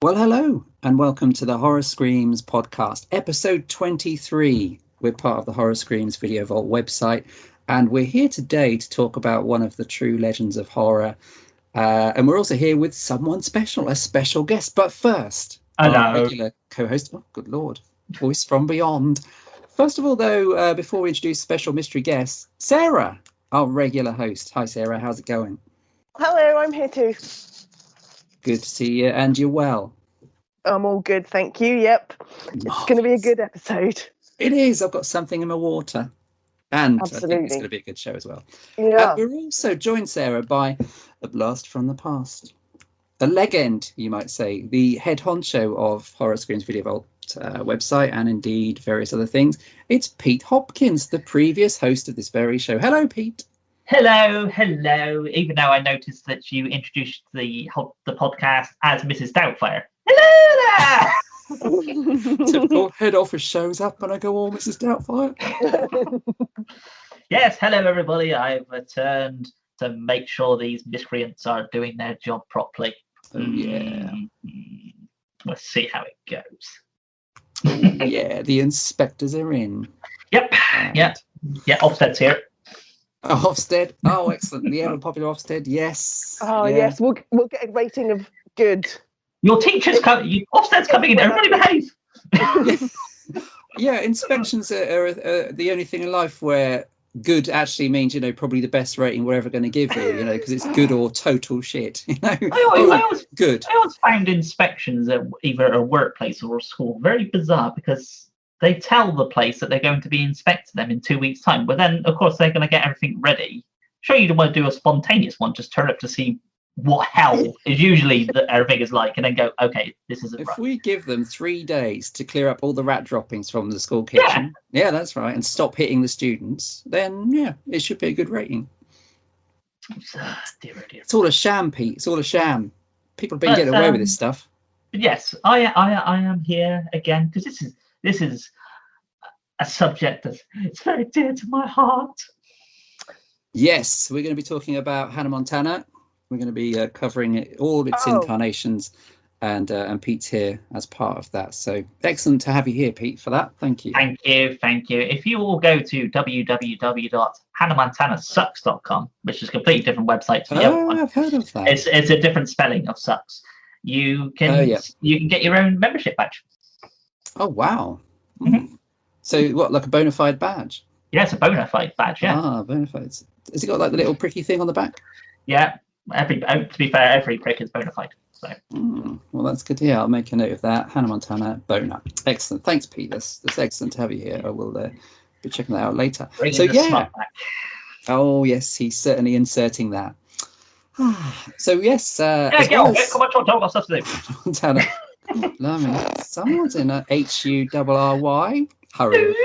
Well, hello, and welcome to the Horror Screams podcast, episode 23. We're part of the Horror Screams Video Vault website, and we're here today to talk about one of the true legends of horror. And we're also here with someone special, a special guest. But first, our Hello. regular co-host, oh, good Lord, voice from beyond. First of all, though, before we introduce special mystery guest, Sarah, our regular host. Hi, Sarah, how's it going? Hello, I'm here too. Good to see you, and you're well. I'm all good, thank you. Yep. It's going to be a good episode. It is. I've got something in my water. And I think it's Absolutely. going to be a good show as well. Yeah. We're also joined, Sarah, by a blast from the past. A legend, you might say, the head honcho of Horror Screams Video Vault website and indeed various other things. It's Pete Hopkins, the previous host of this very show. Hello, Pete. Hello. Even though I noticed that you introduced the podcast as Mrs. Doubtfire. Hello there! Typical head office shows up and I go, oh, Mrs. Doubtfire. Yes, hello everybody. I've returned to make sure these miscreants are doing their job properly. Oh, yeah. Let's see how it goes. Yeah, the inspectors are in. Yep. Yeah, Ofsted's here. Oh, Ofsted. Oh, excellent. The ever popular Ofsted. Yes. Oh, Yeah. yes. We'll get a rating of good. Your teacher's coming. Ofsted's coming in. Everybody behave. Yeah, inspections are the only thing in life where good actually means, probably the best rating we're ever going to give you, because it's good or total shit. I always good. I always found inspections at either a workplace or a school very bizarre because they tell the place that they're going to be inspecting them in 2 weeks' time, but then, of course, they're going to get everything ready. Sure, you don't want to do a spontaneous one, just turn up to see what hell is usually that everything is like, and then go, okay, this isn't If right. we give them 3 days to clear up all the rat droppings from the school kitchen, yeah, that's right, and stop hitting the students, then, yeah, it should be a good rating. Dear. It's all a sham, Pete. It's all a sham. People have been getting away with this stuff. Yes, I am here again because this is a subject that's very dear to my heart. Yes, we're going to be talking about Hannah Montana. We're going to be covering all of its incarnations, and Pete's here as part of that. So excellent to have you here, Pete, for that. Thank you. Thank you. If you all go to www.hannahmontanasucks.com, which is a completely different website to the other one. I've heard of that. It's a different spelling of sucks. You can get your own membership badge. Oh wow! Mm-hmm. So what, like a bona fide badge? Yeah, it's a bona fide badge. Yeah. Ah, bona fides. Has it got like the little pricky thing on the back? Yeah. To be fair, every prick is bona fide. So. Well, that's good to hear. I'll make a note of that. Hannah Montana, bona. Excellent. Thanks, Pete. That's excellent to have you here. I will be checking that out later. Oh yes, he's certainly inserting that. So yes. Come on, talk about stuff to do. Montana. Someone's in a HURRY. Hurry.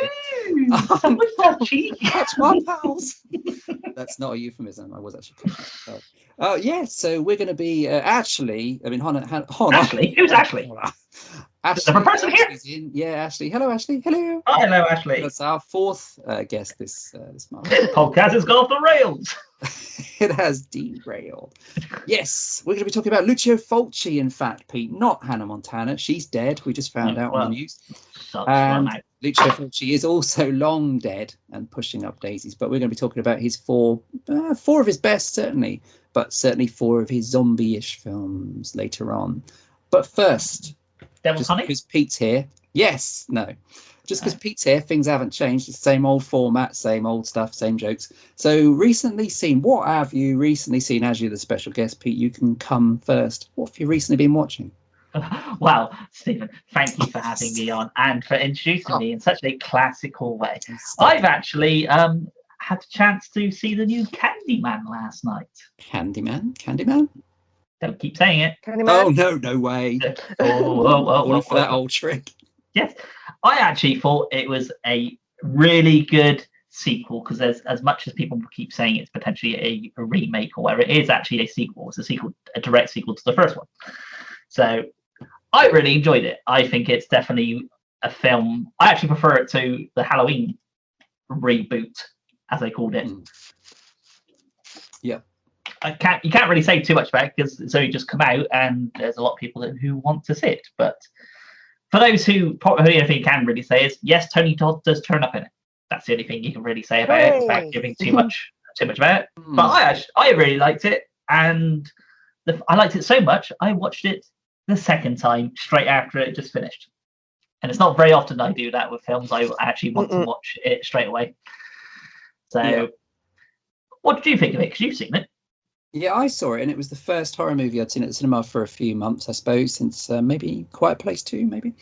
Someone's touchy. That's my pals. That's not a euphemism. I was actually kidding. Oh yeah, so we're going to be Ashley. I mean, Ashley? Who's Ashley? Ashley. There's a person here. In. Yeah, Ashley. Hello, Ashley. Hello. Oh, hello, Ashley. That's our 4th guest this month. This podcast has gone off the rails. It has derailed. Yes, we're going to be talking about Lucio Fulci, in fact, Pete, not Hannah Montana. She's dead. We just found out on the news. And Lucio Fulci is also long dead and pushing up daisies. But we're going to be talking about his 4 of his best, certainly, but certainly 4 of his zombie-ish films later on. But first, Devil's Honey? Because Pete's here. Yes, no. Just because Pete's here, things haven't changed. It's the same old format, same old stuff, same jokes. So what have you recently seen as you're the special guest, Pete? You can come first. What have you recently been watching? Well, Stephen, thank you for having me on and for introducing me in such a classical way. I've actually had a chance to see the new Candyman last night. Candyman? Don't keep saying it. Candyman? Oh, no way. Oh, for that old trick. Yes, I actually thought it was a really good sequel because there's, as much as people keep saying it's potentially a remake or whatever, it is actually a sequel. It's a direct sequel to the first one. So I really enjoyed it. I think it's definitely a film. I actually prefer it to the Halloween reboot, as they called it. Yeah. You can't really say too much about it because it's only just come out, and there's a lot of people who want to see it. But for those who probably the only thing you can really say is yes, Tony Todd does turn up in it. That's the only thing you can really say about it without giving too much about it. But I really liked it, and I liked it so much I watched it the second time straight after it just finished. And it's not very often I do that with films. I actually want to watch it straight away. So, what did you think of it? Because you've seen it. Yeah, I saw it, and it was the first horror movie I'd seen at the cinema for a few months, I suppose, since maybe Quiet Place 2, maybe.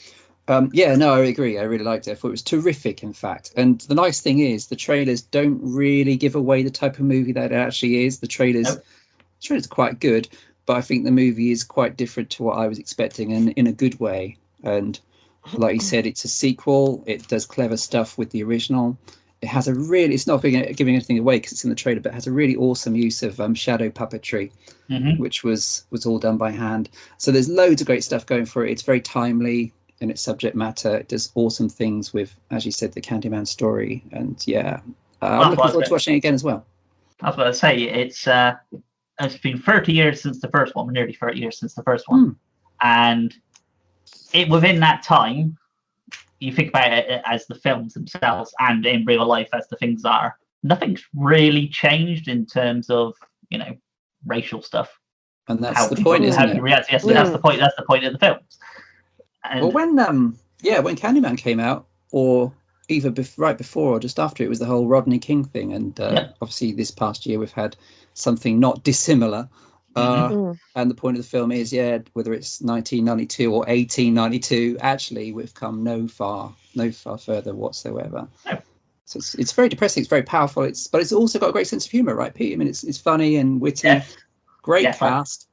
Yeah, no, I agree. I really liked it. I thought it was terrific, in fact. And the nice thing is, the trailers don't really give away the type of movie that it actually is. The trailers are quite good, but I think the movie is quite different to what I was expecting, and in a good way. And like you said, it's a sequel. It does clever stuff with the original. It has a really, it's not giving anything away because it's in the trailer, but it has a really awesome use of shadow puppetry, which was all done by hand. So there's loads of great stuff going for it. It's very timely in its subject matter. It does awesome things with, as you said, the Candyman story. And I'm looking forward to watching it again as well. I was about to say, it's been 30 years since the first one, nearly 30 years since the first one. And within that time, you think about it as the films themselves and in real life as the things are, nothing's really changed in terms of, racial stuff. And that's the point, isn't it? Yes, that's the point. That's the point of the films. And well, when Candyman came out, or either right before or just after, it was the whole Rodney King thing. And obviously this past year we've had something not dissimilar. And the point of the film is, whether it's 1992 or 1892, actually we've come no far further whatsoever. No. So it's very depressing. It's very powerful. But it's also got a great sense of humor, right, Pete? I mean, it's funny and witty. Great cast.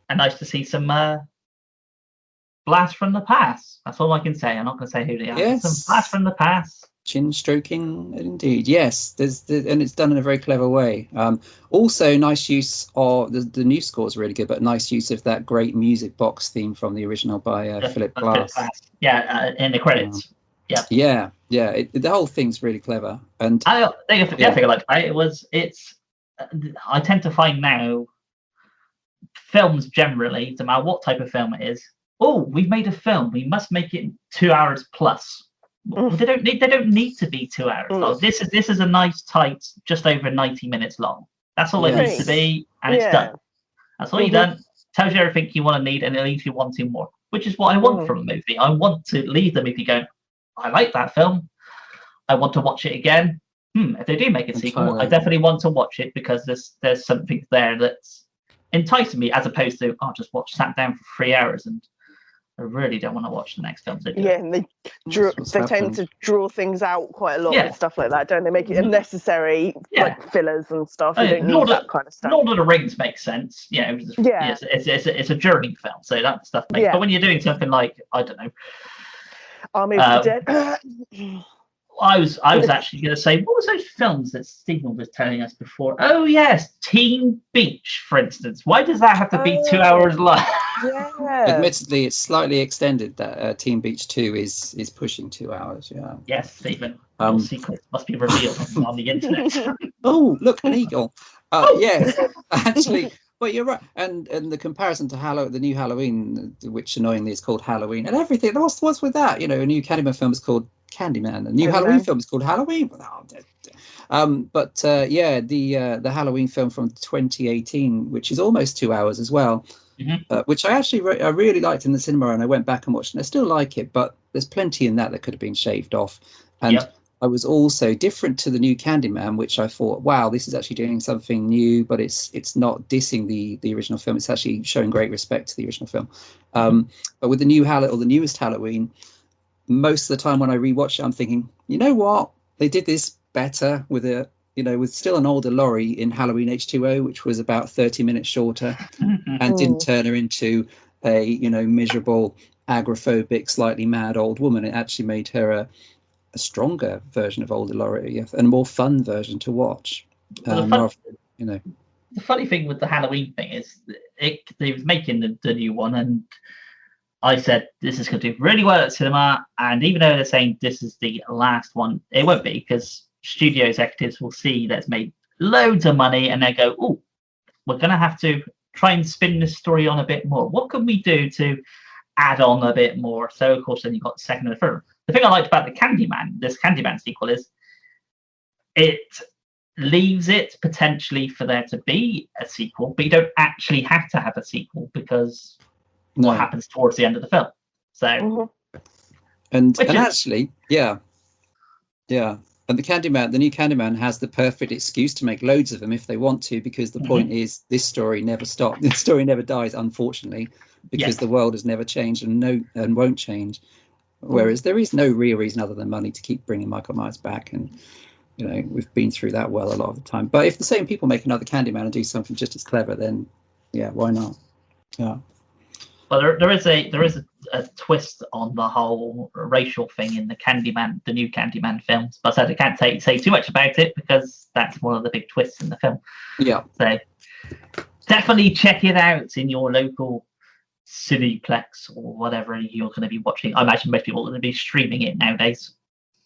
And nice to see some blasts from the past. That's all I can say. I'm not going to say who they are. Yes. Some blasts from the past. Chin stroking, indeed. Yes, and it's done in a very clever way. Also, nice use of the new score is really good, but nice use of that great music box theme from the original by Philip Glass. In the credits. The whole thing's really clever. And I think I liked it. I tend to find now films generally, no matter what type of film it is. Oh, we've made a film. We must make it 2 hours plus. They don't need to be 2 hours long. This is a nice tight, just over 90 minutes long. That's all it needs to be, and it's done. That's all you've done. Tells you everything you want to need, and it leaves you wanting more, which is what I want from a movie. I want to leave the movie going, I like that film. I want to watch it again. If they do make a sequel, I definitely want to watch it because there's something there that's enticing me, as opposed to just sat down for 3 hours and I really don't want to watch the next films. And they tend to draw things out quite a lot and stuff like that, don't they? Make it unnecessary, like fillers and stuff. You don't need that kind of stuff. Lord of the Rings makes sense. It's a journey film, so that stuff makes. But when you're doing something like, I don't know, Army of the Dead. I was actually going to say, what was those films that Stephen was telling us before? Oh yes, Teen Beach, for instance. Why does that have to be 2 hours long? Admittedly, it's slightly extended. That Teen Beach 2 is pushing 2 hours. Yeah. Yes, Stephen. Secrets must be revealed on the internet. Oh, look, an eagle. Yes, actually. Well, you're right, and the comparison to the new Halloween, which annoyingly is called Halloween, and everything. What's with that? A new Candyman film is called Candyman. A new Halloween film is called Halloween. The Halloween film from 2018, which is almost 2 hours as well, which I really liked in the cinema, and I went back and watched, and I still like it, but there's plenty in that could have been shaved off. And I was also different to the new Candyman, which I thought, wow, this is actually doing something new, but it's not dissing the original film. It's actually showing great respect to the original film. But with the newest Halloween, most of the time when I rewatch it, I'm thinking, you know what? They did this better with with still an older Laurie in Halloween H2O, which was about 30 minutes shorter and didn't turn her into a, miserable, agoraphobic, slightly mad old woman. It actually made her a stronger version of older Laurie and a more fun version to watch. The funny thing with the Halloween thing is they was making the new one, and I said this is going to do really well at cinema, and even though they're saying this is the last one, it won't be, because studio executives will see that it's made loads of money, and they go, oh, we're going to have to try and spin this story on a bit more. What can we do to add on a bit more? So, of course, then you've got the second and third. The thing I liked about this Candyman sequel is it leaves it potentially for there to be a sequel, but you don't actually have to have a sequel because what happens towards the end of the film. So, and actually, yeah. And the new Candyman has the perfect excuse to make loads of them if they want to, because the point is this story never stops. This story never dies, unfortunately, because the world has never changed and won't change. Whereas there is no real reason other than money to keep bringing Michael Myers back, and we've been through that well a lot of the time. But if the same people make another Candyman and do something just as clever, then why not? Yeah. Well, there is a twist on the whole racial thing in the new Candyman films. But I can't say too much about it because that's one of the big twists in the film. Yeah. So definitely check it out in your local Cineplex or whatever you're going to be watching. I imagine most people are going to be streaming it nowadays.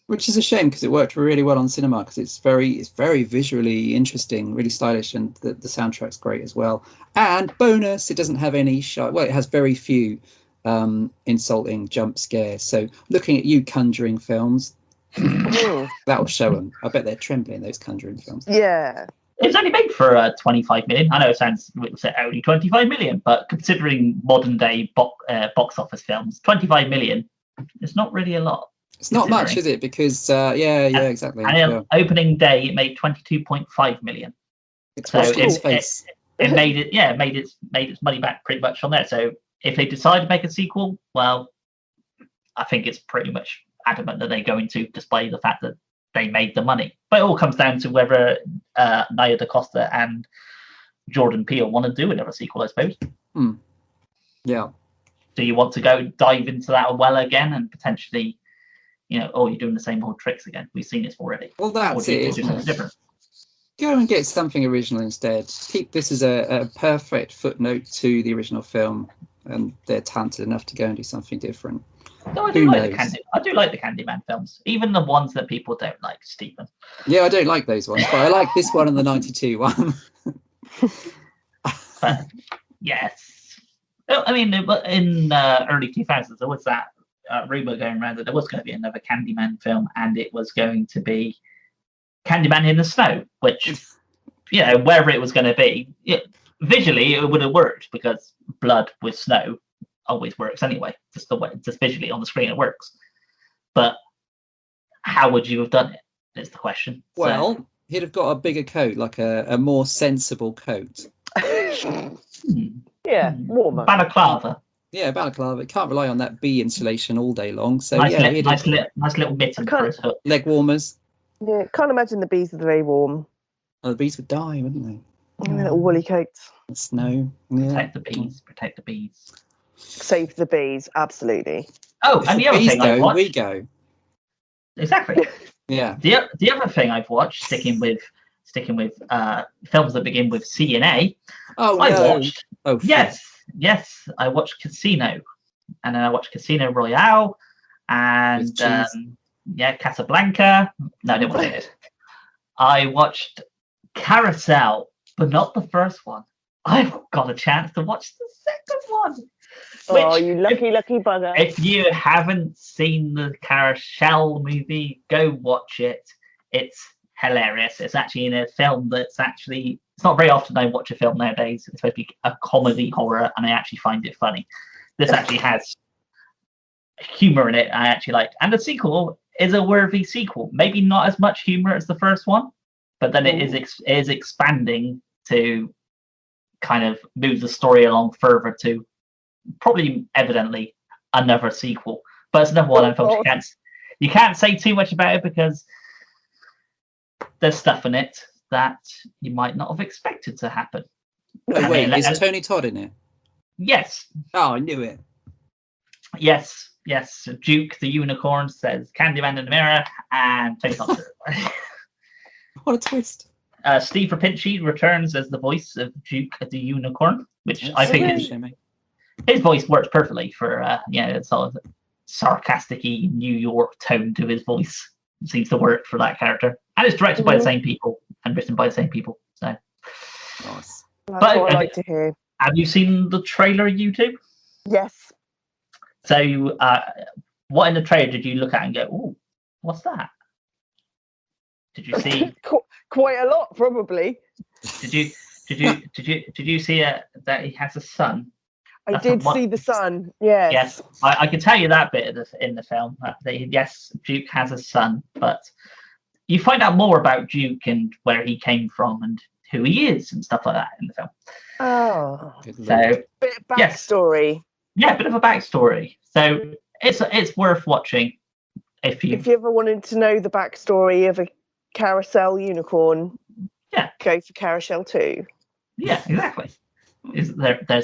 Which is a shame because it worked really well on cinema because it's very visually interesting, really stylish, and the soundtrack's great as well. And bonus, it doesn't have any it has very few insulting jump scares. So looking at you Conjuring films, that'll show them. I bet they're trembling, those Conjuring films. Yeah. It was only made for 25 million. I know it sounds only 25 million, but considering modern day box office films, 25 million is not really a lot. It's not much, is it? Because exactly. And opening day, it made 22.5 million. So it made its money back pretty much on there. So if they decide to make a sequel, well, I think it's pretty much adamant that they're going to display the fact that they made the money. But it all comes down to whether Nia DaCosta and Jordan Peele want to do another sequel, I suppose. Yeah. Do you want to go dive into that well again and potentially, you're doing the same old tricks again? We've seen this already. Well, that's it. Do something different? Go and get something original instead. Keep this as a perfect footnote to the original film, and they're talented enough to go and do something different. No, I do like the Candyman films, even the ones that people don't like, Stephen. Yeah, I don't like those ones, but I like this one and the 92 one. But, yes. I mean, in early 2000s, there was that rumor going around that there was going to be another Candyman film, and it was going to be Candyman in the Snow, which, wherever it was going to be, visually it would have worked because blood with snow always works anyway. Just visually on the screen it works. But how would you have done it is the question. Well, he'd have got a bigger coat, like a more sensible coat. Warmer. Balaclava. Yeah, balaclava. It can't rely on that bee insulation all day long. So nice little mitten for his hook. Leg warmers. Yeah, can't imagine the bees are very warm. Oh, the bees would die, wouldn't they? Little woolly coats. The snow. Yeah. Protect the bees. Save the bees, absolutely. Oh, and the other thing I watched. We go. Exactly. Yeah. The other thing I've watched, sticking with films that begin with C and A. Yes, I watched Casino, and then I watched Casino Royale, and Casablanca. No, I didn't watch it. I watched Carousel, but not the first one. I've got a chance to watch the second one. You lucky bugger. If you haven't seen the Carousel movie, go watch it. It's hilarious. It's actually in a film it's not very often I watch a film nowadays. It's supposed to be a comedy horror, and I actually find it funny. This actually has humor in it. I actually like, and the sequel is a worthy sequel. Maybe not as much humor as the first one, but then it is expanding to kind of move the story along further to probably evidently another sequel. But it's another one you can't say too much about it because there's stuff in it that you might not have expected to happen. Oh, wait, is Tony Todd in it? Yes. Oh, I knew it. Yes. Duke the Unicorn says Candyman in the mirror, and Tony Todd. What a twist. Steve Rapinci returns as the voice of Duke the Unicorn, which I think his voice works perfectly for sort of sarcastic-y New York tone to his voice. It seems to work for that character. And it's directed by the same people. and written by the same people. So nice. That's what I like to hear. Have you seen the trailer on YouTube? Yes. So, what in the trailer did you look at and go, "Oh, what's that"? Did you see quite a lot? Probably. Did you see that he has a son? I did see the son. Yes. Yes, I can tell you that bit in the film. Yes, Duke has a son, but you find out more about Duke and where he came from and who he is and stuff like that in the film. Oh, so bit of backstory. Yes. Yeah, a bit of a backstory. So it's worth watching if you ever wanted to know the backstory of a carousel unicorn. Yeah, go for Carousel 2. Yeah, exactly. There's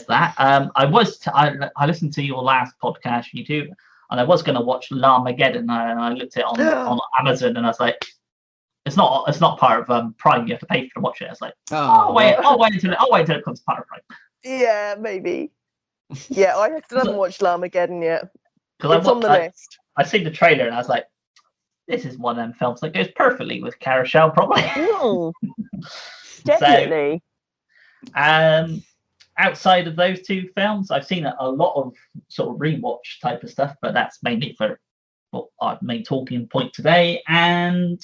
that. I listened to your last podcast, you too, and I was going to watch Larmageddon, and I looked at it on Amazon, and I was like, it's not part of Prime. You have to pay to watch it. I was like, I'll wait until it comes part of Prime. Yeah, maybe. Yeah, I still haven't watched Larmageddon yet. It's on the list. I seen the trailer, and I was like, this is one of them films that goes perfectly with Carousel, probably. Definitely. So, outside of those two films, I've seen a lot of sort of rewatch type of stuff, but that's mainly for our main talking point today. And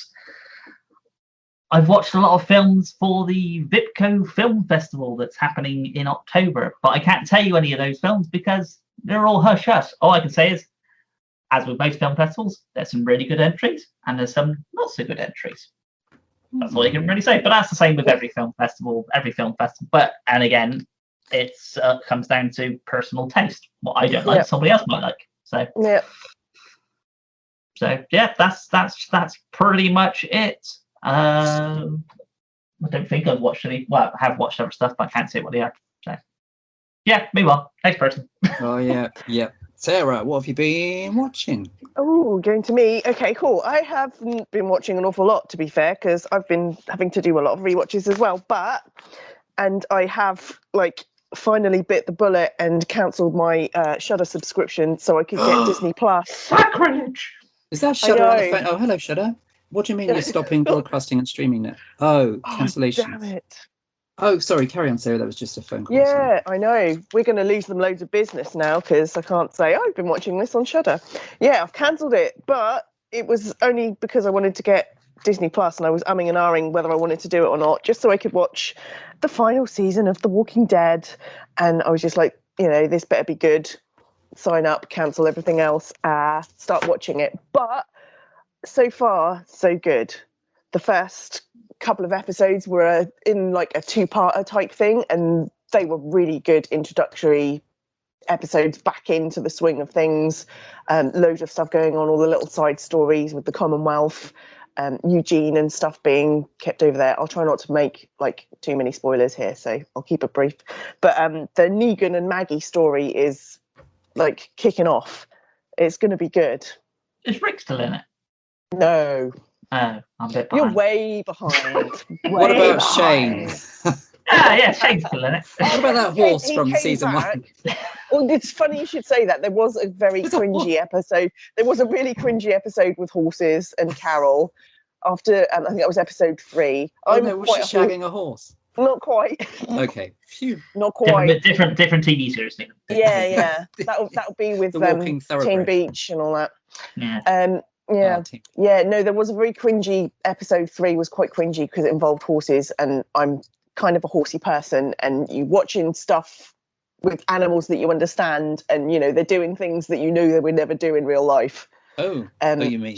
I've watched a lot of films for the Vipco Film Festival that's happening in October, but I can't tell you any of those films because they're all hush-hush. All I can say is, as with most film festivals, there's some really good entries and there's some not so good entries. That's all you can really say. But that's the same with every film festival. But, and again, it comes down to personal taste. What I don't like, somebody else might like. So yeah, that's pretty much it. I don't think I've watched any. Well, I have watched other stuff, but I can't say what they are. So yeah, move on. Next person. Oh yeah. Sarah, what have you been watching? Oh, going to me. Okay, cool. I haven't been watching an awful lot, to be fair, because I've been having to do a lot of rewatches as well. And I have finally bit the bullet and cancelled my Shudder subscription so I could get Disney Plus. Sacrilege! Is that Shudder on the phone? Oh, hello, Shudder. What do you mean you're stopping broadcasting and streaming it? Oh, cancellation. Damn it. Oh, sorry, carry on, Sarah. That was just a phone call. Yeah, I know. We're going to lose them loads of business now because I can't say, I've been watching this on Shudder. Yeah, I've cancelled it, but it was only because I wanted to get Disney Plus and I was umming and ahhing whether I wanted to do it or not, just so I could watch the final season of The Walking Dead. And I was just like, this better be good. Sign up, cancel everything else, start watching it. But so far, so good. The first couple of episodes were in a two-parter type thing, and they were really good introductory episodes back into the swing of things. Loads of stuff going on, all the little side stories with the Commonwealth, Eugene and stuff being kept over there. I'll try not to make too many spoilers here, so I'll keep it brief. But the Negan and Maggie story is kicking off. It's going to be good. Is Rick still in it? No. Oh, I'm a bit behind. You're way behind. What about Shane? Yeah, Shane's still in it. What about that horse from season 1? Well, it's funny you should say that. There was a very cringy episode. There was a really cringy episode with horses and Carol after, I think that was episode 3. Oh, no, was she shagging a horse? Not quite. Okay. Phew. Not quite. Different TV series. Yeah. That'll be with Teen Beach and all that. Yeah. Yeah, no, there was a very cringy episode 3 was quite cringy because it involved horses, and I'm kind of a horsey person, and you watching stuff with animals that you understand, and they're doing things that they would never do in real life. Oh, you mean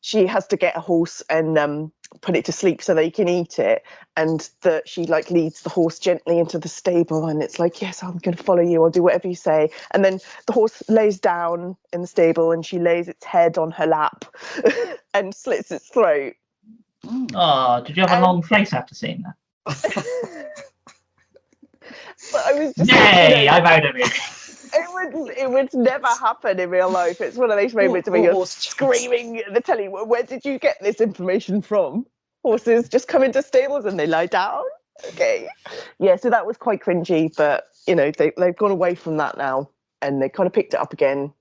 she has to get a horse and put it to sleep so they can eat it, and she leads the horse gently into the stable, and it's yes, I'm going to follow you, I'll do whatever you say, and then the horse lays down in the stable and she lays its head on her lap and slits its throat. Oh, did you have a long face after seeing that? But I was just I'm out of it. It would never happen in real life. It's one of those moments where you're screaming at the telly, where did you get this information from? Horses just come into stables and they lie down? Okay. Yeah, so that was quite cringy, but, they've gone away from that now and they kind of picked it up again.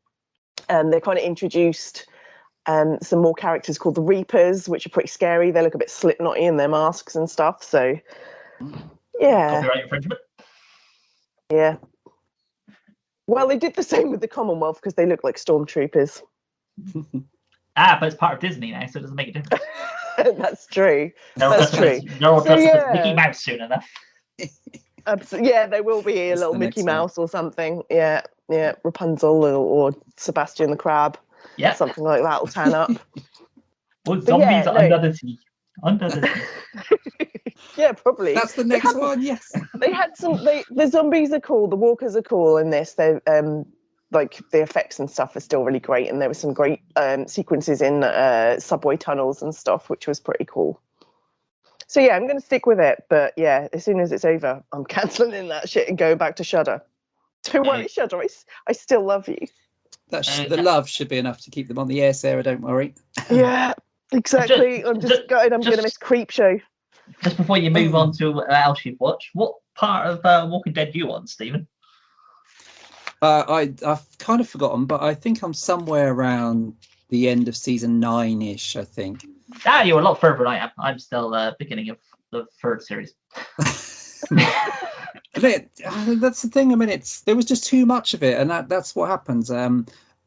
And they kind of introduced some more characters called the Reapers, which are pretty scary. They look a bit Slipknotty in their masks and stuff. So, yeah. Copyright infringement. Yeah. Well, they did the same with the Commonwealth because they look like stormtroopers. But it's part of Disney now, so it doesn't make a difference. That's true. That's true. They're all dressed as Mickey Mouse soon enough. Yeah, there will be a little Mickey Mouse or something. Yeah, Rapunzel or Sebastian the Crab. Yeah, something like that will turn up. Well, zombies under the sea. Under the sea. Yeah, probably. That's the next one. Yes. They had the zombies are cool. The walkers are cool in this. They like the effects and stuff are still really great, and there were some great sequences in subway tunnels and stuff, which was pretty cool. So yeah, I'm going to stick with it. But yeah, as soon as it's over, I'm cancelling that shit and going back to Shudder. Don't worry, Shudder. I still love you. The love should be enough to keep them on the air, Sarah. Don't worry. Yeah, exactly. I'm just gutted. I'm going to miss Creepshow. Just before you move on to what else you've watched, what part of Walking Dead you on, Stephen? I've kind of forgotten, but I think I'm somewhere around the end of season 9-ish, I think. You're a lot further than I am. I'm still beginning of the third series. That's the thing. I mean, there was just too much of it, and that's what happens.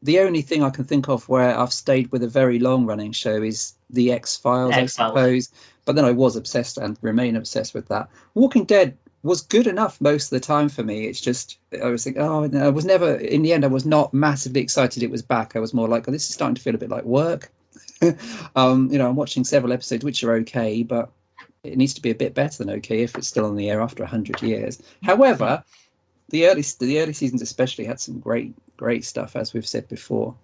The only thing I can think of where I've stayed with a very long-running show is the X-Files, I suppose. But then I was obsessed and remain obsessed with that. Walking Dead was good enough most of the time for me. It's just I was thinking, I was never. In the end, I was not massively excited it was back. I was more like, this is starting to feel a bit like work. I'm watching several episodes which are okay, but it needs to be a bit better than okay if it's still on the air after 100 years. However, the early seasons especially had some great stuff, as we've said before,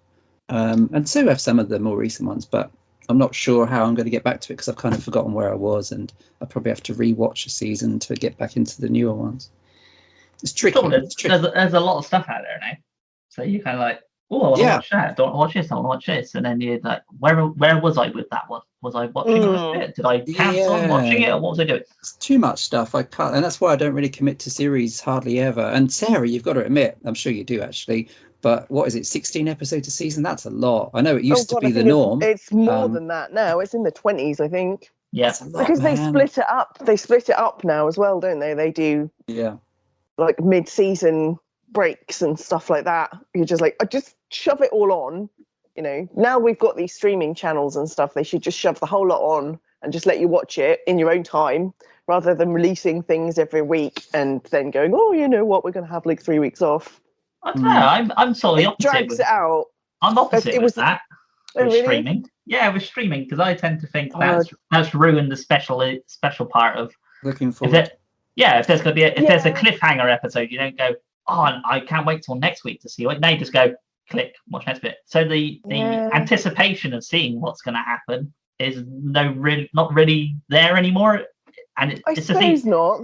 and so have some of the more recent ones. But I'm not sure how I'm going to get back to it because I've kind of forgotten where I was, and I probably have to rewatch a season to get back into the newer ones. It's tricky. There's a lot of stuff out there now, so you kind of like, I want to watch that. Don't want to watch this. I want to watch this, and then you're like, where was I with that one? Was I watching it? Did I cancel on watching it, or what was I doing? It's too much stuff. I can't, and that's why I don't really commit to series hardly ever. And Sarah, you've got to admit, I'm sure you do actually. But what is it, 16 episodes a season? That's a lot. I know it used to be the norm. It's more than that now. It's in the 20s, I think. Yeah, because they split it up. They split it up now as well, don't they? They do like mid-season breaks and stuff like that. You're just like, just shove it all on. Now we've got these streaming channels and stuff. They should just shove the whole lot on and just let you watch it in your own time, rather than releasing things every week and then going, you know what, we're going to have like 3 weeks off. I don't know. I'm sort of the opposite. Drags it out. I'm opposite with that. With really? Streaming. Yeah, with streaming, because I tend to think that's ruined the special part of looking forward. If there's going to be there's a cliffhanger episode, you don't go, I can't wait till next week to see it. Now you just go, click, watch next bit. So the anticipation of seeing what's going to happen is not really there anymore. And I suppose not.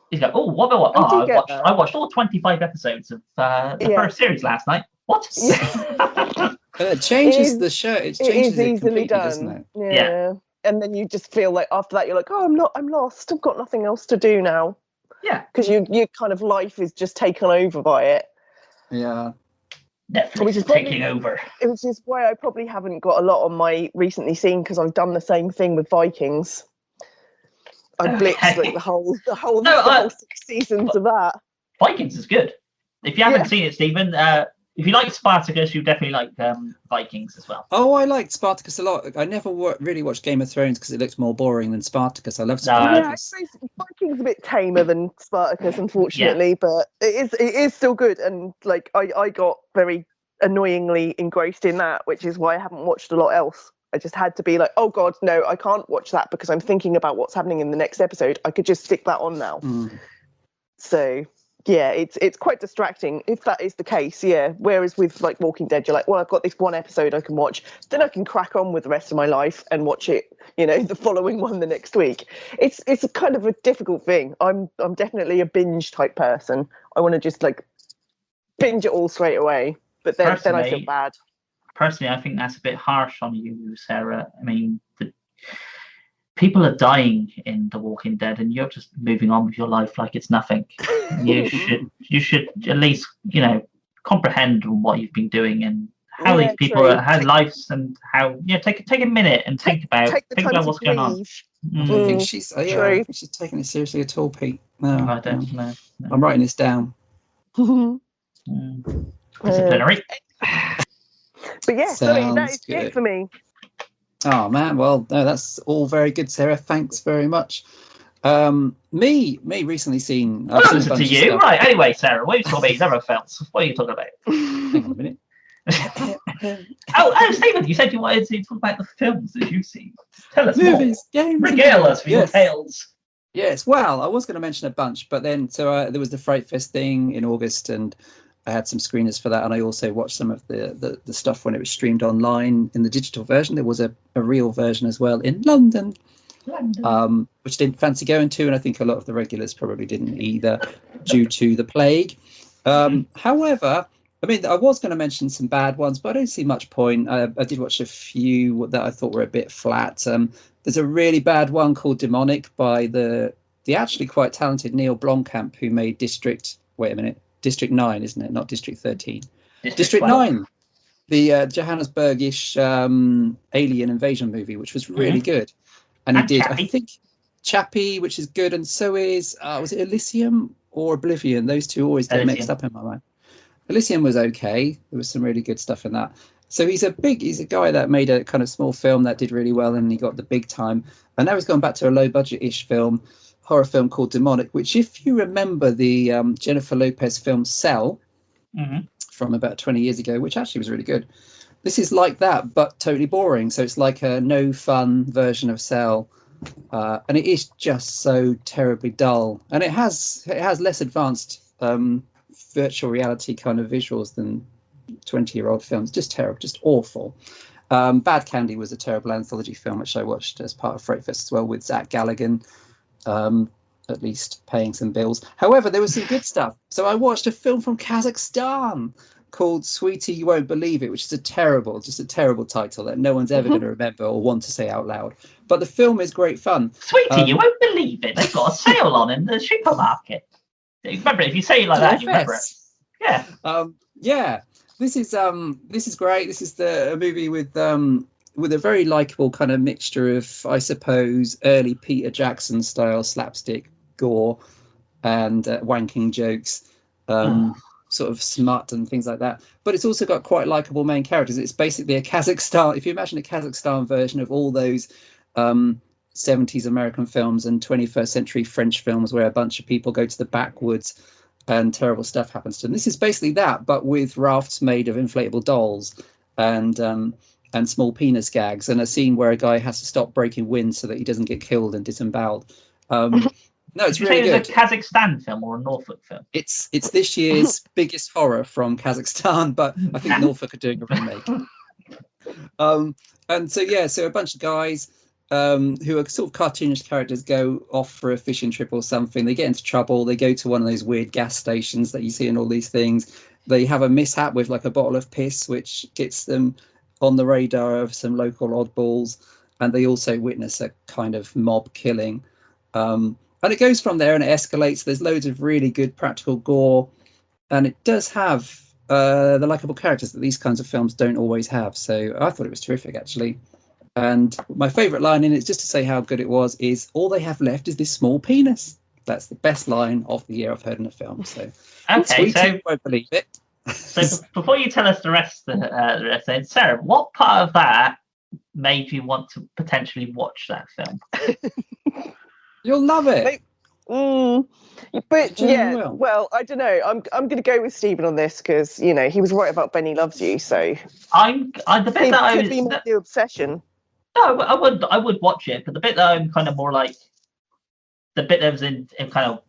You go, what about what? I watched all 25 episodes of the first series last night. What? It changes the show. It changes it easily done, doesn't it? Yeah. And then you just feel like after that you're like, I'm lost. I've got nothing else to do now. Yeah. Because your kind of life is just taken over by it. Yeah. Netflix is taking over. Which is why I probably haven't got a lot on my recently seen, because I've done the same thing with Vikings. I blitzed like the whole 6 seasons of that. Vikings is good. If you haven't seen it, Stephen, if you like Spartacus, you definitely like Vikings as well. Oh, I liked Spartacus a lot. I never really watched Game of Thrones because it looked more boring than Spartacus. I love Spartacus. I suppose Vikings is a bit tamer than Spartacus, unfortunately, but it is still good. And like I got very annoyingly engrossed in that, which is why I haven't watched a lot else. I just had to be like, oh God, no, I can't watch that because I'm thinking about what's happening in the next episode. I could just stick that on now. So yeah, it's quite distracting if that is the case. Yeah. Whereas with like Walking Dead, you're like, well, I've got this one episode I can watch, then I can crack on with the rest of my life and watch it, the following one the next week. It's a kind of a difficult thing. I'm definitely a binge type person. I want to just like binge it all straight away, but then I feel bad. Personally, I think that's a bit harsh on you, Sarah. I mean, people are dying in The Walking Dead, and you're just moving on with your life like it's nothing. You should at least, comprehend what you've been doing and how these people had lives and how take a minute and think about what's going on. I don't think she's I don't think she's taking it seriously at all, Pete. No, I don't know. No. I'm writing this down. Disciplinary. But yeah, sorry, that is it for me. Oh man, well, no, that's all very good, Sarah. Thanks very much. Me recently seen. I've seen a bunch of stuff. Right. Anyway, Sarah, what are you talking about? Never felt. What are you talking about? Hang on a minute. oh, Stephen, you said you wanted to talk about the films that you've seen. Tell us movies, more. Games, regale us with your tales. Yes, well, I was going to mention a bunch, but then there was the Fright Fest thing in August, and I had some screeners for that, and I also watched some of the stuff when it was streamed online in the digital version. There was a real version as well in London. Which I didn't fancy going to, and I think a lot of the regulars probably didn't either, due to the plague. However, I mean, I was going to mention some bad ones, but I don't see much point. I did watch a few that I thought were a bit flat. There's a really bad one called Demonic by the actually quite talented Neil Blomkamp, who made District 9, isn't it? Not District 13. District 9. The Johannesburgish alien invasion movie, which was really good. And he did, Chappie. I think, Chappie, which is good, and so is, was it Elysium or Oblivion? Those two always get mixed up in my mind. Elysium was okay. There was some really good stuff in that. So he's a guy that made a kind of small film that did really well, and he got the big time. And now he's gone back to a low-budget-ish horror film called Demonic, which, if you remember the Jennifer Lopez film Cell from about 20 years ago, which actually was really good. This is like that, but totally boring. So it's like a no-fun version of Cell, and it is just so terribly dull. And it has less advanced virtual reality kind of visuals than 20-year-old films. Just terrible, just awful. Bad Candy was a terrible anthology film, which I watched as part of Fright Fest as well, with Zach Galligan, at least paying some bills. However, there was some good stuff. So I watched a film from Kazakhstan called Sweetie You Won't Believe It, which is a terrible title that no one's ever going to remember or want to say out loud. But the film is great fun. Sweetie, you won't believe it. They've got a sale on in the supermarket. Remember, if you say it like that, you remember it. Yeah. Yeah. This is great. This is a movie with a very likable kind of mixture of, I suppose, early Peter Jackson style slapstick gore and wanking jokes. Sort of smut and things like that, but it's also got quite likable main characters. It's basically a Kazakhstan, if you imagine a Kazakhstan version of all those 70s American films and 21st century French films where a bunch of people go to the backwoods and terrible stuff happens to them. This is basically that, but with rafts made of inflatable dolls and small penis gags, and a scene where a guy has to stop breaking wind so that he doesn't get killed and disemboweled. No, it's really good. Is it a Kazakhstan film or a Norfolk film? It's this year's biggest horror from Kazakhstan, but I think Norfolk are doing a remake. And so a bunch of guys who are sort of cartoonish characters go off for a fishing trip or something. They get into trouble. They go to one of those weird gas stations that you see in all these things. They have a mishap with like a bottle of piss, which gets them on the radar of some local oddballs. And they also witness a kind of mob killing. And it goes from there and it escalates. There's loads of really good practical gore. And it does have the likable characters that these kinds of films don't always have. So I thought it was terrific, actually. And my favourite line in it, just to say how good it was, is all they have left is this small penis. That's the best line of the year I've heard in a film. So, okay, so you won't believe it. So before you tell us the rest, then, Sarah, what part of that made you want to potentially watch that film? You'll love it. But yeah, well, I don't know. I'm going to go with Stephen on this because he was right about Benny Loves You. So I'm the bit that could be my new obsession. No, I would watch it, but the bit that I'm kind of more like the bit that was in kind of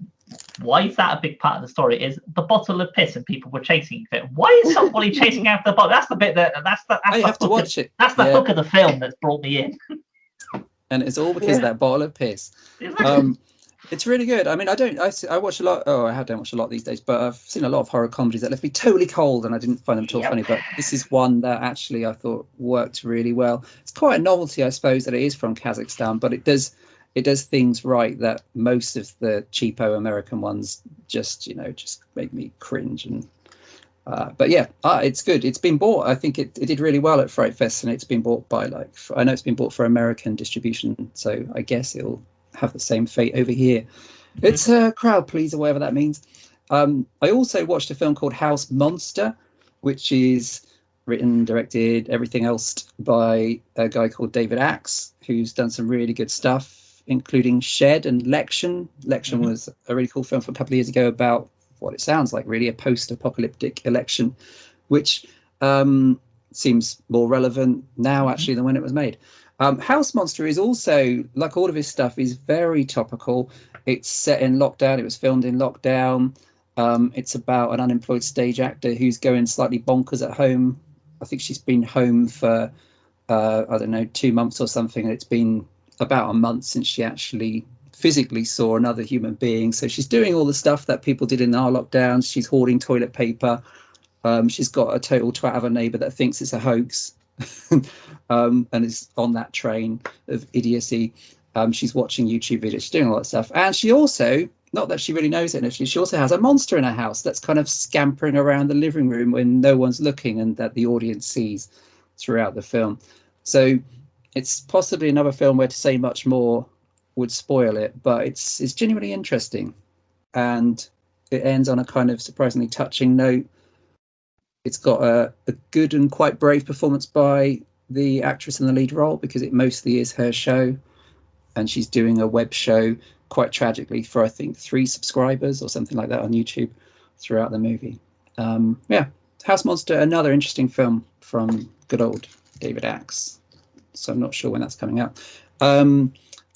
why is that a big part of the story is the bottle of piss and people were chasing it. Why is somebody chasing after the bottle? That's the bit that's the hook of the film that's brought me in. And it's all because of that bottle of piss. It's really good. I mean, I watch a lot. Oh, I don't watch a lot these days, but I've seen a lot of horror comedies that left me totally cold, and I didn't find them at all funny. But this is one that actually I thought worked really well. It's quite a novelty, I suppose, that it is from Kazakhstan, but it does things right that most of the cheapo American ones just make me cringe. And But yeah, it's good. It's been bought. I think it did really well at Fright Fest, and it's been bought by I know it's been bought for American distribution, so I guess it'll have the same fate over here. It's a crowd pleaser, whatever that means. I also watched a film called House Monster, which is written, directed, everything else by a guy called David Axe, who's done some really good stuff, including Shed and Lection. Lection was a really cool film from a couple of years ago about what it sounds like, really, a post-apocalyptic election, which seems more relevant now, actually, than when it was made. House Monster is also, like all of his stuff, is very topical. It's set in lockdown. It was filmed in lockdown. It's about an unemployed stage actor who's going slightly bonkers at home. I think she's been home for, 2 months or something. And it's been about a month since she actually physically saw another human being. So she's doing all the stuff that people did in our lockdowns. She's hoarding toilet paper. She's got a total twat of a neighbour that thinks it's a hoax and is on that train of idiocy. She's watching YouTube videos. She's doing all that stuff. And she also, not that she really knows it initially, she also has a monster in her house that's kind of scampering around the living room when no one's looking and that the audience sees throughout the film. So it's possibly another film where to say much more would spoil it, but it's genuinely interesting. And it ends on a kind of surprisingly touching note. It's got a good and quite brave performance by the actress in the lead role, because it mostly is her show. And she's doing a web show, quite tragically, for I think 3 subscribers or something like that on YouTube throughout the movie. House Monster, another interesting film from good old David Axe. So I'm not sure when that's coming out.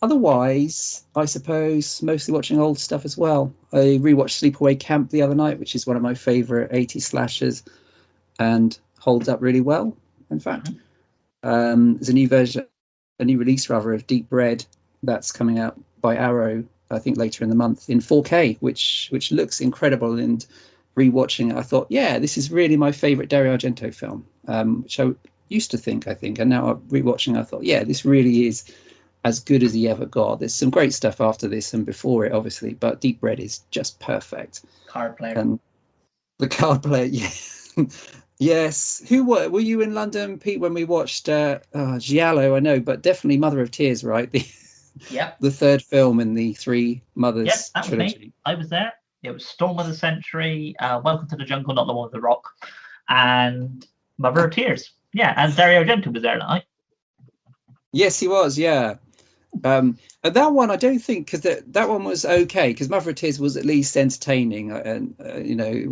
Otherwise, I suppose mostly watching old stuff as well. I rewatched Sleepaway Camp the other night, which is one of my favourite 80s slashers, and holds up really well. In fact, there's a new release of Deep Red that's coming out by Arrow, I think later in the month, in 4K, which looks incredible. And rewatching it, I thought, yeah, this is really my favourite Dario Argento film, which I used to think, and now rewatching, I thought, yeah, this really is as good as he ever got. There's some great stuff after this and before it, obviously, but Deep Red is just perfect. Card player. And the card player, yeah. Yes. Who were you in London, Pete, when we watched Giallo? I know, but definitely Mother of Tears, right? The third film in the Three Mothers trilogy. Me. I was there. It was Storm of the Century, Welcome to the Jungle, not the one with the rock, and Mother of Tears. Yeah, and Dario Argento was there that night. Yes, he was. Yeah. And that one, I don't think, because that one was okay, because Mother of Tears was at least entertaining, and it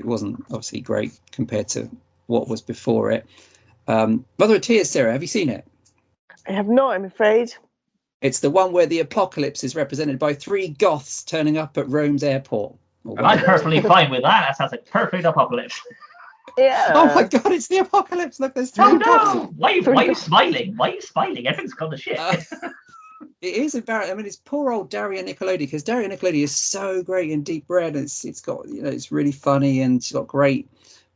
wasn't obviously great compared to what was before it. Mother of Tears, Sarah, have you seen it? I have not, I'm afraid. It's the one where the apocalypse is represented by 3 goths turning up at Rome's airport. I'm perfectly fine with that. That sounds like perfect apocalypse. Yeah. Oh my God, it's the apocalypse! Look, there's 3 goths. No! Why are you smiling? Why are you smiling? Everything's gone to shit. It is embarrassing. I mean, it's poor old Daria Nicolodi, because Daria Nicolodi is so great in Deep Red. It's got, it's really funny, and she's got great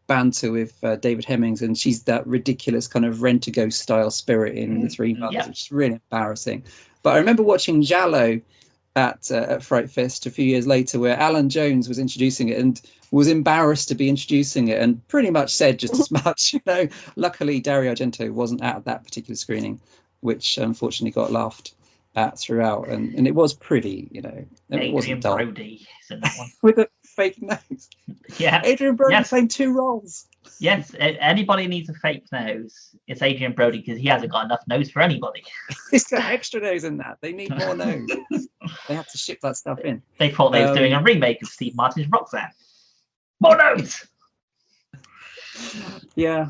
banter with David Hemmings, and she's that ridiculous kind of Rent-A-Ghost style spirit in the Three Mothers, which is really embarrassing. But I remember watching Giallo at Fright Fest a few years later, where Alan Jones was introducing it and was embarrassed to be introducing it, and pretty much said just as much. Luckily Dario Argento wasn't at that particular screening, which unfortunately got laughed at throughout, and it was pretty, it wasn't dull. Brody is in that one. With a fake nose. Yeah, Adrian Brody playing 2 roles. Yes, anybody needs a fake nose, it's Adrian Brody, because he hasn't got enough nose for anybody. He's got extra nose in that. They need more nose. They have to ship that stuff in. They thought they was doing a remake of Steve Martin's Roxanne. More nose. Yeah.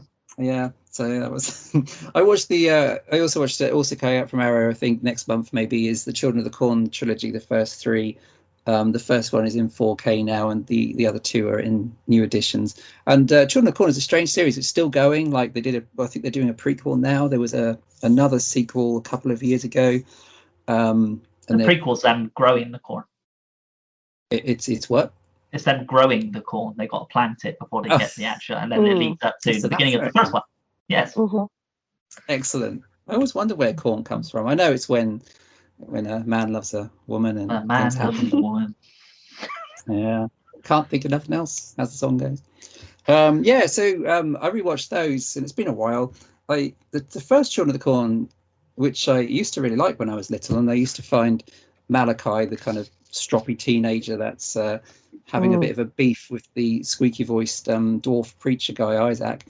So that was. I watched I also watched also coming out from Arrow, I think next month maybe, is the Children of the Corn trilogy. The first 3. The first one is in 4K now, and the other 2 are in new editions. And Children of the Corn is a strange series. It's still going. Like I think they're doing a prequel now. There was another sequel a couple of years ago. And the prequel's them growing the corn. It's what? It's them growing the corn. They got to plant it before they get the actual, and then it leads up to the beginning of the first one. Yes. Mm-hmm. Excellent. I always wonder where corn comes from. I know it's when a man loves a woman and a man loves a woman. Yeah, can't think of nothing else, as the song goes. Yeah, so I rewatched those, and it's been a while. The first Children of the Corn, which I used to really like when I was little, and I used to find Malachi, the kind of stroppy teenager that's having a bit of a beef with the squeaky-voiced dwarf preacher guy, Isaac.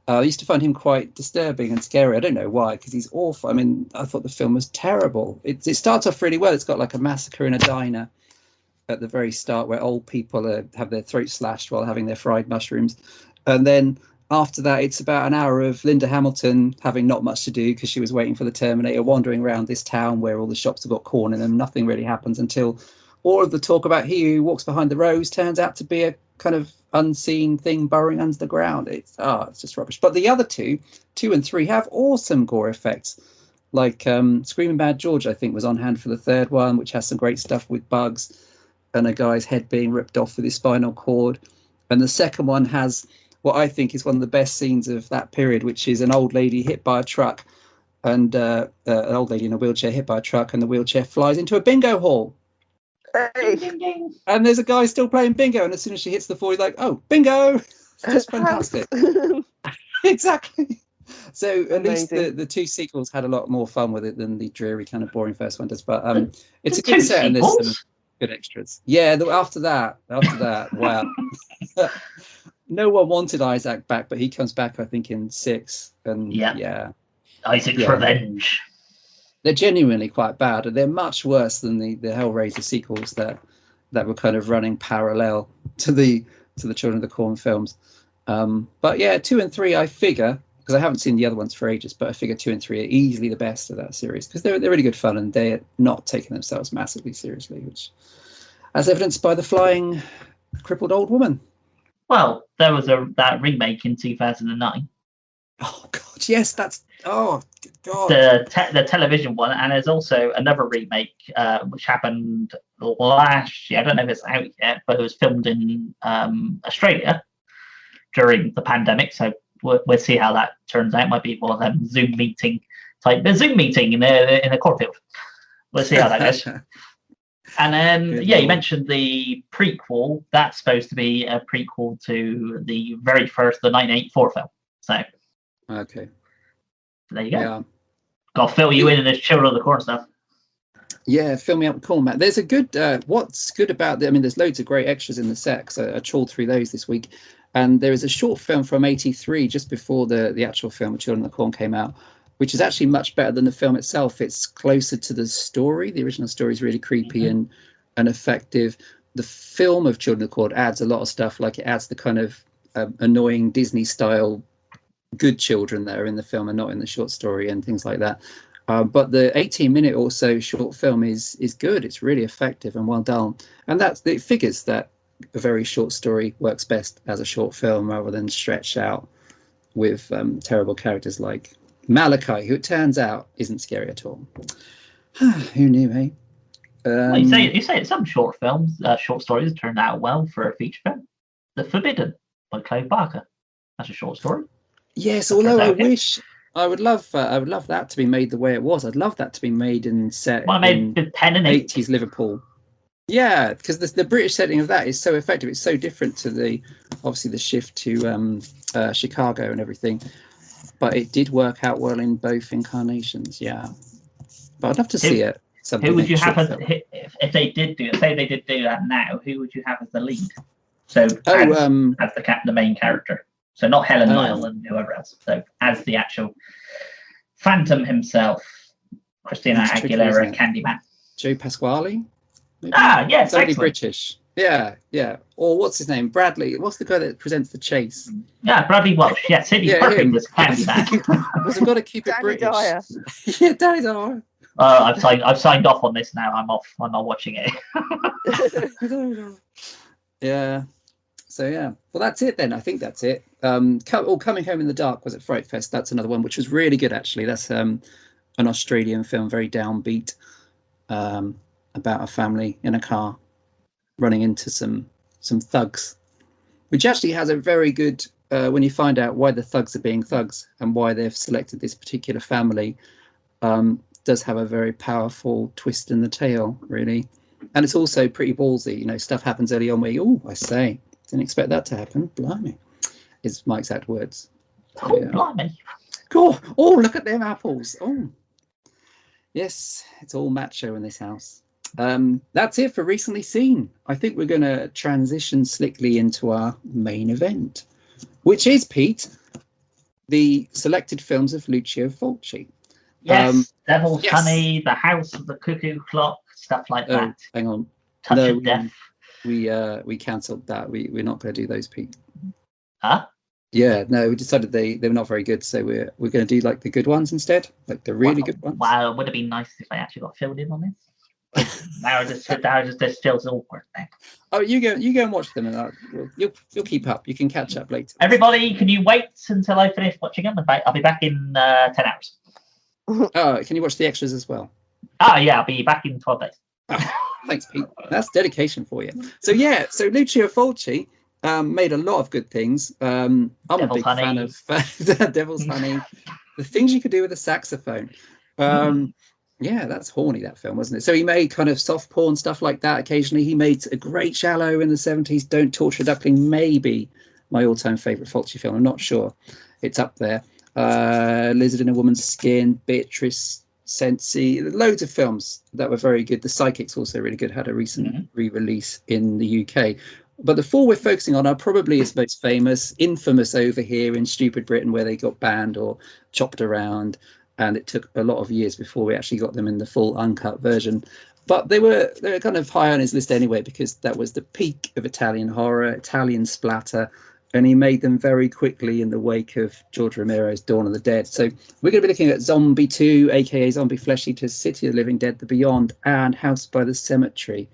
I used to find him quite disturbing and scary. I don't know why, because he's awful. I mean, I thought the film was terrible. It starts off really well. It's got like a massacre in a diner at the very start where old people have their throats slashed while having their fried mushrooms. And then after that, it's about an hour of Linda Hamilton having not much to do because she was waiting for the Terminator, wandering around this town where all the shops have got corn in them. Nothing really happens until all of the talk about he who walks behind the rose turns out to be a kind of unseen thing burrowing under the ground. It's just rubbish. But the other two and three, have awesome gore effects. Like Screaming Mad George, I think, was on hand for the third one, which has some great stuff with bugs and a guy's head being ripped off with his spinal cord. And the second one has what I think is one of the best scenes of that period, which is an old lady hit by a truck, and an old lady in a wheelchair hit by a truck, and the wheelchair flies into a bingo hall. Hey. Ding, ding, ding. And there's a guy still playing bingo, and as soon as she hits the floor, he's like, "Oh, bingo!" It's just fantastic. Exactly. So at least the two sequels had a lot more fun with it than the dreary kind of boring first one does. But it's a good set, and there's some good extras. Yeah, after that, wow. No one wanted Isaac back, but he comes back, I think, in 6. And yeah. Isaac's Revenge. They're genuinely quite bad, and they're much worse than the Hellraiser sequels that were kind of running parallel to the Children of the Corn films. But yeah, 2 and 3, I figure, because I haven't seen the other ones for ages, but I figure 2 and 3 are easily the best of that series because they're really good fun, and they're not taking themselves massively seriously, which, as evidenced by the flying crippled old woman. Well, there was that remake in 2009. Oh God, yes, that's God. The television one, and there's also another remake which happened last year. I don't know if it's out yet, but it was filmed in Australia during the pandemic. So we'll see how that turns out. It might be one of them Zoom meeting in a cornfield. We'll see how that goes. And then, you mentioned the prequel. That's supposed to be a prequel to the very first, the 1984 film. So, okay. There you go. Yeah. Got to fill you in this Children of the Corn stuff. Yeah, fill me up with corn, Matt. There's a good, what's good about there's loads of great extras in the set. So I trawled through those this week. And there is a short film from 1983, just before the actual film, Children of the Corn, came out, which is actually much better than the film itself. It's closer to the story. The original story is really creepy and effective. The film of Children of the Corn adds a lot of stuff, like it adds the kind of annoying Disney-style good children that are in the film and not in the short story and things like that. But the 18-minute or so short film is good. It's really effective and well done. And it figures that a very short story works best as a short film rather than stretched out with terrible characters like Malachi, who it turns out isn't scary at all. Who knew, eh? Well, you say some short stories turned out well for a feature film. The Forbidden by Clive Barker. That's a short story. Yes, although I would love that to be made the way it was. I'd love that to be made and set in 10 and 8. 80s Liverpool. Yeah, because the British setting of that is so effective. It's so different to the shift to Chicago and everything. But it did work out well in both incarnations. Yeah, but I'd love to see it. Who would you have if they did do it? Say they did do that now. Who would you have as the lead? So as the main character. So not Helen Lyle and whoever else. So as the actual Phantom himself, Christina Aguilera, Candyman. Joe Pasquale. Maybe? Yes, somebody excellent. British. Yeah. Or what's his name? Bradley. What's the guy that presents The Chase? Yeah, Bradley Walsh. Yeah, Sidney Perkins was Candyman. Because I've got to keep it British. Dyer. Yeah, Danny Dyer. I've signed off on this now. I'm off. I'm not watching it. Yeah. So yeah. Well, that's it then. I think that's it. Coming Home in the Dark was at Fright Fest. That's another one which was really good actually. That's an Australian film, very downbeat, about a family in a car running into some thugs, which actually has a very good when you find out why the thugs are being thugs and why they've selected this particular family, does have a very powerful twist in the tale, really. And it's also pretty ballsy. Stuff happens early on where I say didn't expect that to happen. Blimey. is my exact words. So, Oh, blimey. Cool. Oh, look at them apples. Oh, yes, it's all macho in this house. That's it for recently seen. I think we're going to transition slickly into our main event, which is, Pete, the selected films of Lucio Fulci. Yes, Devil's Honey, The House of the Cuckoo Clock, stuff like that. Hang on. Touch of Death. We cancelled that. We're not going to do those, Pete. Huh? Yeah, no, we decided they were not very good, so we're going to do like the good ones instead, like the really good ones. Wow, it would have been nice if I actually got filled in on this. now just feels awkward now. Oh, you go and watch them, and you'll keep up. You can catch up later. Everybody, can you wait until I finish watching them? I'll be back in 10 hours. Oh, can you watch the extras as well? Yeah, I'll be back in 12 days. Oh, thanks, Pete. That's dedication for you. So Lucio Fulci made a lot of good things. I'm a big fan of Devil's Honey. The things you could do with a saxophone. Yeah, that's horny, that film, wasn't it? So he made kind of soft porn stuff like that occasionally. He made a great Shallow in the 70s. Don't Torture a Duckling, maybe my all-time favourite Fulci film. I'm not sure. It's up there. Lizard in a Woman's Skin, Beatrice Cenci, loads of films that were very good. The Psychic's also really good, had a recent re-release in the UK. But the four we're focusing on are probably his most famous, infamous over here in Stupid Britain, where they got banned or chopped around. And it took a lot of years before we actually got them in the full uncut version. But they were kind of high on his list anyway, because that was the peak of Italian horror, Italian splatter. And he made them very quickly in the wake of George Romero's Dawn of the Dead. So we're going to be looking at Zombie 2, aka Zombie Flesh Eaters, City of the Living Dead, The Beyond, and House by the Cemetery,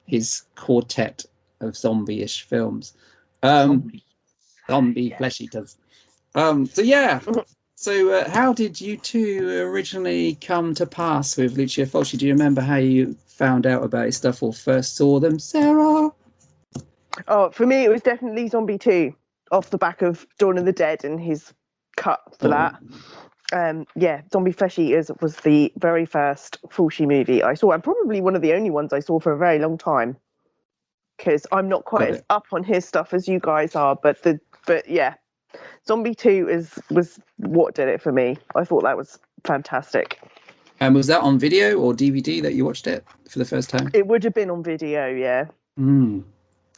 his quartet of zombie-ish films. Zombie Flesh Eaters. So how did you two originally come to pass with Lucio Fulci? Do you remember how you found out about his stuff or first saw them, Sarah? Oh, for me, it was definitely Zombie 2, off the back of Dawn of the Dead and his cut for that. Zombie Flesh Eaters was the very first Fulci movie I saw, and probably one of the only ones I saw for a very long time, because I'm not quite as up on his stuff as you guys are, but Zombie 2 was what did it for me. I thought that was fantastic. And was that on video or DVD that you watched it for the first time? It would have been on video, yeah.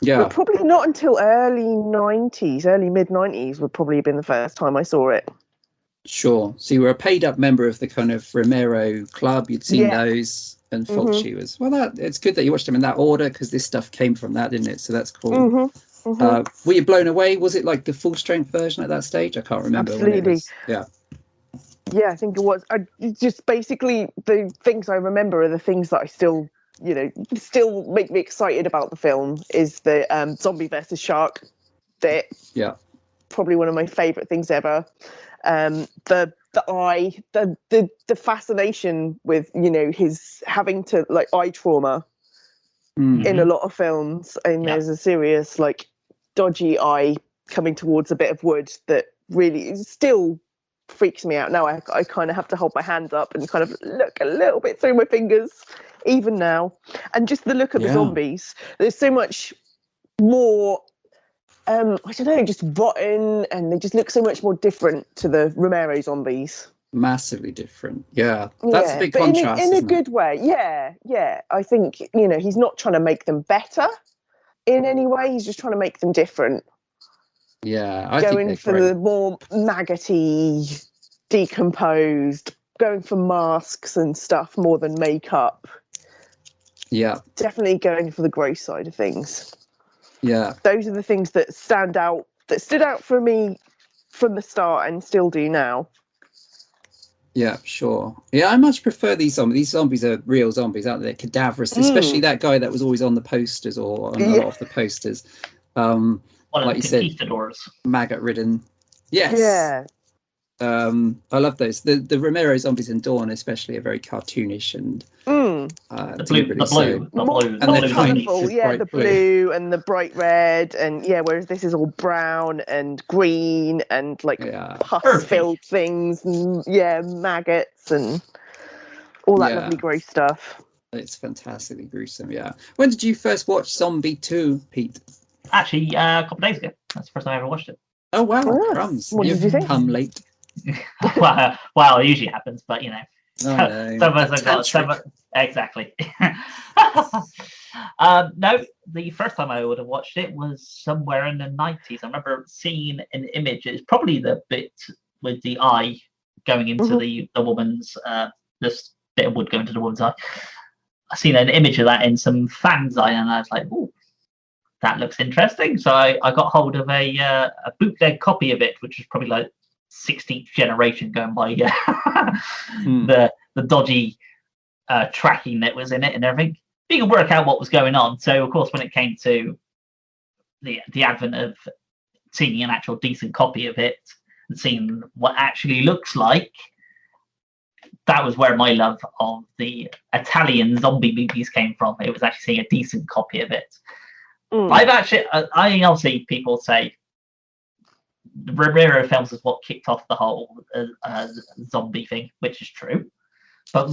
Yeah. But probably not until early mid-90s would probably have been the first time I saw it. Sure. So you were a paid-up member of the kind of Romero club. You'd seen those, and Fulci was... Well, it's good that you watched them in that order, because this stuff came from that, didn't it? So that's cool. Were you blown away? Was it like the full-strength version at that stage? I can't remember. Absolutely. Yeah, I think it was. Just basically, the things I remember are the things that I still make me excited about the film. Is the zombie versus shark bit. Yeah. Probably one of my favourite things ever. The eye, the fascination with his having to eye trauma in a lot of films, and there's a serious dodgy eye coming towards a bit of wood that really still freaks me out. Now I kind of have to hold my hand up and kind of look a little bit through my fingers even now. And just the look of the zombies, there's so much more I don't know, just rotten, and they just look so much more different to the Romero zombies. Massively different. That's a big contrast, in a good way. I think he's not trying to make them better in any way. He's just trying to make them different. I going think for the more maggoty, decomposed, going for masks and stuff more than makeup. Definitely going for the gross side of things. Those are the things that stood out for me from the start and still do now. Yeah, sure. I much prefer these zombies. These zombies are real zombies, aren't they? Cadaverous, especially that guy that was always on the posters or on a lot of the posters. Like you said, maggot-ridden. Yes. Yeah. I love those. The Romero zombies in Dawn, especially, are very cartoonish and the blue, and the colourful. The blue and the bright red, and whereas this is all brown and green and pus-filled things, and, maggots and all that lovely gross stuff. It's fantastically gruesome. When did you first watch Zombie 2, Pete? Actually, a couple of days ago. That's the first time I ever watched it. Oh wow, crumbs! What did you think? Come late. Well, it usually happens, but you know, some of us have got some. Exactly. No, the first time I would have watched it was somewhere in the 90s. I remember seeing an image. It's probably the bit with the eye going into the woman's this bit of wood going to the woman's eye. I seen an image of that in some fan's eye, and I was like, "Ooh, that looks interesting." So I got hold of a bootleg copy of it, which was probably like 16th generation, going by the dodgy tracking that was in it and everything. You could work out what was going on. So of course, when it came to the advent of seeing an actual decent copy of it and seeing what actually looks like, that was where my love of the Italian zombie movies came from. It was actually seeing a decent copy of it. I obviously people say the Romero films is what kicked off the whole zombie thing, which is true. But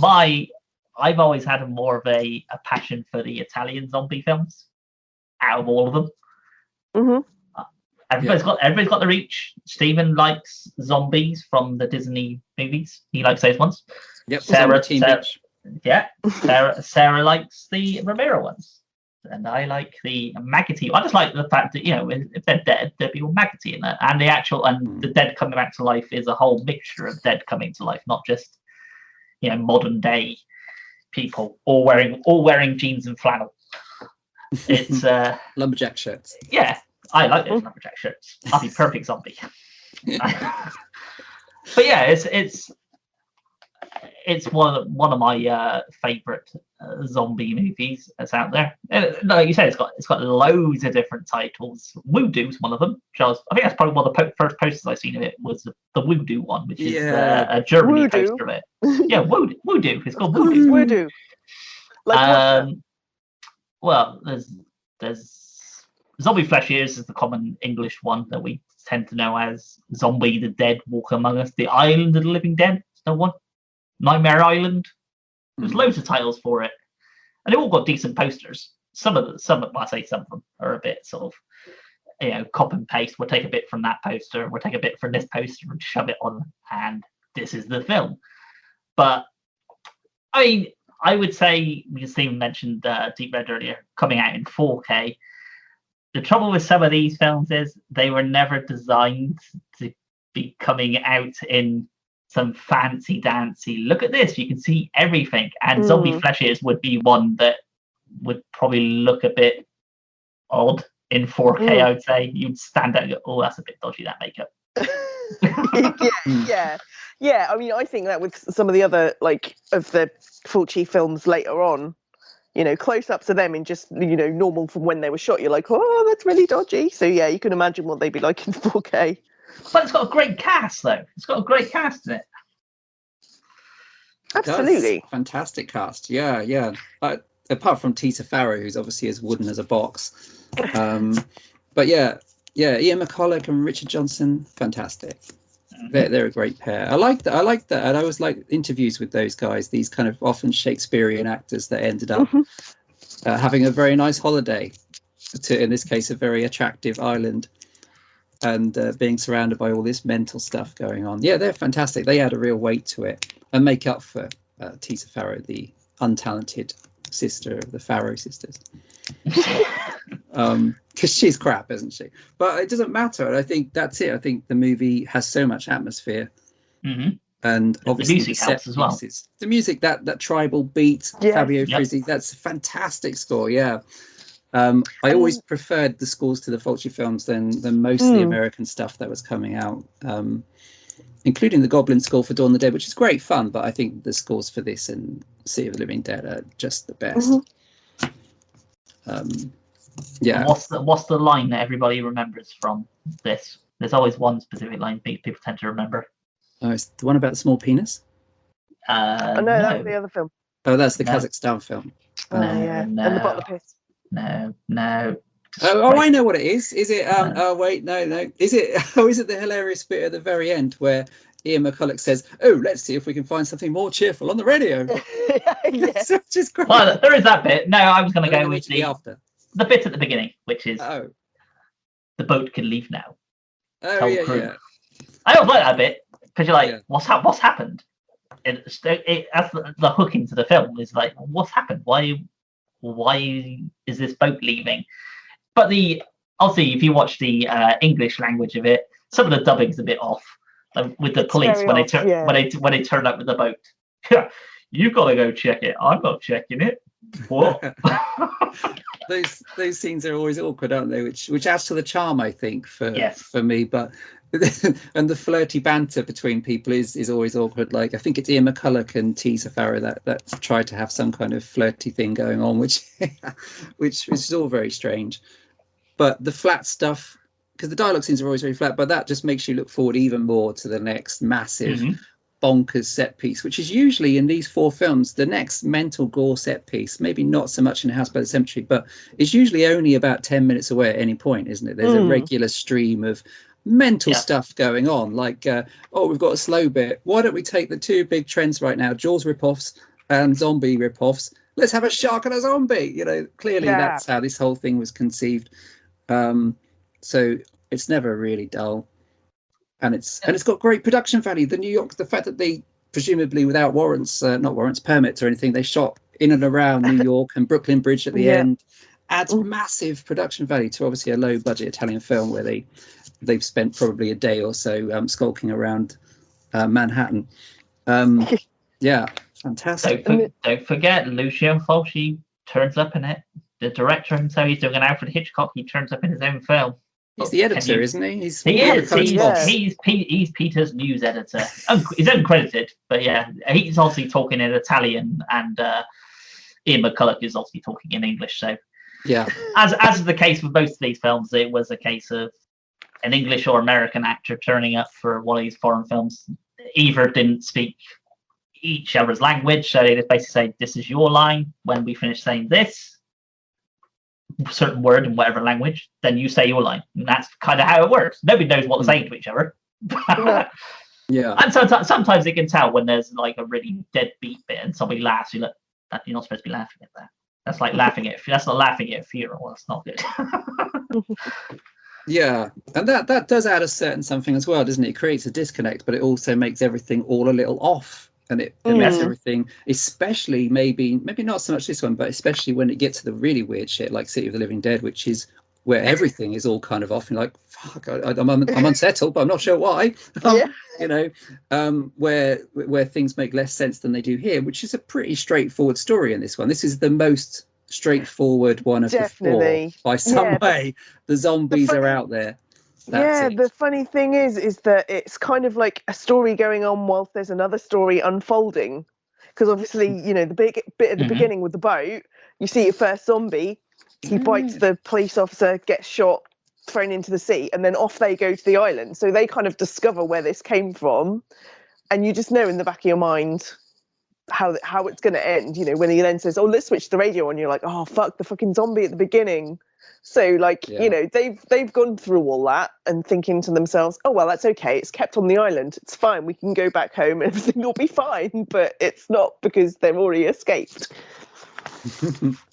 I've always had more of a passion for the Italian zombie films out of all of them. Everybody's got the reach. Stephen likes zombies from the Disney movies. He likes those ones. Yep. Sarah likes the Romero ones. And I like the maggoty. I just like the fact that, you know, if they're dead, there'd be all maggoty in that. And the dead coming back to life is a whole mixture of dead coming to life, not just, you know, modern day people all wearing jeans and flannel. It's lumberjack shirts. Yeah, I like those lumberjack shirts. I'll be perfect zombie. But yeah, it's one of my favorite zombie movies that's out there. Like you said, it's got loads of different titles. Voodoo's one of them. I think that's probably one of the first posters I've seen of it was the Voodoo one, which is a Germany poster of it. Yeah, Voodoo. It's called Voodoo. Voodoo. Like well, there's Zombie Flesh Ears is the common English one that we tend to know as Zombie the Dead Walk Among Us. The Island of the Living Dead. No one. Nightmare Island. There's loads of titles for it, and they all got decent posters. Some of them are a bit sort of, you know, copy and paste. We'll take a bit from that poster, we'll take a bit from this poster, and shove it on, and this is the film. But I mean, I would say, because Stephen mentioned Deep Red earlier, coming out in 4K. The trouble with some of these films is they were never designed to be coming out in some fancy dancy. Look at this, you can see everything. And Zombie Flesh Ears would be one that would probably look a bit odd in 4K. I would say you'd stand out and go, oh, that's a bit dodgy, that makeup. Yeah. I mean, I think that with some of the other, like, of the Fulci films later on, you know, close-ups of them in just, you know, normal from when they were shot, you're like, oh, that's really dodgy. So yeah, you can imagine what they'd be like in 4K. But it's got a great cast, though. It's got a great cast in it. Absolutely. Fantastic cast. Yeah. But apart from Tita Farrow, who's obviously as wooden as a box. But yeah, Ian McCulloch and Richard Johnson, fantastic. They're a great pair. I like that. And I always like interviews with those guys, these kind of often Shakespearean actors that ended up having a very nice holiday to, in this case, a very attractive island, and being surrounded by all this mental stuff going on. Yeah, they're fantastic. They add a real weight to it and make up for Tita Farrow, the untalented sister of the Farrow sisters. Because she's crap, isn't she? But it doesn't matter. And I think that's it. I think the movie has so much atmosphere. And obviously the music helps as well. The music, that tribal beat, Fabio Frizzi, that's a fantastic score. Yeah. I always preferred the scores to the Fulci films than most of the American stuff that was coming out, including the Goblin score for Dawn of the Dead, which is great fun. But I think the scores for this and City of the Living Dead are just the best. Yeah. What's the line that everybody remembers from this? There's always one specific line people tend to remember. Oh, it's the one about the small penis? No, that was the other film. Oh, that's the Kazakhstan film. And the bottle of piss. No. Oh, I know what it is. Is it? Oh, wait, no. Is it? Oh, is it the hilarious bit at the very end where Ian McCulloch says, "Oh, let's see if we can find something more cheerful on the radio." Yeah. Which is great. Well, there is that bit. No, I was going to go with the after. The bit at the beginning, which is the boat can leave now. Tom Cruise. I don't like that bit because you're like, what's happened? As the hook into the film is like, what's happened? Why is this boat leaving? But obviously, if you watch the English language of it, some of the dubbing's a bit off. With the police when they turn up with the boat. You've got to go check it. I'm not checking it. What? those scenes are always awkward, aren't they? Which adds to the charm, I think, for me. But and the flirty banter between people is always awkward. Like I think it's Ian McCulloch and Tisa Farrow that try to have some kind of flirty thing going on, which is all very strange. But the flat stuff, because the dialogue scenes are always very flat, but that just makes you look forward even more to the next massive bonkers set piece, which is usually in these 4 films the next mental gore set piece. Maybe not so much in House by the Cemetery, but it's usually only about 10 minutes away at any point, isn't it? There's a regular stream of mental stuff going on, like we've got a slow bit, why don't we take the 2 big trends right now, Jaws rip-offs and zombie rip-offs, let's have a shark and a zombie. Clearly that's how this whole thing was conceived. So it's never really dull, and it's got great production value. The fact that they presumably without permits or anything, they shot in and around New York and Brooklyn Bridge at the end, adds massive production value to obviously a low budget Italian film where they've spent probably a day or so skulking around Manhattan. Fantastic. Don't forget, Lucio Fulci turns up in it. The director himself, he's doing an Alfred Hitchcock. He turns up in his own film. He's the editor, isn't he? He's Peter's news editor. He's uncredited, but he's obviously talking in Italian, and Ian McCulloch is obviously talking in English. So, as is the case with most of these films, it was a case of an English or American actor turning up for one of these foreign films. Either didn't speak each other's language, so they just basically say, "This is your line. When we finish saying this certain word in whatever language, then you say your line." And that's kind of how it works. Nobody knows what they're saying to each other. And sometimes they can tell when there's like a really deadbeat bit and somebody laughs. You're not supposed to be laughing at that. That's like laughing at. That's not laughing at a funeral. That's not good. And that does add a certain something as well, doesn't it? It creates a disconnect, but it also makes everything all a little off. And it makes everything, especially maybe not so much this one, but especially when it gets to the really weird shit like City of the Living Dead, which is where everything is all kind of off. And like, fuck, I'm unsettled, but I'm not sure why. Where things make less sense than they do here, which is a pretty straightforward story in this one. This is the most straightforward one of the 4 by some way. The zombies are out there. The funny thing is that it's kind of like a story going on whilst there's another story unfolding, because obviously the big bit at the beginning with the boat, you see your first zombie, he bites the police officer, gets shot, thrown into the sea, and then off they go to the island. So they kind of discover where this came from, and you just know in the back of your mind how it's going to end. When he then says, "Oh, let's switch the radio on," you're like, "Oh fuck, the fucking zombie at the beginning." So they've gone through all that and thinking to themselves, "Oh well, that's okay, it's kept on the island, it's fine, we can go back home and everything will be fine." But it's not, because they've already escaped.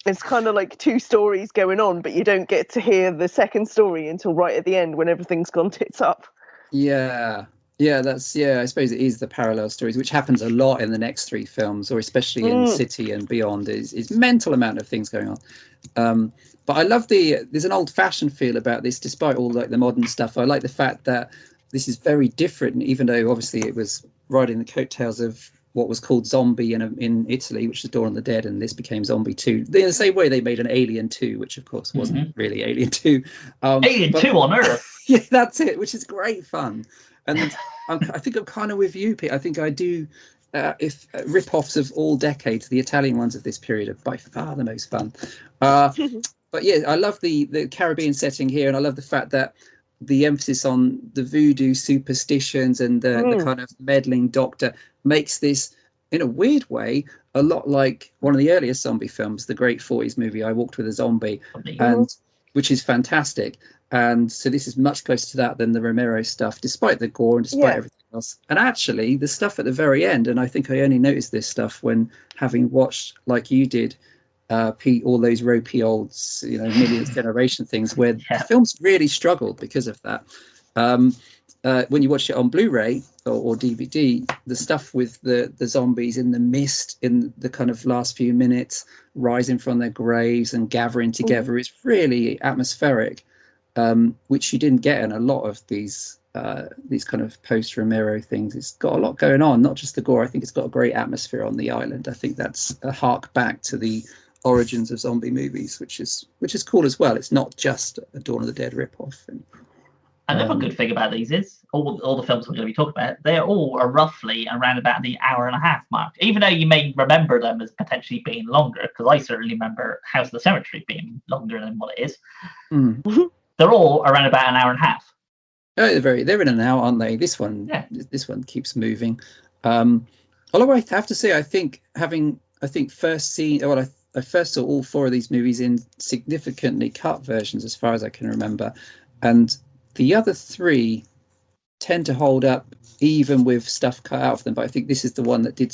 It's kind of like 2 stories going on, but you don't get to hear the second story until right at the end when everything's gone tits up. I suppose it is the parallel stories, which happens a lot in the next 3 films, or especially in City and beyond. Is mental amount of things going on. But I love there's an old-fashioned feel about this, despite all like the modern stuff. I like the fact that this is very different, even though obviously it was riding the coattails of what was called Zombie in Italy, which is Dawn of the Dead, and this became Zombie 2. In the same way they made an Alien 2, which of course wasn't really Alien 2. Alien 2 on Earth. Yeah, that's it, which is great fun. And I think I'm kind of with you, Pete. I think I do. If rip-offs of all decades, the Italian ones of this period are by far the most fun. But I love the Caribbean setting here, and I love the fact that the emphasis on the voodoo superstitions and the kind of meddling doctor makes this, in a weird way, a lot like one of the earliest zombie films, the great 40s movie I Walked with a Zombie, and which is fantastic. And so this is much closer to that than the Romero stuff, despite the gore and despite everything else. And actually, the stuff at the very end, and I think I only noticed this stuff when having watched, like you did, Pete, all those ropey old, Millions Generation things, where the films really struggled because of that. When you watch it on Blu-ray or DVD, the stuff with the zombies in the mist in the kind of last few minutes, rising from their graves and gathering together, is really atmospheric, which you didn't get in a lot of these kind of post-Romero things. It's got a lot going on, not just the gore. I think it's got a great atmosphere on the island. I think that's a hark back to the origins of zombie movies, which is cool as well. It's not just a Dawn of the Dead ripoff. Another good thing about these is all the films we're going to be talking about, they're all roughly around about the hour and a half mark, even though you may remember them as potentially being longer, because I certainly remember House of the Cemetery being longer than what it is. They're all around about an hour and a half. Oh, they're in and out, aren't they? This one keeps moving. Although I have to say, I think first seen, well, I first saw all 4 of these movies in significantly cut versions, as far as I can remember, and the other 3 tend to hold up even with stuff cut out of them. But I think this is the one that did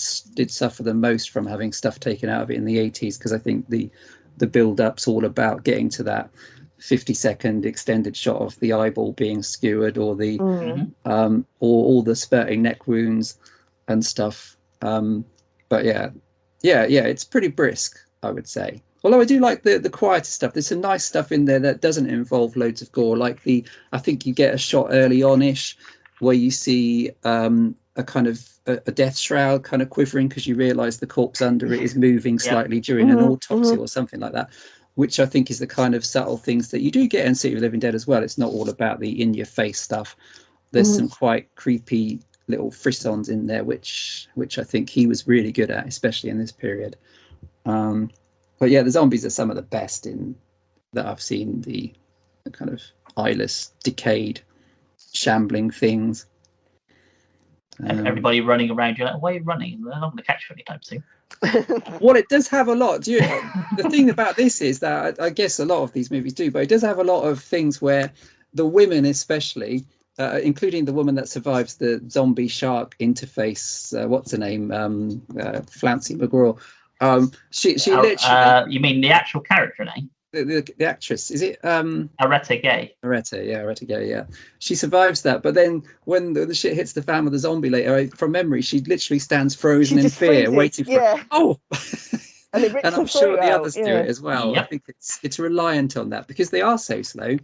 suffer the most from having stuff taken out of it in the 80s, because I think the build-up's all about getting to that 50-second extended shot of the eyeball being skewered, or the or all the spurting neck wounds and stuff. But yeah, it's pretty brisk, I would say. Although I do like the quieter stuff. There's some nice stuff in there that doesn't involve loads of gore. Like I think you get a shot early on-ish where you see a kind of a death shroud kind of quivering, because you realise the corpse under it is moving slightly during an autopsy or something like that, which I think is the kind of subtle things that you do get in City of the Living Dead as well. It's not all about the in-your-face stuff. There's some quite creepy little frissons in there, which I think he was really good at, especially in this period. But yeah, the zombies are some of the best that I've seen. The kind of eyeless, decayed, shambling things. Everybody running around. You're like, why are you running? They're not going to catch you anytime soon. Well, it does have a lot. The thing about this is that I guess a lot of these movies do, but it does have a lot of things where the women, especially, including the woman that survives the zombie shark interface, what's her name? Flancy McGraw. She literally. You mean the actual character name? The actress, is it Areta Gay? Areta Gay, yeah. She survives that, but then when the shit hits the fan with the zombie later, from memory, she literally stands frozen in fear, waiting for and I'm sure the others do it as well. Yep. I think it's reliant on that, because they are so slow.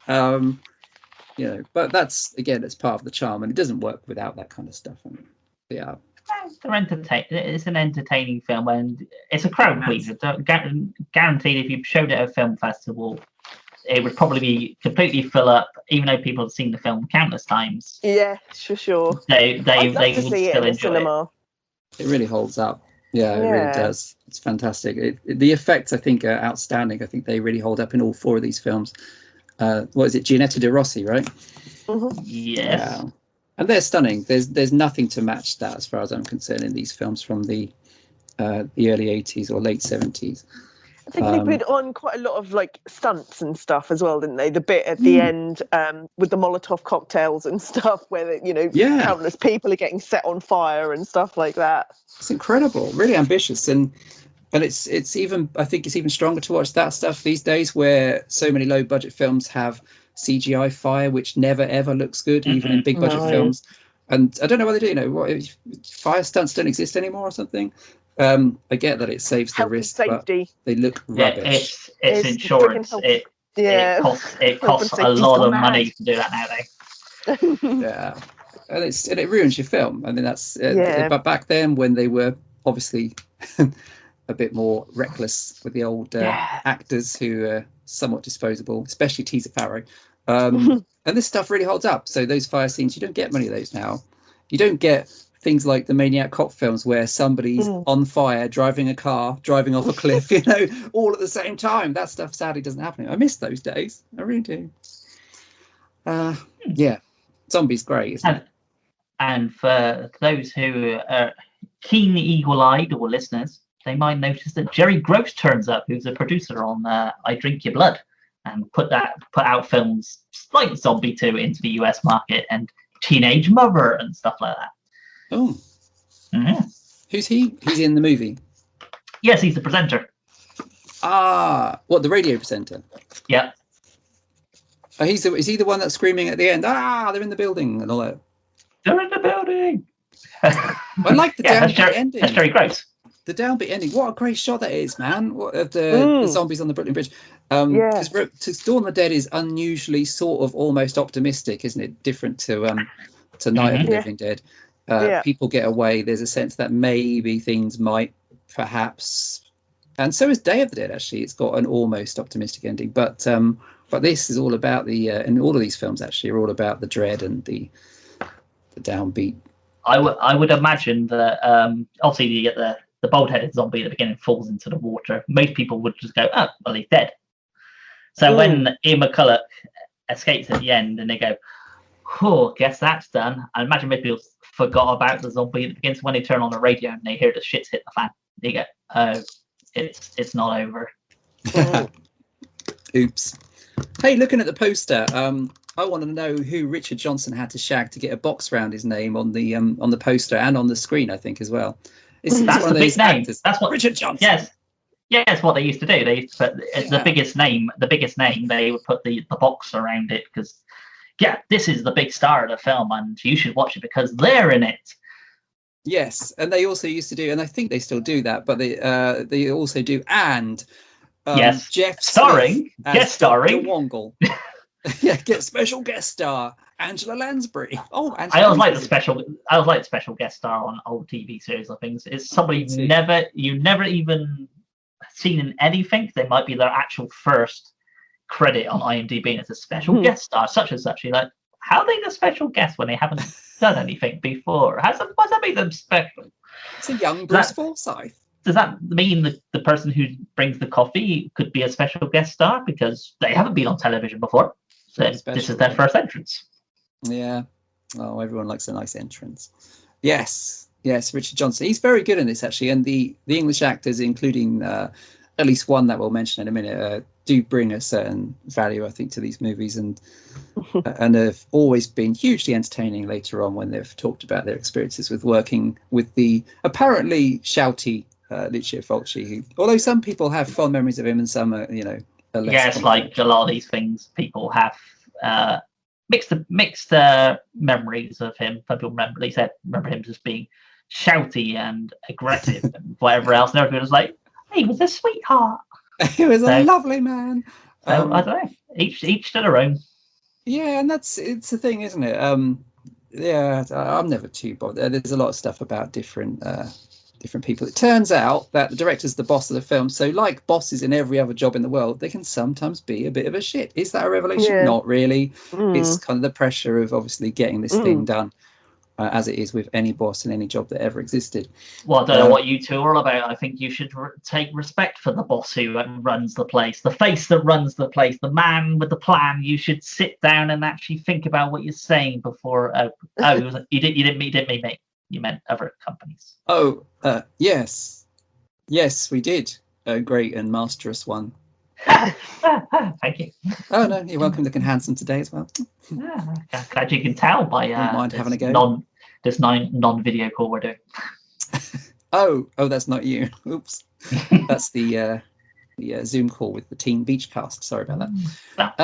But that's, again, it's part of the charm, and it doesn't work without that kind of stuff. Yeah. It's an entertaining film, and it's a crowd pleaser. Guaranteed, if you showed it at a film festival, it would probably completely fill up, even though people have seen the film countless times. Yeah, for sure. They would still enjoy it. It really holds up. Yeah, it really does. It's fantastic. The effects, I think, are outstanding. I think they really hold up in all 4 of these films. What is it? Gianetta De Rossi, right? Yes. Yeah. And they're stunning. There's nothing to match that, as far as I'm concerned, in these films from the early 80s or late 70s. I think they put on quite a lot of like stunts and stuff as well, didn't they? The bit at the end with the Molotov cocktails and stuff, where countless people are getting set on fire and stuff like that. It's incredible, really ambitious, and it's even, I think it's even stronger to watch that stuff these days, where so many low budget films have CGI fire, which never ever looks good, even in big budget films. And I don't know whether they do. What fire stunts don't exist anymore or something. I get that it saves the risk, safety. But they look rubbish. It's insurance. It costs a lot of money to do that nowadays. Yeah, and it ruins your film. I mean, that's but back then, when they were obviously a bit more reckless with the old actors who are somewhat disposable, especially Teaser Farrow. And this stuff really holds up. So those fire scenes, you don't get many of those now. You don't get things like the Maniac Cop films where somebody's on fire, driving a car, driving off a cliff, all at the same time. That stuff sadly doesn't happen. I miss those days. I really do. Zombies great, isn't it? And for those who are keen eagle-eyed or listeners, they might notice that Jerry Gross turns up, who's a producer on I Drink Your Blood, and put out films like Zombie 2 into the US market, and Teenage Mother and stuff like that. Oh. Mm-hmm. Who's he? He's in the movie? Yes, he's the presenter. What, the radio presenter? Yeah. Is he the one that's screaming at the end? Ah, they're in the building and all that. They're in the building. I like the downbeat ending. That's very gross. The downbeat ending. What a great shot that is, man! What the zombies on the Brooklyn Bridge. Because to Dawn of the Dead is unusually sort of almost optimistic, isn't it? Different to Night of the Living Dead. People get away. There's a sense that maybe things might perhaps, and so is Day of the Dead. Actually, it's got an almost optimistic ending, but this is all about and all of these films actually are all about the dread and the downbeat. I would imagine that obviously you get the bald-headed zombie at the beginning falls into the water. Most people would just go, oh, well, he's dead. So when Ian McCulloch escapes at the end and they go, oh, guess that's done. I imagine most people forgot about the zombie at the beginning. So when they turn on the radio and they hear the shit's hit the fan, they go, oh, it's not over. Oops. Hey, looking at the poster, I want to know who Richard Johnson had to shag to get a box around his name on the poster and on the screen, I think, as well. That's the big name. That's what Richard Johnson. Yes, it's what they used to do. They used to put the biggest name. They would put the box around it because, this is the big star of the film, and you should watch it because they're in it. Yes, and they also used to do, and I think they still do that, but they also do yes, Jeff guest starring Wongle. Get special guest star Angela Lansbury. Oh, I always like the special guest star on old TV series or things. It's somebody you never even seen in anything. They might be their actual first credit on IMDb as a special guest star, such and such. You're like, how are they the special guest when they haven't done anything before? What's that make them special? It's a young Bruce Forsyth. Does that mean the person who brings the coffee could be a special guest star because they haven't been on television before? So this is their first entrance. Yeah. Oh, everyone likes a nice entrance. Yes, Richard Johnson. He's very good in this, actually. And the English actors, including at least one that we'll mention in a minute, do bring a certain value, I think, to these movies and have always been hugely entertaining later on when they've talked about their experiences with working with the apparently shouty Lucio Fulci, who, although some people have fond memories of him and some are, less. Yes, like a lot of these things, people have mixed memories of him. Some people remember him just being shouty and aggressive and whatever else. And everyone was like, he was a sweetheart. He was a lovely man. So I don't know. Each to their own. Yeah, and it's the thing, isn't it? I'm never too bothered. There's a lot of stuff about different people. It turns out that the director's the boss of the film, so like bosses in every other job in the world, they can sometimes be a bit of a shit. Is that a revelation? Yeah. Not really. It's kind of the pressure of obviously getting this thing done, as it is with any boss in any job that ever existed. Well, I don't know what you two are all about. I think you should take respect for the boss who runs the place, the face that runs the place, the man with the plan. You should sit down and actually think about what you're saying before. You didn't mean me. You meant other companies. Oh, yes, we did. A great and masterous one. Thank you. Oh no, you're welcome. Looking handsome today as well. Glad you can tell by mind having a go. This non-video call we're doing. Oh, that's not you. Oops, that's the Zoom call with the Teen Beach cast. Sorry about that.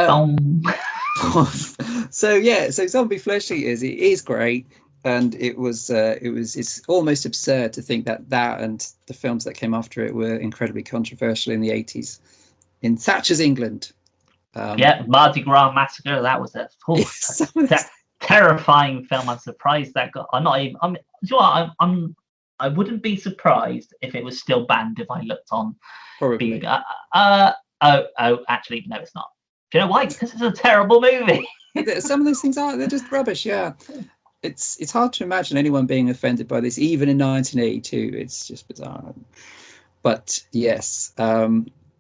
So Zombie Flesh Eaters, it is great. And it's almost absurd to think that and the films that came after it were incredibly controversial in the 80s in Thatcher's England. Mardi Gras Massacre. That was that terrifying film. I'm surprised that got. I wouldn't be surprised if it was still banned if I looked on. Probably. Actually, no, it's not. Do you know why? Because it's a terrible movie. Some of those things they're just rubbish. Yeah. It's hard to imagine anyone being offended by this, even in 1982. It's just bizarre. But yes,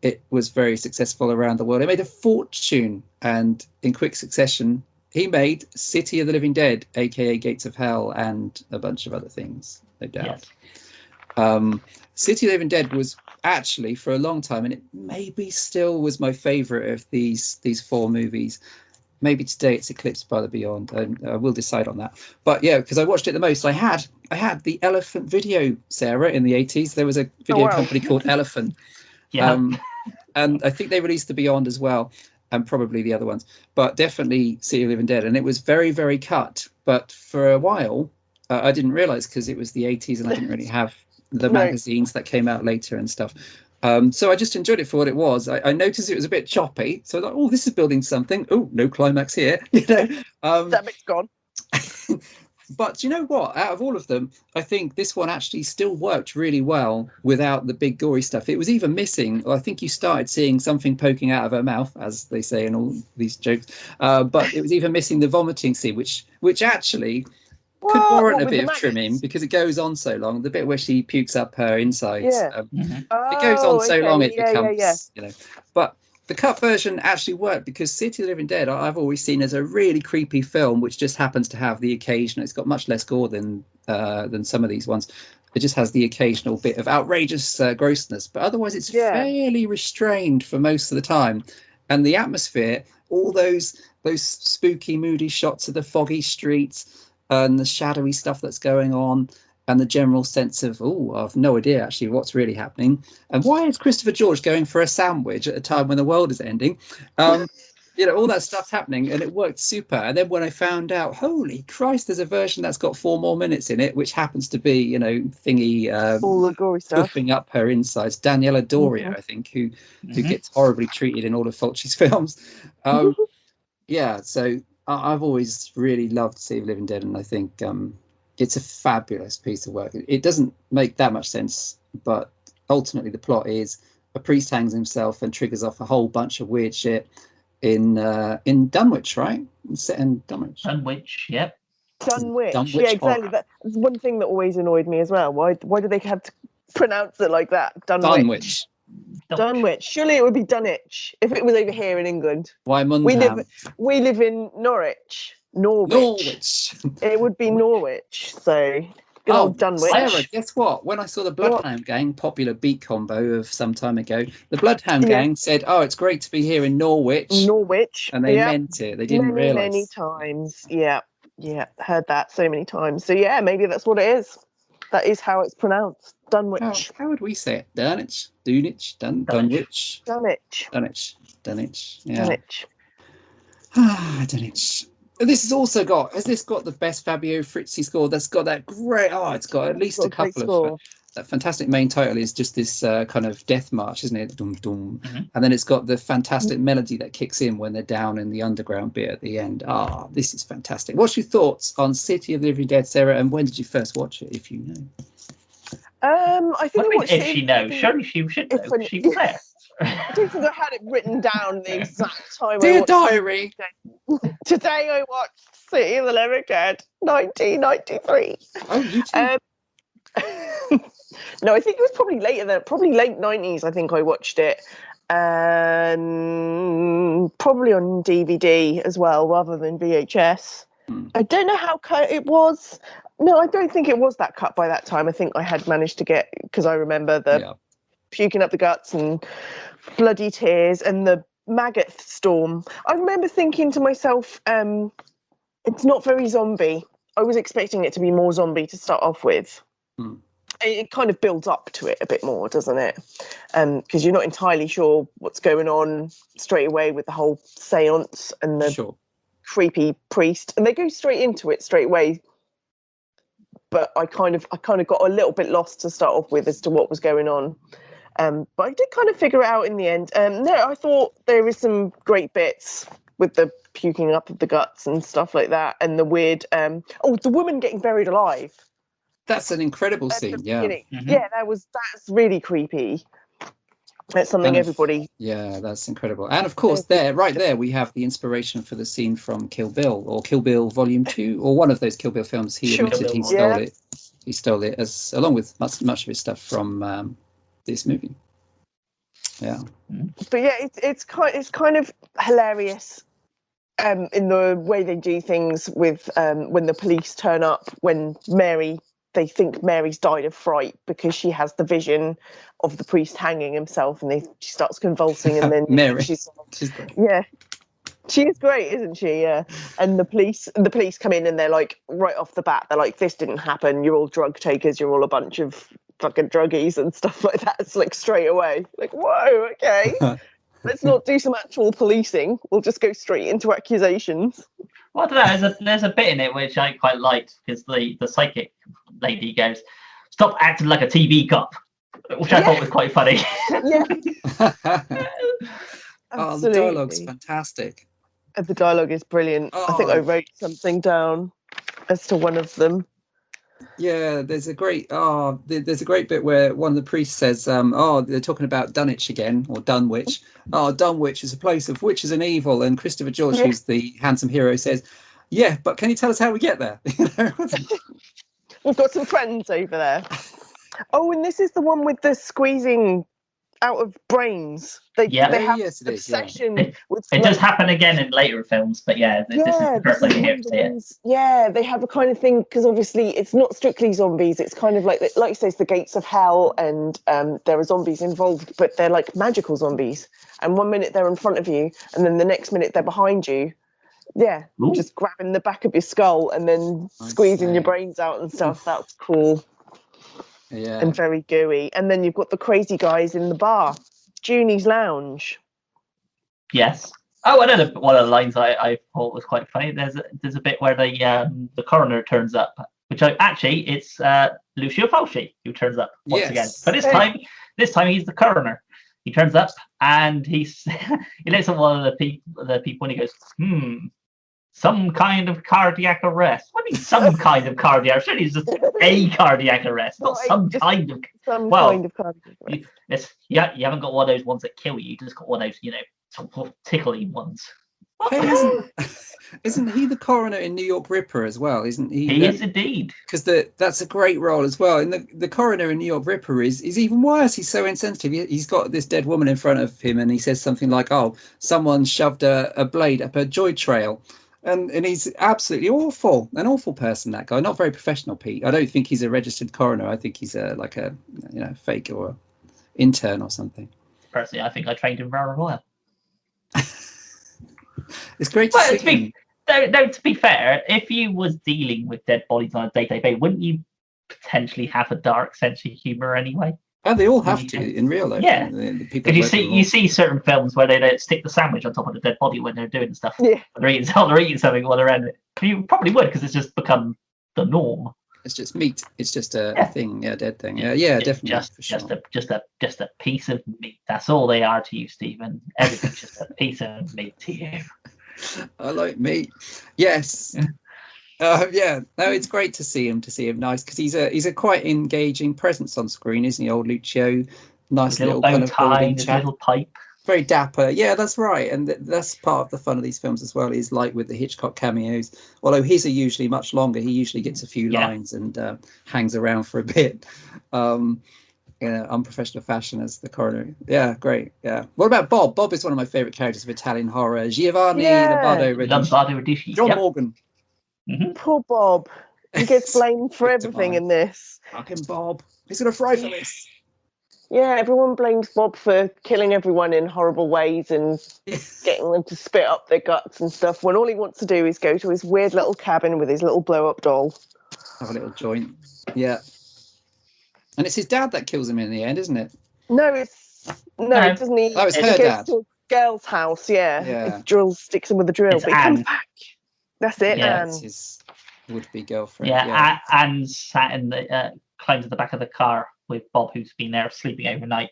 it was very successful around the world. It made a fortune, and in quick succession, he made City of the Living Dead, aka Gates of Hell, and a bunch of other things, no doubt. Yes. City of the Living Dead was actually, for a long time, and it maybe still was my favorite of these four movies. Maybe today it's eclipsed by the Beyond, and we'll decide on that. But yeah, because I watched it the most. I had the Elephant Video, Sarah, in the 80s. There was a video company called Elephant. Yeah. And I think they released the Beyond as well. and probably the other ones, but definitely City of the Living Dead. And it was very, very cut. But for a while, I didn't realize because it was the 80s and I didn't really have the magazines that came out later and stuff. So I just enjoyed it for what it was. I noticed it was a bit choppy. So I thought, oh, this is building something. Oh, no climax here. That bit's gone. But you know what? Out of all of them, I think this one actually still worked really well without the big gory stuff. It was even missing. I think you started seeing something poking out of her mouth, as they say in all these jokes. But it was even missing the vomiting scene, which actually could warrant a bit of trimming because it goes on so long. The bit where she pukes up her insides, it goes on so long it becomes, But the cut version actually worked because City of the Living Dead I've always seen as a really creepy film, which just happens to have the occasion. It's got much less gore than some of these ones. It just has the occasional bit of outrageous grossness, but otherwise it's fairly restrained for most of the time. And the atmosphere, all those spooky, moody shots of the foggy streets and the shadowy stuff that's going on, and the general sense of, I've no idea actually what's really happening. And why is Christopher George going for a sandwich at a time when the world is ending? All that stuff's happening, and it worked super. And then when I found out, holy Christ, there's a version that's got 4 more minutes in it, which happens to be, thingy, all the gory stuff, puffing up her insides. Daniela Doria, I think, who gets horribly treated in all of Fulci's films. So I've always really loved City of the Living Dead, and I think it's a fabulous piece of work. It doesn't make that much sense, but ultimately the plot is a priest hangs himself and triggers off a whole bunch of weird shit in Dunwich, right? It's set in Dunwich. Dunwich, yep. Dunwich, yeah, exactly. That's one thing that always annoyed me as well. Why do they have to pronounce it like that? Dunwich. Surely it would be Dunwich if it was over here in England. Why Mundham? We live in Norwich. It would be Norwich. So good old Dunwich. Sarah, guess what? When I saw the Bloodhound Gang, popular beat combo of some time ago, the Bloodhound Gang said, it's great to be here in Norwich. And they meant it. They didn't realise. Many times. Yeah, heard that so many times. So yeah, maybe that's what it is. That is how it's pronounced. Dunwich. How would we say it? Dunwich? Dunwich? Dunwich. Yeah. Dunwich. This has also got. Has this got the best Fabio Frizzi score? That's got that great. It's got at least a couple of. That fantastic main title is just this kind of death march, isn't it? Dum dum, and then it's got the fantastic melody that kicks in when they're down in the underground bit at the end. This is fantastic. What's your thoughts on City of the Living Dead, Sarah? And when did you first watch it, if you know? I think I watched it. If she knows, surely she should know. She was there. I don't think I had it written down the exact time. Dear diary. Today I watched City of the Living Dead, 1993. Oh, you too. No, I think it was probably later than, probably late 90s. I think I watched it, and probably on DVD as well, rather than VHS. I don't know how cut it was. No, I don't think it was that cut by that time. I think I had managed to get, because I remember the puking up the guts and bloody tears and the maggot storm. I remember thinking to myself, it's not very zombie. I was expecting it to be more zombie to start off with. It kind of builds up to it a bit more, doesn't it? Because you're not entirely sure what's going on straight away with the whole seance and the creepy priest, and they go straight into it straight away. But I kind of got a little bit lost to start off with as to what was going on. But I did kind of figure it out in the end. No, I thought there is some great bits with the puking up of the guts and stuff like that, and the weird. The woman getting buried alive. That's an incredible scene. Yeah, that's really creepy. That's something everybody. Yeah, that's incredible. And of course, right there, we have the inspiration for the scene from Kill Bill or Kill Bill Volume 2 or one of those Kill Bill films. He admitted he stole it. He stole it along with much of his stuff from this movie. Yeah. But yeah, it's kind of hilarious. In the way they do things with when the police turn up, when they think Mary's died of fright because she has the vision of the priest hanging himself, and she starts convulsing, and then she's great. Yeah, she is great, isn't she? Yeah. And the police come in, and they're like, right off the bat, they're like, this didn't happen. You're all drug takers. You're all a bunch of fucking druggies and stuff like that. It's like straight away, like, whoa, okay. Let's not do some actual policing. We'll just go straight into accusations. Well, I don't know. There's a bit in it which I quite liked because the psychic lady goes, "Stop acting like a TV cop," which I thought was quite funny. Yeah. Oh, the dialogue's fantastic. The dialogue is brilliant. I think I wrote something down as to one of them. Yeah, there's a great bit where one of the priests says, they're talking about Dunwich again, or Dunwich. Oh, Dunwich is a place of witches and evil. And Christopher George, who's the handsome hero, says, yeah, but can you tell us how we get there? We've got some friends over there. Oh, and this is the one with the squeezing out of brains. They have obsession with. It does happen again in later films, but this is the first time you hear it. Yeah, they have a kind of thing because obviously it's not strictly zombies. It's kind of like you say, it's the gates of hell, and there are zombies involved, but they're like magical zombies. And one minute they're in front of you, and then the next minute they're behind you. Yeah, just grabbing the back of your skull and then squeezing your brains out and stuff. That's cool. Yeah. And very gooey. And then you've got the crazy guys in the bar, Junie's Lounge. Yes. Oh, another one of the lines I thought was quite funny. There's a bit where the coroner turns up, which it's Lucio Fulci who turns up once again. But this time he's the coroner. He turns up and he looks at one of the people and he goes, some kind of cardiac arrest. What do you mean some kind of cardiac arrest? Surely it's just a cardiac arrest, not some kind of cardiac arrest. You haven't got one of those ones that kill you. You just got one of those, tickly ones. Hey, isn't he the coroner in New York Ripper as well? Isn't he? He is indeed. Because that's a great role as well. And the coroner in New York Ripper is even worse. He's so insensitive. He's got this dead woman in front of him, and he says something like, "Oh, someone shoved a blade up a joy trail." And he's absolutely awful, an awful person, that guy. Not very professional, Pete. I don't think he's a registered coroner. I think he's a fake or intern or something. Personally, I think I trained him very well. It's great to see him. To be fair, if you was dealing with dead bodies on a day-to-day basis, wouldn't you potentially have a dark sense of humoor anyway? And they all have to in real life. Yeah, because you see certain films where they don't stick the sandwich on top of the dead body when they're doing stuff. Yeah, they're eating something while they're in it. You probably would, because it's just become the norm. It's just meat. It's just a thing. Yeah, dead thing. Yeah, definitely. Just a piece of meat. That's all they are to you, Stephen. Everything's just a piece of meat to you. I like meat. Yes. No, it's great to see him nice, because he's a quite engaging presence on screen, isn't he, old Lucio? Nice little kind of little pipe. Very dapper. Yeah, that's right. And that's part of the fun of these films as well, is like with the Hitchcock cameos, although his are usually much longer. He usually gets a few lines and hangs around for a bit. Unprofessional fashion as the coroner. Yeah, great. Yeah. What about Bob? Bob is one of my favorite characters of Italian horror. Giovanni Lombardo Radici. John Morgan. Mm-hmm. Poor Bob. He gets blamed for everything in this. Fucking Bob. He's gonna fry for this. Yeah, everyone blames Bob for killing everyone in horrible ways and getting them to spit up their guts and stuff, when all he wants to do is go to his weird little cabin with his little blow-up doll. Have a little joint. Yeah. And it's his dad that kills him in the end, isn't it? No, it doesn't. It's her dad. To a girl's house, yeah. It sticks him with a drill, but he comes back. That's it. Yeah, it's his would-be girlfriend. Yeah. Anne sat in climbed to the back of the car with Bob, who's been there sleeping overnight,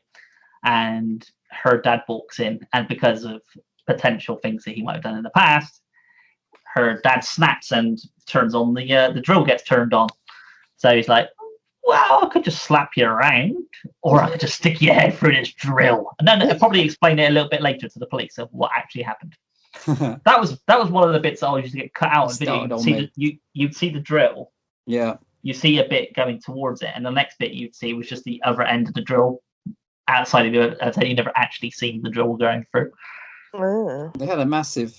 and her dad walks in, and because of potential things that he might have done in the past, her dad snaps and turns on the drill gets turned on. So he's like, well, I could just slap you around, or I could just stick your head through this drill. And then I'll probably explain it a little bit later to the police of what actually happened. that was one of the bits that always used to get cut out in video. You'd see the drill. Yeah. You see a bit going towards it, and the next bit you'd see was just the other end of the drill outside of the. You never actually seen the drill going through. They had a massive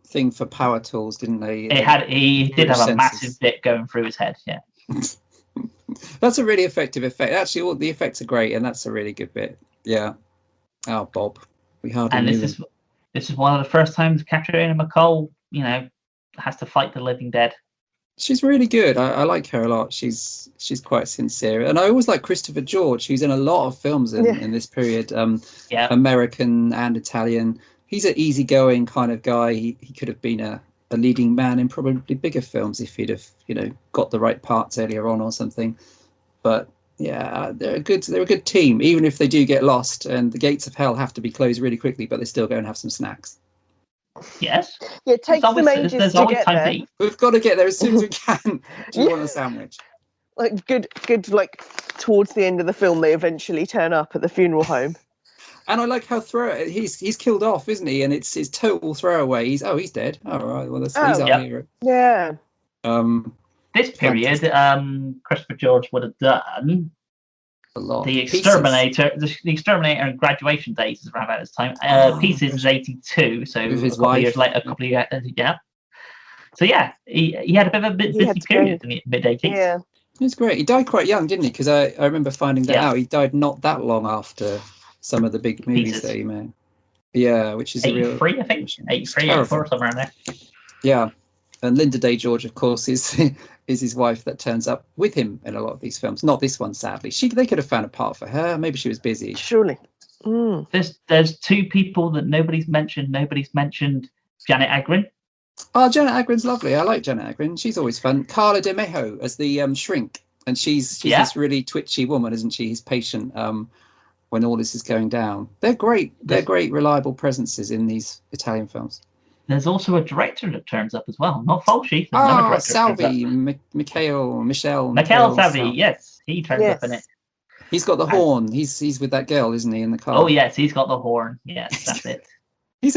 thing for power tools, didn't they? He did have a massive bit going through his head. Yeah. That's a really effective effect. Actually, all the effects are great, and that's a really good bit. Yeah. Oh, Bob, we hardly knew him. This is one of the first times Katrina McCall, has to fight the living dead. She's really good. I like her a lot. She's quite sincere, and I always like Christopher George, who's in a lot of films in this period. American and Italian. He's an easygoing kind of guy. He could have been a leading man in probably bigger films if he'd have got the right parts earlier on or something. But yeah, they're a good team, even if they do get lost and the gates of hell have to be closed really quickly, but they still go and have some snacks. Yes. Yeah, it takes them ages to get there. We've got to get there as soon as we can. Do you want a sandwich? Like good, like towards the end of the film, they eventually turn up at the funeral home. And I like how he's killed off, isn't he? And it's his total throwaway. He's dead. All right, well he's our hero. Yeah. This period, Christopher George would have done a lot. The Exterminator, the Exterminator and Graduation Days is around about this time. Pieces is 82, so a couple of years later, yeah. So yeah, he had a bit of a busy period in the mid-80s. Yeah. It's great. He died quite young, didn't he? Because I remember finding that out. He died not that long after some of the big movies that he made. Yeah, which is 83, I think. 83, 84, somewhere around there. Yeah. And Linda Day George, of course, is his wife that turns up with him in a lot of these films. Not this one, sadly. They could have found a part for her. Maybe she was busy. Surely. There's two people that nobody's mentioned. Nobody's mentioned Janet Agrin. Oh, Janet Agrin's lovely. I like Janet Agrin. She's always fun. Carla De Mejo as the shrink, and she's this really twitchy woman, isn't she? His patient when all this is going down. They're great. They're great, reliable presences in these Italian films. There's also a director that turns up as well. Not Fulci. Salvi, Michel Salvi. Yes, he turns up in it. He's got the horn. He's with that girl, isn't he, in the car? Oh yes, he's got the horn. Yes, that's it. He's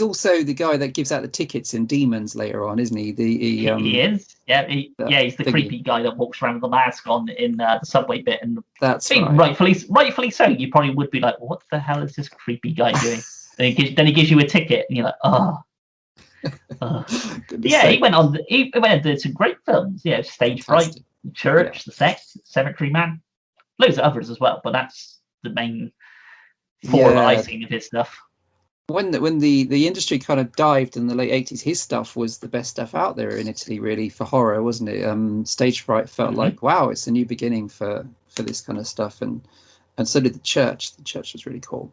also the guy that gives out the tickets in Demons later on, isn't he? He is. Yeah, he's the creepy guy that walks around with the mask on in the subway bit, and that's right. Rightfully so. You probably would be like, "What the hell is this creepy guy doing?" Then he gives you a ticket, and you're like, "Oh." Yeah, he went on and did some great films. Yeah, Stage Fright, Church, The Sex, Cemetery Man, loads of others as well. But that's the main four that I've seen of his stuff. When the industry kind of dived in the late 80s, his stuff was the best stuff out there in Italy, really, for horror, wasn't it? Stage Fright felt like, wow, it's a new beginning for this kind of stuff, and so did The Church. The Church was really cool.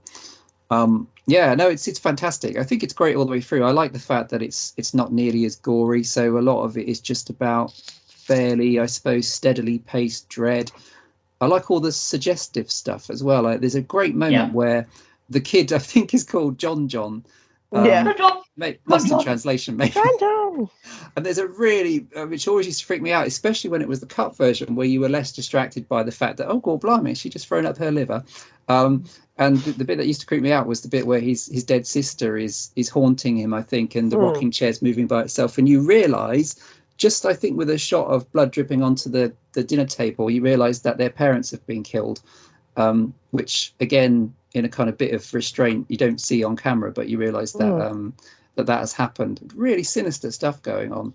It's fantastic. I think it's great all the way through. I like the fact that it's not nearly as gory, so a lot of it is just about fairly, I suppose, steadily paced dread. I like all the suggestive stuff as well. There's a great moment where the kid, I think, is called John. Lost in translation, maybe. John. And there's a really, which always used to freak me out, especially when it was the cut version, where you were less distracted by the fact that, oh, God, blimey, she just thrown up her liver. And the bit that used to creep me out was the bit where his dead sister is haunting him, I think, and the rocking chair's moving by itself. And you realise, just I think with a shot of blood dripping onto the dinner table, you realise that their parents have been killed, which, again, in a kind of bit of restraint, you don't see on camera, but you realise that that has happened. Really sinister stuff going on.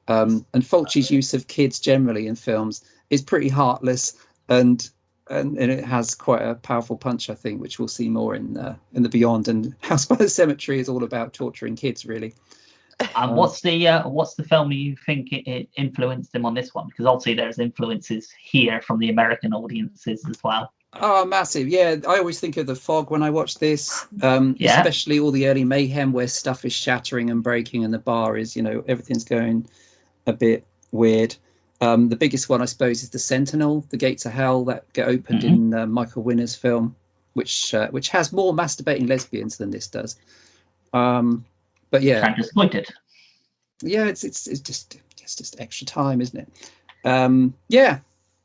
And Fulci's use of kids generally in films is pretty heartless, and it has quite a powerful punch, I think, which we'll see more in the Beyond. And House by the Cemetery is all about torturing kids, really. And what's the film you think it influenced him on this one? Because obviously there's influences here from the American audiences as well. Oh, massive. Yeah, I always think of The Fog when I watch this, especially all the early mayhem where stuff is shattering and breaking and the bar is, everything's going a bit weird. The biggest one, I suppose, is The Sentinel, The Gates of Hell, that get opened in Michael Winner's film, which has more masturbating lesbians than this does. But yeah, and disappointed. Yeah, it's just extra time, isn't it? Yeah.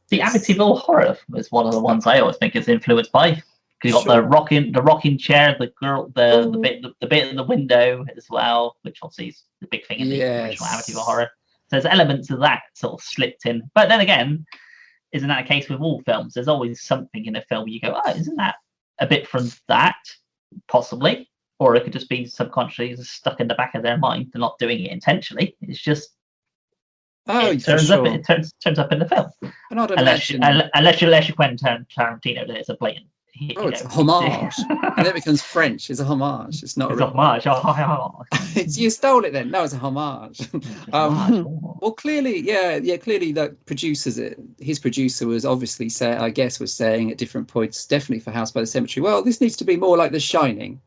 The Amityville Horror was one of the ones I always think is influenced by. You got the rocking chair, the girl, the bit in the window as well, which obviously is the big thing in the original Amityville Horror. So there's elements of that sort of slipped in. But then again, isn't that a case with all films? There's always something in a film you go, oh, isn't that a bit from that? Possibly. Or it could just be subconsciously stuck in the back of their mind. They're not doing it intentionally. It's just it turns up in the film. And unless you're Quentin Tarantino, that it's a blatant. it's a homage. And then it becomes French. It's a homage. It's not a homage. It's, you stole it then. No, it's a homage. Well, clearly, clearly that his producer was obviously was saying at different points, definitely for House by the Cemetery, well, this needs to be more like The Shining.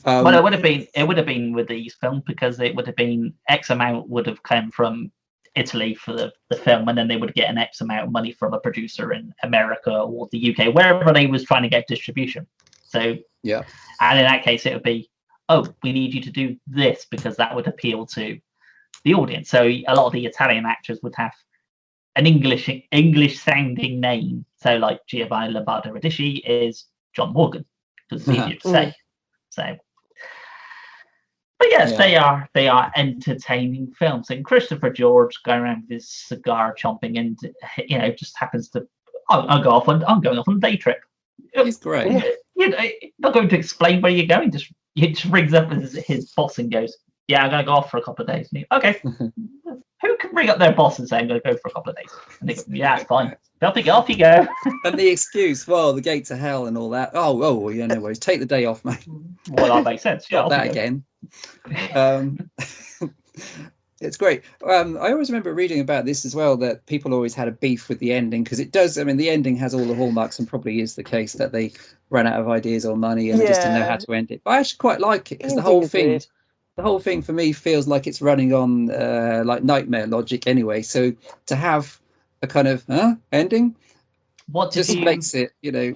Well, it would have been with these films, because it would have been X amount would have come from Italy for the film, and then they would get an X amount of money from a producer in America or the UK, wherever they was trying to get distribution. So yeah, and in that case it would be, oh, we need you to do this because that would appeal to the audience. So a lot of the Italian actors would have an English sounding name. So like Giovanni Lombardo Radici is John Morgan, because it's easier to say. So but yes, they are entertaining films. And Christopher George going around with his cigar chomping, and just happens to, I'm going off on a day trip. He's great. Not going to explain where you're going. He just rings up his boss and goes, "Yeah, I'm going to go off for a couple of days." And okay. Who can ring up their boss and say, "I'm going to go for a couple of days"? And they go, "Yeah, it's fine. Off you go." And the excuse, well, the gate to hell and all that. Oh, yeah, no worries. Take the day off, mate. Well, that makes sense. Yeah, that again. It's great. I always remember reading about this as well, that people always had a beef with the ending, because it does. I mean, the ending has all the hallmarks, and probably is the case that they ran out of ideas or money and they just didn't know how to end it. But I actually quite like it, because the whole thing for me feels like it's running on like nightmare logic anyway. So to have a kind of ending, makes it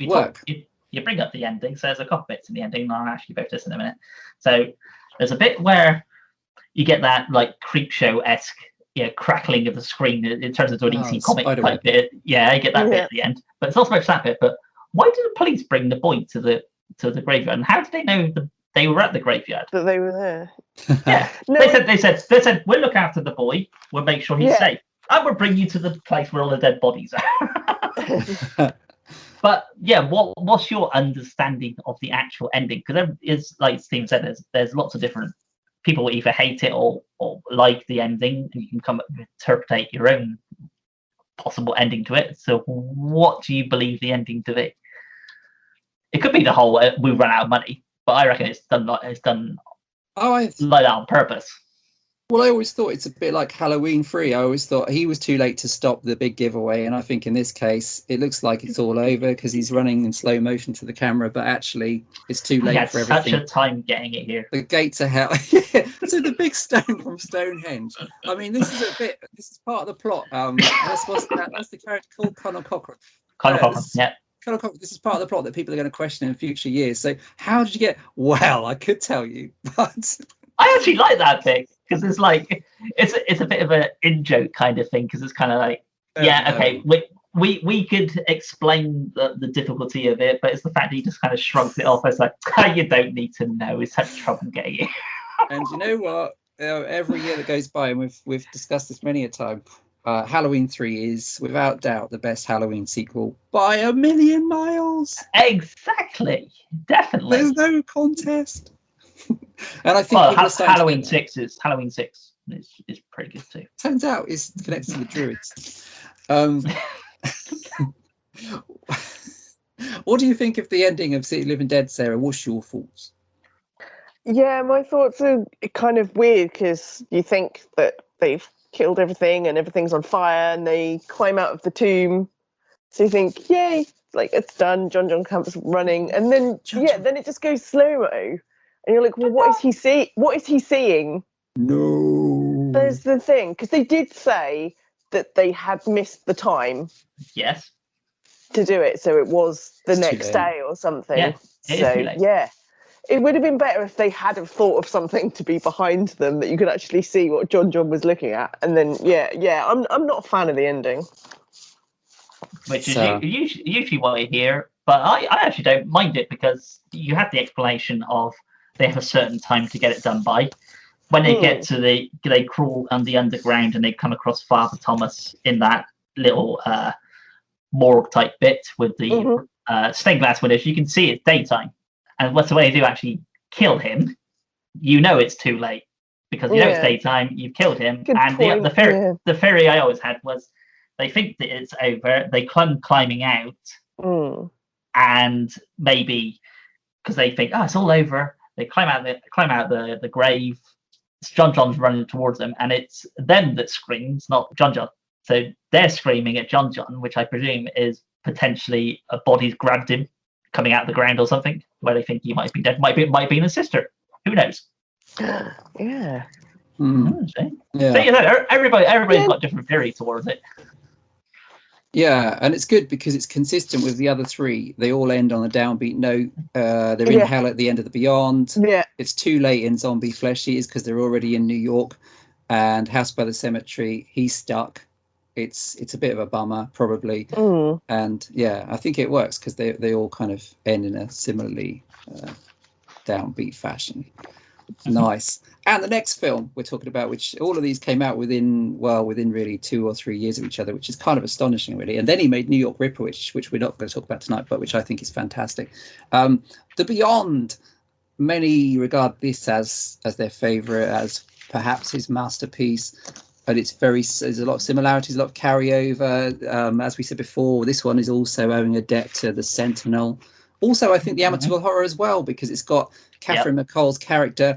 work. You bring up the ending, so there's a couple bits in the ending, and I'll actually go to this in a minute. So there's a bit where you get that like Creepshow-esque crackling of the screen. It turns into an EC comic type bit. Yeah, you get that bit at the end. But it's also that bit. But why did the police bring the boy to the graveyard? And how did they know they were at the graveyard? That they were there. Yeah. They said we'll look after the boy. We'll make sure he's safe. And we'll bring you to the place where all the dead bodies are. But yeah, what's your understanding of the actual ending? Because it's like Steve said, there's lots of different people either hate it or like the ending, and you can come up and interpret your own possible ending to it. So what do you believe the ending to be? It could be the whole we run out of money, but I reckon it's done like that on purpose. Well, I always thought it's a bit like Halloween 3. I always thought he was too late to stop the big giveaway, and I think in this case it looks like it's all over because he's running in slow motion to the camera, but actually it's too late for everything. Such a time getting it here. The gate to hell. Yeah. So the big stone from Stonehenge. I mean, this is part of the plot. That's the character called Conor Cochran. Conor Cochran. Yeah. Conor Cochran. This is part of the plot that people are going to question in future years. So how did you get? Well, I could tell you, but I actually like that bit. Because it's like it's a bit of an in-joke kind of thing, because it's kind of like we could explain the difficulty of it, but it's the fact that he just kind of shrugs it off. It's like, you don't need to know. It's such trouble getting it. And you know what? Every year that goes by, and we've discussed this many a time, Halloween 3 is without doubt the best Halloween sequel by a million miles. Exactly, definitely. There's no contest. And I think Halloween 6 is pretty good too. Turns out it's connected to the Druids. What do you think of the ending of City of Living Dead, Sarah? What's your thoughts? Yeah, my thoughts are kind of weird, because you think that they've killed everything and everything's on fire, and they climb out of the tomb. So you think, yay, like it's done. John Camp's running, and then then it just goes slow-mo. And you're like, well, what is he seeing? What is he seeing? No. There's the thing, because they did say that they had missed the time. Yes. To do it, so it was the next day or something. Yeah, it would have been better if they had have thought of something to be behind them that you could actually see what John was looking at. And then, I'm not a fan of the ending. Which is usually what I hear, but I actually don't mind it, because you have the explanation of they have a certain time to get it done by. When they get to they crawl on the underground and they come across Father Thomas in that little morgue type bit with the stained glass windows. You can see it's daytime, and what's the way they do actually kill him? You know it's too late, because you know it's daytime. You've killed him. Good and point. The theory I always had was they think that it's over. They come climbing out. and maybe because they think, oh, it's all over, they climb out the grave. John's running towards them, and it's them that screams, not John. So they're screaming at John, which I presume is potentially a body's grabbed him, coming out of the ground or something, where they think he might be dead. Might be his sister. Who knows? Yeah. Yeah. Everybody's got different theories towards it. Yeah, and it's good because it's consistent with the other three. They all end on a downbeat note. They're in hell at the end of the Beyond. Yeah. It's too late in Zombie Flesh Eaters because they're already in New York. And House by the Cemetery, he's stuck. It's a bit of a bummer, probably. And yeah, I think it works because they all kind of end in a similarly downbeat fashion. Nice. And the next film we're talking about, which all of these came out within really 2 or 3 years of each other, which is kind of astonishing, really. And then he made New York Ripper, which we're not going to talk about tonight, but which I think is fantastic. The Beyond, many regard this as their favorite, as perhaps his masterpiece. And there's a lot of similarities, a lot of carryover. As we said before, this one is also owing a debt to The Sentinel. Also, I think the Amityville Horror as well, because it's got Catherine McCall's character,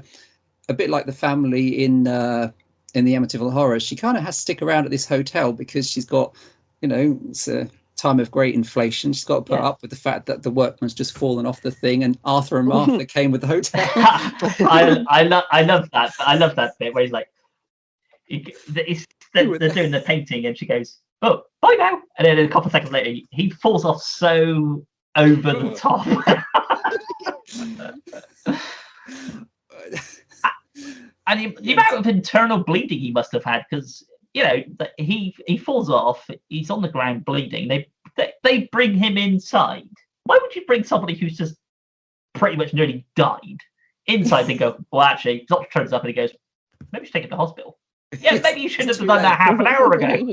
a bit like the family in the Amityville Horror. She kind of has to stick around at this hotel because she's got, it's a time of great inflation. She's got to put up with the fact that the workman's just fallen off the thing, and Arthur and Martha came with the hotel. I love that. I love that bit where he's like, they're doing the painting, and she goes, "Oh, bye now," and then a couple of seconds later, he falls off so over the top. And the amount of internal bleeding he must have had, because he falls off, he's on the ground bleeding. They bring him inside. Why would you bring somebody who's just pretty much nearly died inside and go, well, actually, the doctor turns up and he goes, maybe you should take him to the hospital. Yeah, maybe you should have done that half an hour ago.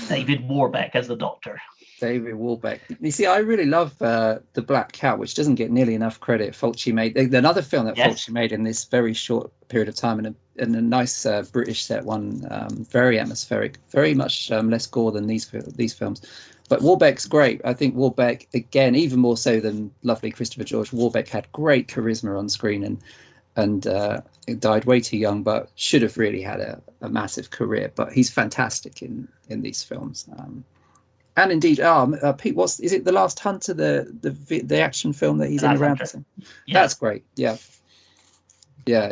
David Warbeck as the doctor. David Warbeck. You see, I really love The Black Cat, which doesn't get nearly enough credit. Fulci made another film that Fulci made in this very short period of time, and a nice British set one, very atmospheric, very much less gore than these films. But Warbeck's great. I think Warbeck, again, even more so than lovely Christopher George, Warbeck had great charisma on screen, and he died way too young, but should have really had a massive career. But he's fantastic in these films. And indeed, Pete, is it The Last Hunter, the action film that he's in around? Yeah. That's great. Yeah,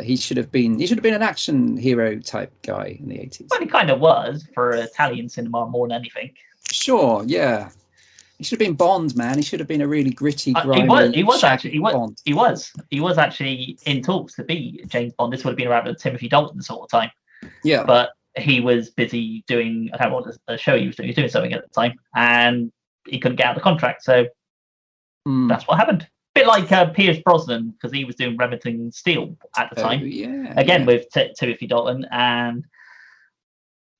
he should have been an action hero type guy in the 80s. Well, he kind of was for Italian cinema more than anything. Sure, yeah. He should have been Bond, man. He should have been a really gritty, grimy. He was actually in talks to be James Bond. This would have been around the Timothy Dalton sort of time. Yeah, but he was busy doing, I don't know what the show he was doing. He was doing something at the time, and he couldn't get out of the contract. So that's what happened. A bit like Pierce Brosnan, because he was doing Remington Steel at the time. With Timothy Dalton, and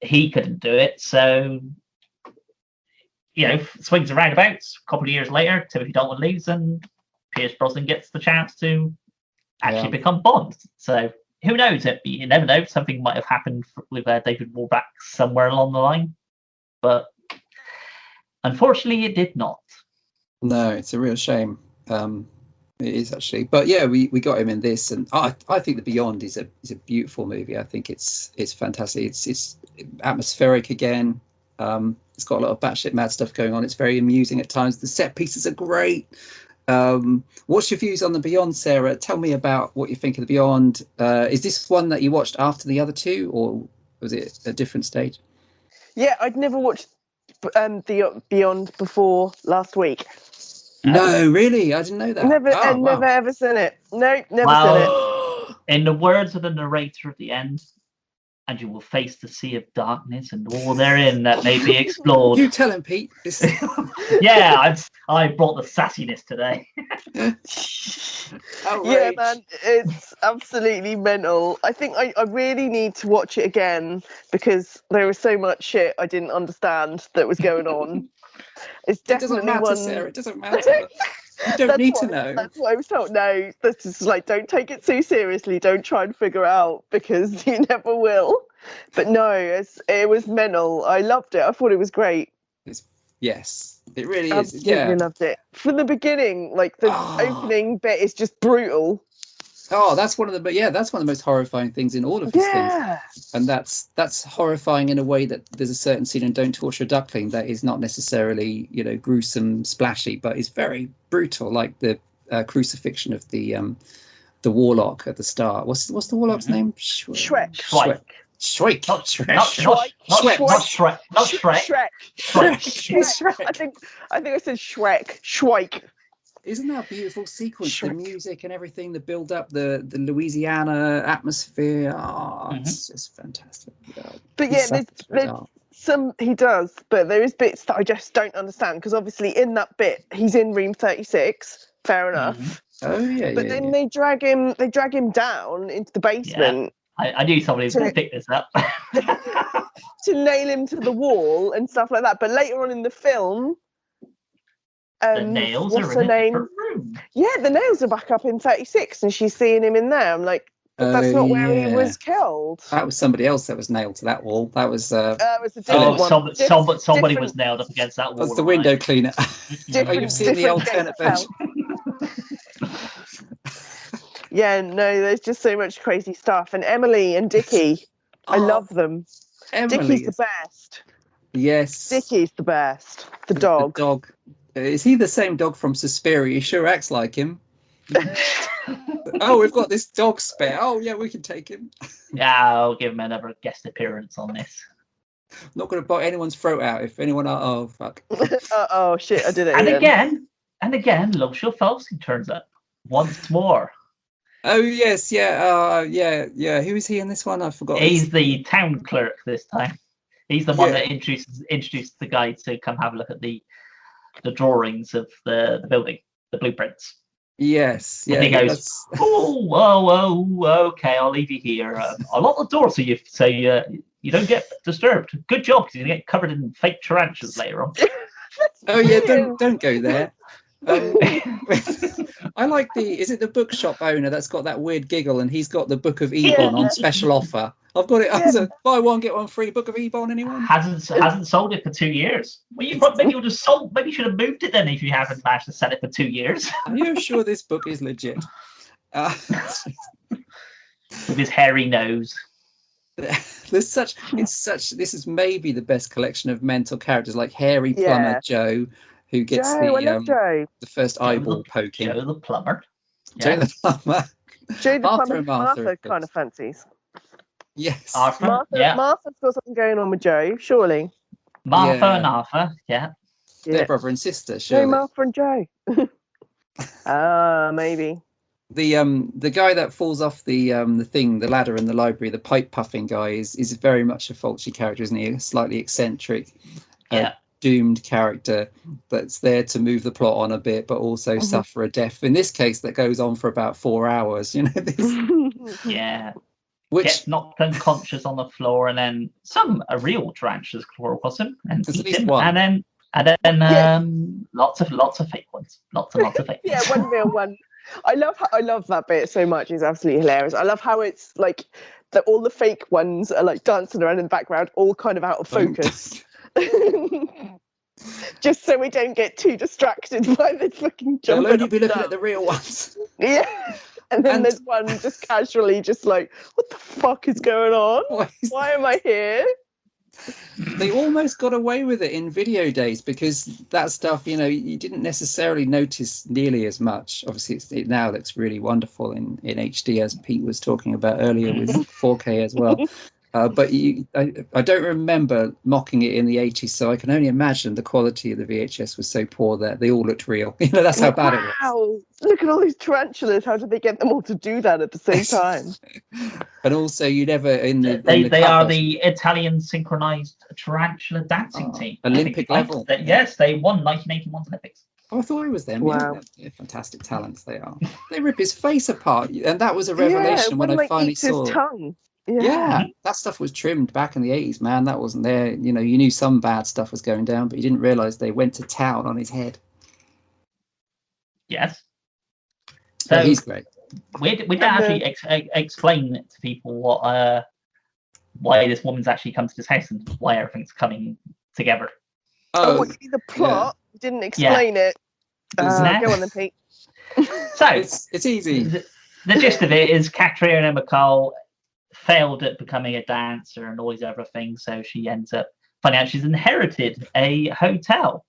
he couldn't do it. So, swings and roundabouts. A couple of years later, Timothy Dalton leaves, and Pierce Brosnan gets the chance to actually become Bond. So, who knows? You never know. Something might have happened with David Warbeck somewhere along the line. But unfortunately, it did not. No, it's a real shame. It is actually. But yeah, we got him in this. And I think The Beyond is a beautiful movie. I think it's fantastic. It's atmospheric again. It's got a lot of batshit mad stuff going on. It's very amusing at times. The set pieces are great. What's your views on The Beyond, Sarah? Tell me about what you think of The Beyond. Is this one that you watched after the other two, or was it a different stage? Yeah, I'd never watched The Beyond before last week. No, really? I didn't know that. Never ever seen it. No, never seen it. In the words of the narrator at the end, and you will face the sea of darkness and all therein that may be explored. You tell him, Pete. Yeah, I brought the sassiness today. Yeah, man, it's absolutely mental. I think I really need to watch it again because there was so much shit I didn't understand that was going on. It's definitely it doesn't matter, one. Sarah. It doesn't matter. You don't need to know. That's what I was told. No, this is like, don't take it too seriously. Don't try and figure out because you never will. But no, it was mental. I loved it. I thought it was great. Yes, it really is. Absolutely loved it. From the beginning, like the opening bit is just brutal. Oh, that's one of the most horrifying things in all of his things. And that's horrifying in a way that there's a certain scene in Don't Torture a Duckling that is not necessarily, gruesome, splashy, but is very brutal, like the crucifixion of the warlock at the start. What's the warlock's name? Shrek. Shrek. Not Shrek. I think I said Shrek. Shrek. Isn't that a beautiful sequence? The music and everything, the build up, the Louisiana atmosphere. It's just fantastic. But yeah, there's some he does, but there is bits that I just don't understand because obviously in that bit he's in room 36. Fair enough. Oh yeah. But then they drag him down into the basement. Yeah. I knew somebody was going to pick this up. To nail him to the wall and stuff like that. But later on in the film, the nails are in a different room. Yeah, the nails are back up in 36 and she's seeing him in there. I'm like, but that's not where he was killed. That was somebody else that was nailed to that wall. That was a different one. Somebody was nailed up against that wall. That was the window cleaner. You've seen the alternate version. Yeah, no, there's just so much crazy stuff. And Emily and Dickie, I love them. Dickie's the best. Yes. Dickie's the best. The dog. The dog. Is he the same dog from Suspiria? He sure acts like him. Oh, we've got this dog spare. Oh, yeah, we can take him. Yeah, I'll give him another guest appearance on this. I'm not going to bite anyone's throat out if anyone... Oh, fuck. Oh, shit, I did it And again, Lucio Fulci turns up once more. Oh, yes, yeah. Who is he in this one? I forgot. He's the town clerk this time. He's the one that introduced the guy to come have a look at the drawings of the building, the blueprints. Yes. And he goes, okay, I'll leave you here. I'll lock the door so you don't get disturbed. Good job, because you get covered in fake tarantulas later on. Oh yeah, don't go there. I like is it the bookshop owner that's got that weird giggle and he's got the Book of Ebon on special offer. I've got it as a buy one get one free Book of Ebon. Anyone? Hasn't sold it for 2 years. Well, maybe you just sold. Maybe you should have moved it then if you haven't managed to sell it for 2 years. Are you sure this book is legit? With his hairy nose. This is maybe the best collection of mental characters, like Hairy Plumber Joe, who gets the first eyeball poking. Joe the plumber. Joe the plumber. Joe the plumber. Martha kind of fancies. Yes. Martha's got something going on with Joe, surely. Martha and Arthur, They're brother and sister, surely. No, Martha and Joe. Maybe. The guy that falls off the ladder in the library, the pipe puffing guy, is very much a Fulci character, isn't he? A slightly eccentric, doomed character that's there to move the plot on a bit, but also suffer a death. In this case, that goes on for about 4 hours. Which gets knocked unconscious on the floor, and then a real tarantulas claw across him and eat him, one. and then lots of fake ones, lots of fake. Yeah, one real one. I love that bit so much. It's absolutely hilarious. I love how it's like that all the fake ones are like dancing around in the background, all kind of out of focus. Just so we don't get too distracted by the fucking jumping. They'll only be looking at the real ones. Yeah. And then there's one just casually just like, what the fuck is going on? Why am I here? They almost got away with it in video days because that stuff, you didn't necessarily notice nearly as much. Obviously, it now looks really wonderful in HD, as Pete was talking about earlier with 4K as well. But I don't remember mocking it in the 80s, so I can only imagine the quality of the VHS was so poor that they all looked real. That's how bad it was. Wow, look at all these tarantulas. How did they get them all to do that at the same time? And also, you never they are the Italian synchronized tarantula dancing team. Olympic level. Yes, they won 1981 Olympics. Oh, I thought it was them. Wow. Yeah, fantastic talents they are. They rip his face apart, and that was a revelation when I finally saw his tongue. Yeah, that stuff was trimmed back in the 80s, man. That wasn't there. You knew some bad stuff was going down, but you didn't realize they went to town on his head. Yes. So he's great. We don't actually explain to people why this woman's actually come to this house and why everything's coming together. Oh, what, you mean the plot? You didn't explain it. Go on then, Pete. So it's easy. The gist of it is Katrina McCall failed at becoming a dancer and all these other things, so she ends up finding out she's inherited a hotel.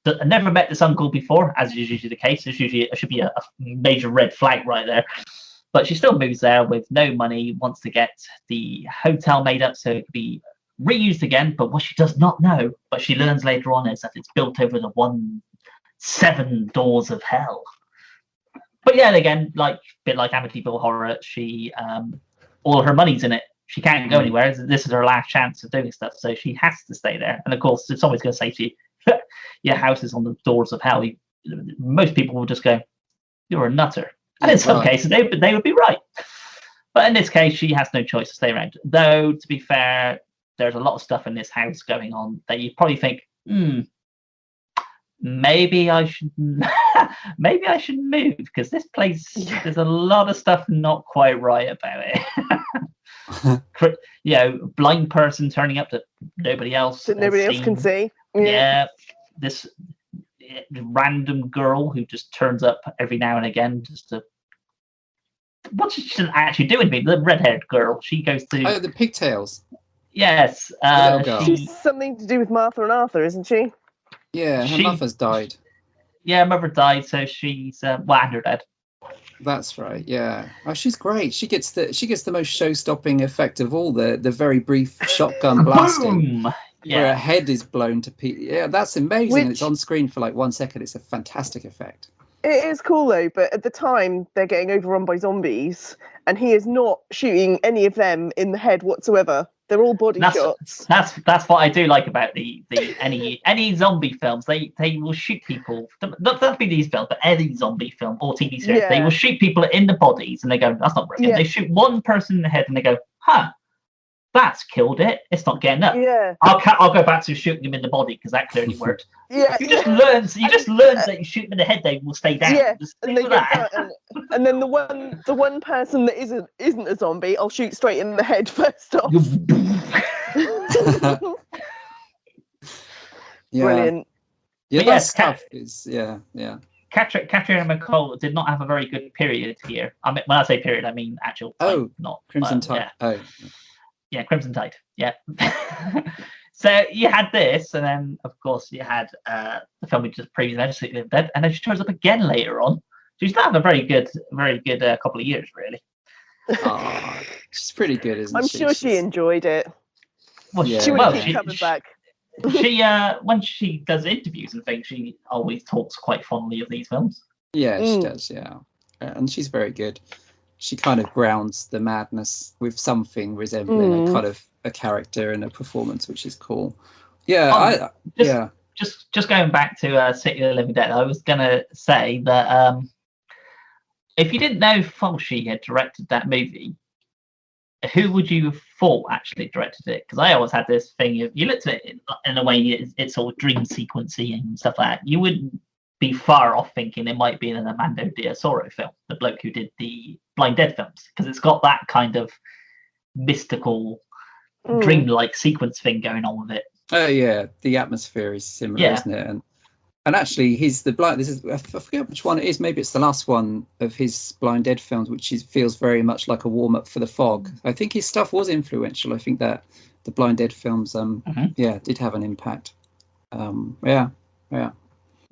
I never met this uncle before, as is usually the case. It should be a major red flag right there. But she still moves there with no money, wants to get the hotel made up so it can be reused again. But what she does not know, but she learns later on, is that it's built over the 7 doors of hell. But yeah, again, a bit like Amityville Horror, she all her money's in it. She can't go anywhere. This is her last chance of doing stuff, so she has to stay there. And of course, it's always going to say to you, your house is on the doors of hell. Most people will just go, "You're a nutter," and in some cases, they would be right. But in this case, she has no choice to stay around. Though, to be fair, there's a lot of stuff in this house going on that you probably think, maybe I should move, because this place, there's a lot of stuff not quite right about it. Blind person turning up that nobody else can see. Yeah, this random girl who just turns up every now and again just to. What's she actually doing? The red-haired girl. She goes to the pigtails. Yes, she's something to do with Martha and Arthur, isn't she? Yeah, her mother's died. Yeah, her mother died, so she's and her dad. That's right. Yeah. Oh, she's great. She gets the most show-stopping effect of all. The very brief shotgun blasting, where her head is blown to pieces. Yeah, that's amazing. It's on screen for 1 second. It's a fantastic effect. It is cool though, but at the time they're getting overrun by zombies, and he is not shooting any of them in the head whatsoever. They're all body shots. That's what I do like about any zombie films. They will shoot people. Not be these films, but any zombie film or TV series. They will shoot people in the bodies, and they go, "That's not working." Yeah. They shoot one person in the head, and they go, "Huh, that's killed it. It's not getting up." Yeah. I'll go back to shooting them in the body, because that clearly worked. Yeah. You just learn that you shoot them in the head, they will stay down. Yeah. And they get and then the one person that isn't a zombie, I'll shoot straight in the head first off. Brilliant. Yeah, that stuff is Katrina McCall did not have a very good period here. I mean, when I say period, I mean actual time, not Crimson Tide. Yeah, Crimson Tide. Yeah. So you had this, and then of course you had the film we just previously mentioned, Dead, and then she turns up again later on. She's not had a very good couple of years, really. She's pretty good, isn't she? I'm sure she enjoyed it. Well, she would keep coming back. She when she does interviews and things, she always talks quite fondly of these films. Yeah, she does. Yeah, and she's very good. She kind of grounds the madness with something resembling a kind of a character and a performance, which is cool. Yeah, Just going back to City of the Living Dead, I was gonna say that if you didn't know Fulci had directed that movie, who would you have thought actually directed it? Because I always had this thing of, you looked at it in a way it's all dream sequency and stuff like that. You wouldn't be far off thinking it might be an Armando Diasoro film, the bloke who did the Blind Dead films, because it's got that kind of mystical, dreamlike sequence thing going on with it. Oh yeah, the atmosphere is similar, isn't it? And actually, I forget which one it is. Maybe it's the last one of his Blind Dead films, which feels very much like a warm up for The Fog. I think his stuff was influential. I think that the Blind Dead films, did have an impact. Yeah.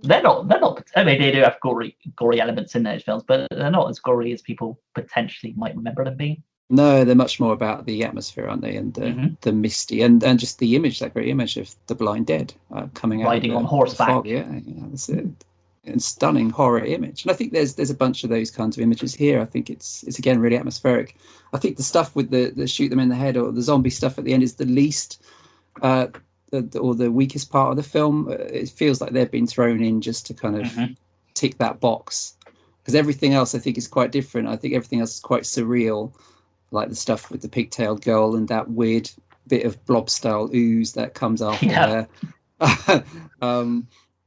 They're not. I mean, they do have gory elements in those films, but they're not as gory as people potentially might remember them being. No, they're much more about the atmosphere, aren't they? And the misty and just the image, that great image of the Blind Dead coming riding out on horseback. Yeah, that's it. And stunning horror image. And I think there's a bunch of those kinds of images here. I think it's again really atmospheric. I think the stuff with the shoot them in the head or the zombie stuff at the end is the least or the weakest part of the film. It feels like they've been thrown in just to kind of tick that box, because everything else I think is quite different. I think everything else is quite surreal, like the stuff with the pigtailed girl and that weird bit of blob style ooze that comes after there.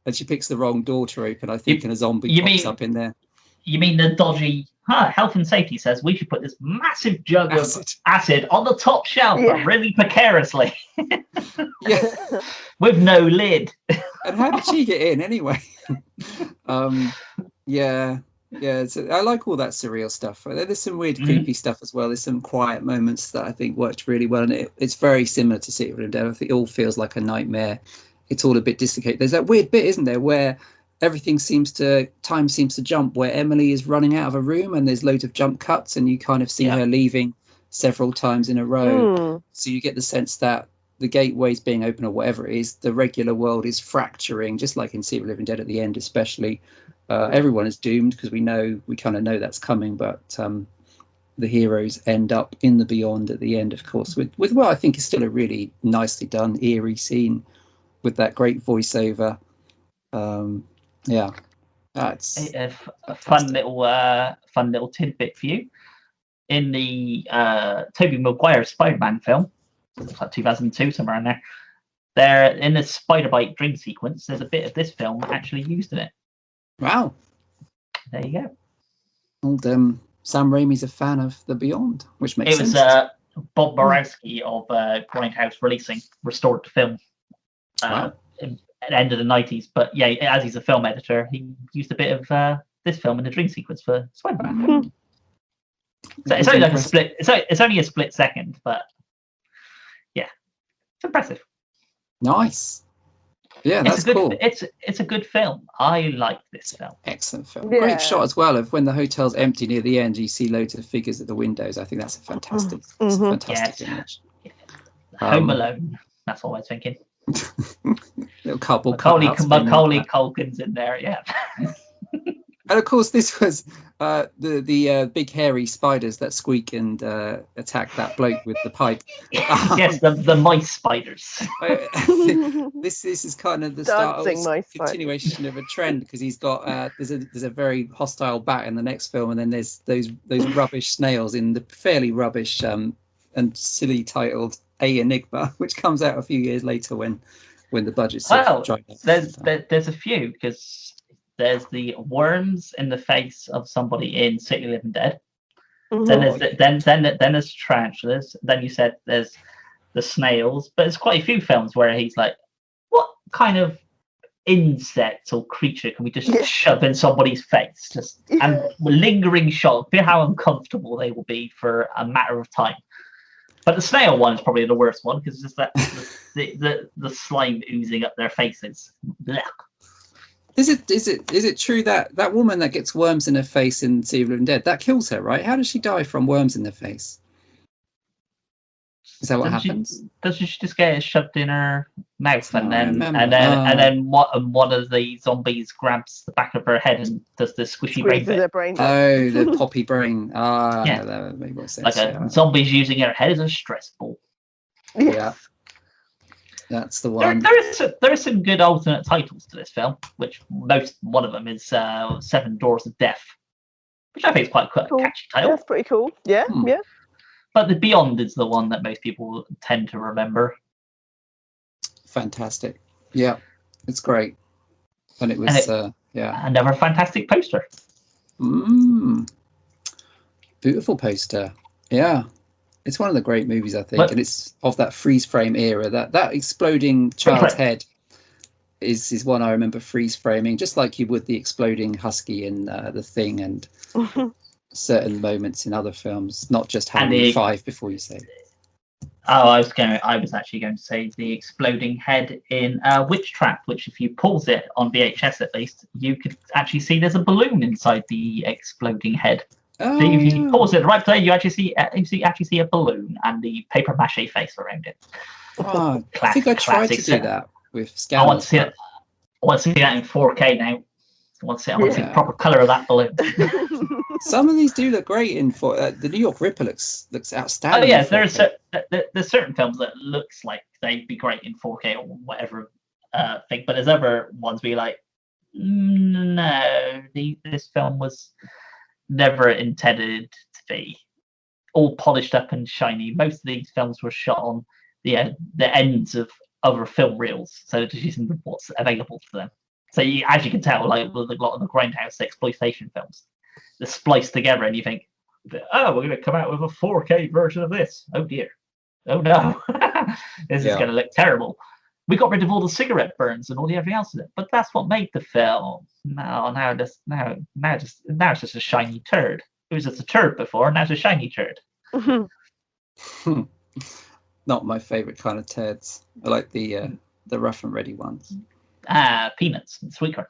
and she picks the wrong door to open, I think, and a zombie pops up in there. You mean the dodgy health and safety says we should put this massive jug of acid on the top shelf, but really precariously. With no lid. And how did she get in anyway? I like all that surreal stuff. There's some weird, creepy stuff as well. There's some quiet moments that I think worked really well, and it's very similar to City of Living Dead. I think it all feels like a nightmare. It's all a bit dislocated. There's that weird bit, isn't there, where time seems to jump, where Emily is running out of a room and there's loads of jump cuts and you kind of see her leaving several times in a row. So you get the sense that the gateway's being open or whatever it is, the regular world is fracturing, just like in City of Living Dead at the end, especially. Everyone is doomed because we kind of know that's coming, but the heroes end up in the beyond at the end, of course, with what I think is still a really nicely done, eerie scene with that great voiceover. That's a fun little tidbit for you. In the Tobey Maguire Spider-Man film, it's like 2002, somewhere in there, in the spider bite dream sequence, there's a bit of this film actually used in it. Wow. There you go. Old Sam Raimi's a fan of The Beyond, which makes sense. It was Bob Borowski of Grindhouse Releasing restored the film at the end of the 90s. But yeah, as he's a film editor, he used a bit of this film in the dream sequence for Spider-Man. So it's only like a split. It's only a split second, but yeah, it's impressive. Nice. Yeah, that's cool. It's a good film. I like this film. Excellent film. Yeah. Great shot as well of when the hotel's empty near the end. You see loads of figures at the windows. I think that's a fantastic image. Home Alone. That's all I was thinking. Little couple. Macaulay Culkin's in there. Yeah. And of course, this was the big hairy spiders that squeak and attack that bloke with the pipe. Yes, the mice spiders. This is kind of the continuation of a trend, because he's got there's a very hostile bat in the next film, and then there's those rubbish snails in the fairly rubbish and silly titled A Enigma, which comes out a few years later when the budget's dried up. There's a few, because there's the worms in the face of somebody in City of Living Dead. Then there's tarantulas. Then you said there's the snails, but there's quite a few films where he's like, what kind of insect or creature can we just shove in somebody's face? And lingering shot, feel how uncomfortable they will be for a matter of time. But the snail one is probably the worst one, because it's just that the slime oozing up their faces. Blech. Is it true that woman that gets worms in her face in City of Living Dead, that kills her, right? How does she die from worms in her face? Is that what happens? Doesn't she just get it shoved in her mouth, and then one of the zombies grabs the back of her head and does the squishy brain bit? Oh, the poppy brain. That makes more sense. Like a zombie's using her head as a stress ball. Yeah. That's the one. There are some good alternate titles to this film, which one of them is Seven Doors of Death, which I think is quite a catchy title. That's pretty cool. Yeah, yeah. But The Beyond is the one that most people tend to remember. Fantastic. Yeah, it's great. And it was, another fantastic poster. Beautiful poster. Yeah. It's one of the great movies, I think, and it's of that freeze frame era. That exploding child's head is one I remember freeze framing, just like you would the exploding husky in The Thing and certain moments in other films, not just Halloween 5 before you say. Oh, I was actually going to say the exploding head in Witch Trap, which if you pause it on VHS at least, you could actually see there's a balloon inside the exploding head. So if you pause it right there, you actually see a balloon and the paper mache face around it. Oh, I think I tried to do that with Scanners. I want to see that in 4K now. I want to see the proper colour of that balloon. Some of these do look great in the New York Ripper looks outstanding. Oh yeah, there's certain films that looks like they'd be great in 4K or whatever thing, but there's other ones where you're like, no, this film was never intended to be all polished up and shiny. Most of these films were shot on the ends of other film reels, so just using what's available to them. So as you can tell, like with a lot of the grindhouse exploitation films, they're spliced together, and you think, oh, we're going to come out with a 4K version of this. Oh dear. Oh no. This is going to look terrible. We got rid of all the cigarette burns and all the everything else in it, but that's what made the film. Now it's just a shiny turd. It was just a turd before, and now it's a shiny turd. Not my favourite kind of turds. I like the rough and ready ones. Peanuts and sweet corn.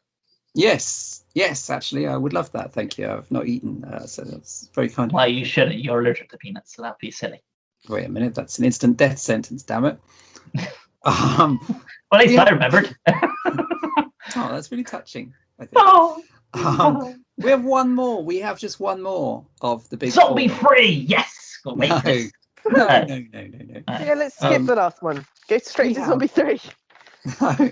Yes, actually, I would love that. Thank you. I've not eaten, so that's very kind of you. Well, you shouldn't. You're allergic to peanuts, so that'd be silly. Wait a minute, that's an instant death sentence, damn it. Well, at least I remembered. Oh, that's really touching, I think. We have one more. We have just one more of the big Zombie free, yes! No. Yeah, let's skip the last one. Go straight to Zombie 3. No.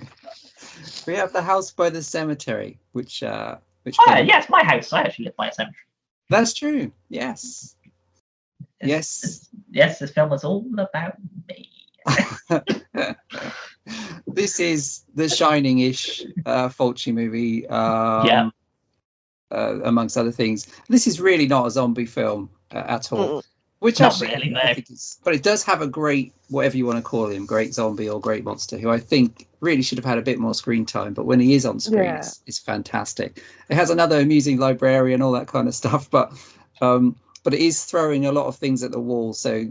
We have the house by the cemetery, which it's my house. I actually live by a cemetery. That's true. Yes. Yes, this film was all about me. This is the Shining-ish Fulci movie. Amongst other things, this is really not a zombie film at all. Which not actually, really, no. I think but it does have a great, whatever you want to call him, great zombie or great monster, who I think really should have had a bit more screen time. But when he is on screen, it's fantastic. It has another amusing librarian, all that kind of stuff. But it is throwing a lot of things at the wall. So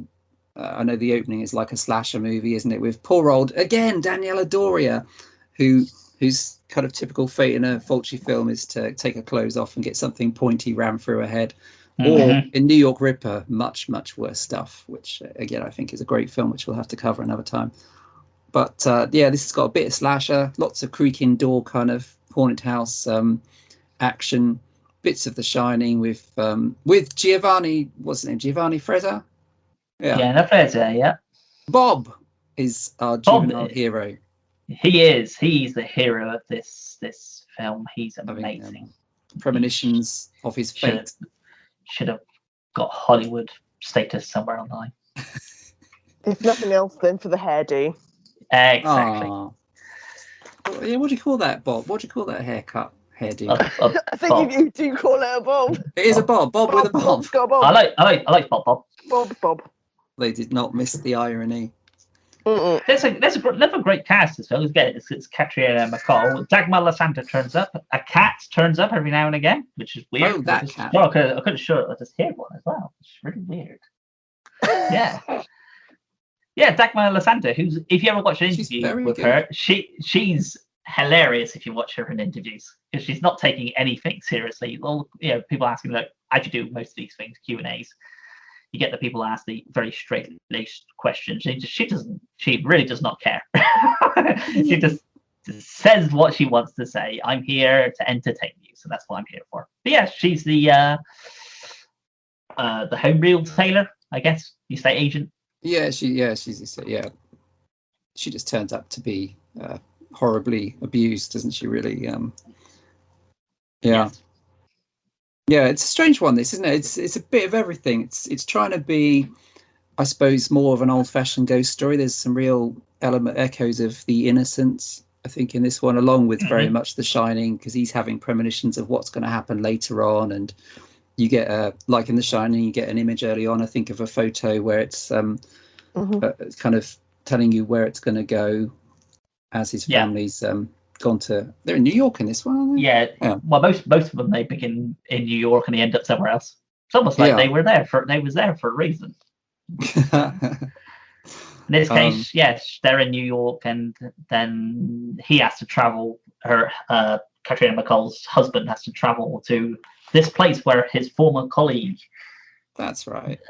I know the opening is like a slasher movie, isn't it? With poor old, again, Daniela Doria, whose kind of typical fate in a Fulci film is to take her clothes off and get something pointy rammed through her head. Or in New York Ripper, much, much worse stuff, which, again, I think is a great film, which we'll have to cover another time. But, this has got a bit of slasher, lots of creaking door kind of haunted house action, bits of The Shining with Giovanni, what's his name, Giovanni Frezza? Yeah, Frezza, yeah. Bob is our juvenile hero. He is. He's the hero of this film. He's amazing. Premonitions of his fate. Should have got Hollywood status somewhere online. If nothing else, then for the hairdo. Exactly. Yeah, what do you call that, Bob? What do you call that haircut? Hairdo. I think you do call it a bob. It is a bob. Bob with a bob. Bob's got a bob. I like Bob. Bob. They did not miss the irony. There's another great cast as well. It's Catriona MacColl. Dagmar Lasanta turns up. A cat turns up every now and again, which is weird. Oh, that cat. I couldn't show it. I just heard one as well. It's really weird. Yeah. Yeah, Dagmar Lasanta, who's, if you ever watch an interview with her, she's hilarious if you watch her in interviews, because she's not taking anything seriously. Well, people asking, like, I do most of these things, Q&As. You get the people ask the very straight-laced questions. She really does not care. She just says what she wants to say. I'm here to entertain you, so that's what I'm here for. But yeah, she's the home retailer, I guess, the estate agent. She's she just turns up to be horribly abused, doesn't she? Really, Yes. Yeah, it's a strange one, this, isn't it? It's a bit of everything. It's trying to be, I suppose, more of an old-fashioned ghost story. There's some real echoes of The Innocents, I think, in this one, along with very much The Shining, because he's having premonitions of what's going to happen later on. And you get, like in The Shining, you get an image early on, I think, of a photo where it's kind of telling you where it's going to go as his family's gone to. They're in New York in this one, aren't they? Yeah. Well, most of them, they begin in New York and they end up somewhere else. It's almost like they was there for a reason. In this case, yes, they're in New York, and then he has to travel. Catriona MacColl's husband has to travel to this place where his former colleague. That's right.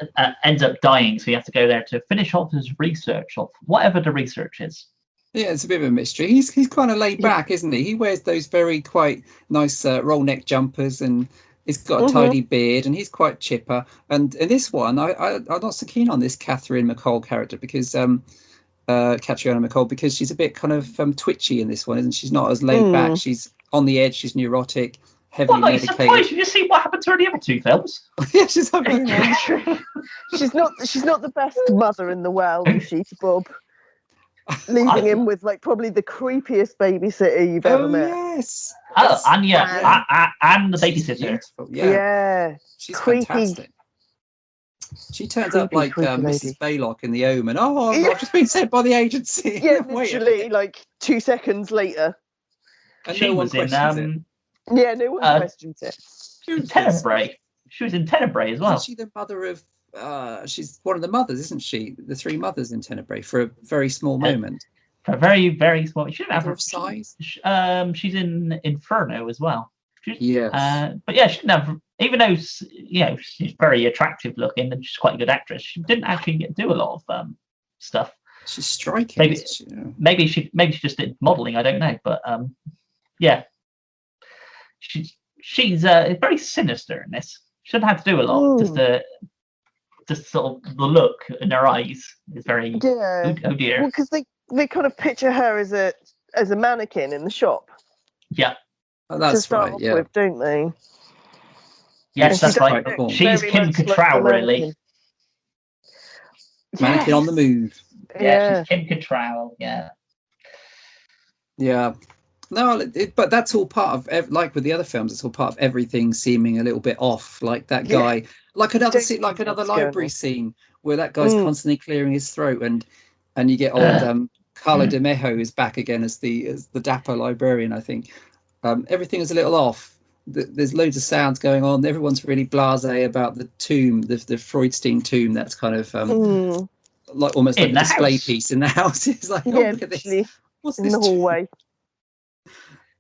Ends up dying, so he has to go there to finish off his research of whatever the research is. Yeah, it's a bit of a mystery. He's kind of laid back, isn't he? He wears those very quite nice roll neck jumpers, and he's got a tidy beard, and he's quite chipper. And in this one, I'm not so keen on this Catherine MacColl character, because Catriona MacColl, because she's a bit kind of twitchy in this one, isn't she? She's not as laid back. She's on the edge. She's neurotic, heavily medicated. Surprised you see what happened to her in the other two films. Yeah, she's having she's not the best mother in the world, is she, to Bob? leaving him with like probably the creepiest babysitter you've ever met. Yes. Oh, and and the babysitter. Beautiful. Yeah. She's Creepy. fantastic. She turns up like creepy Mrs. lady. Baylock in The Omen. Oh, I've just been sent by the agency. Yeah, literally, like 2 seconds later. And She no one was in questions it. Yeah, no one questions it. Tenebrae. She was in Tenebrae as well. Isn't she the mother of? She's one of the mothers, isn't she? The 3 mothers in Tenebrae for a very small moment. For a very, very small. She didn't have Mother of size. She's in Inferno as but yeah, she didn't have. Even though she's very attractive looking and she's quite a good actress, she didn't actually do a lot of stuff. She's striking. Maybe she just did modeling. I don't know, but yeah, she's very sinister in this. She doesn't have to do a lot. Just sort of the look in her eyes is very. Yeah. Oh dear. Well, because they kind of picture her as a mannequin in the shop. Yeah. Oh, that's right. Yeah. With, don't they? Yes, that's right. She's Kim Cattrall, really. Mannequin on the move. Yeah, she's Kim Cattrall. Yeah. Yeah. No, but that's all part of, like with the other films, it's all part of everything seeming a little bit off. Like that guy, like another scene, like another library scene where that guy's constantly clearing his throat, and you get old Carlo Di Mejo is back again as the dapper librarian. I think everything is a little off. There's loads of sounds going on. Everyone's really blasé about the tomb, the Freudstein tomb. That's kind of like almost like a display piece in the house. It's like, look at this. What's in this the hallway?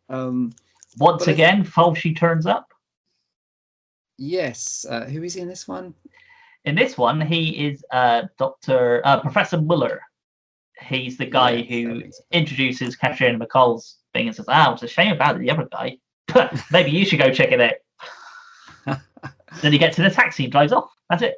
Once again, Fulci turns up. Yes. Who is he in this one? In this one, he is Professor Muller. He's the guy who introduces Katrina McCall's thing and says, it's a shame about the other guy. Maybe you should go check it out. Then he gets in a taxi and drives off. That's it.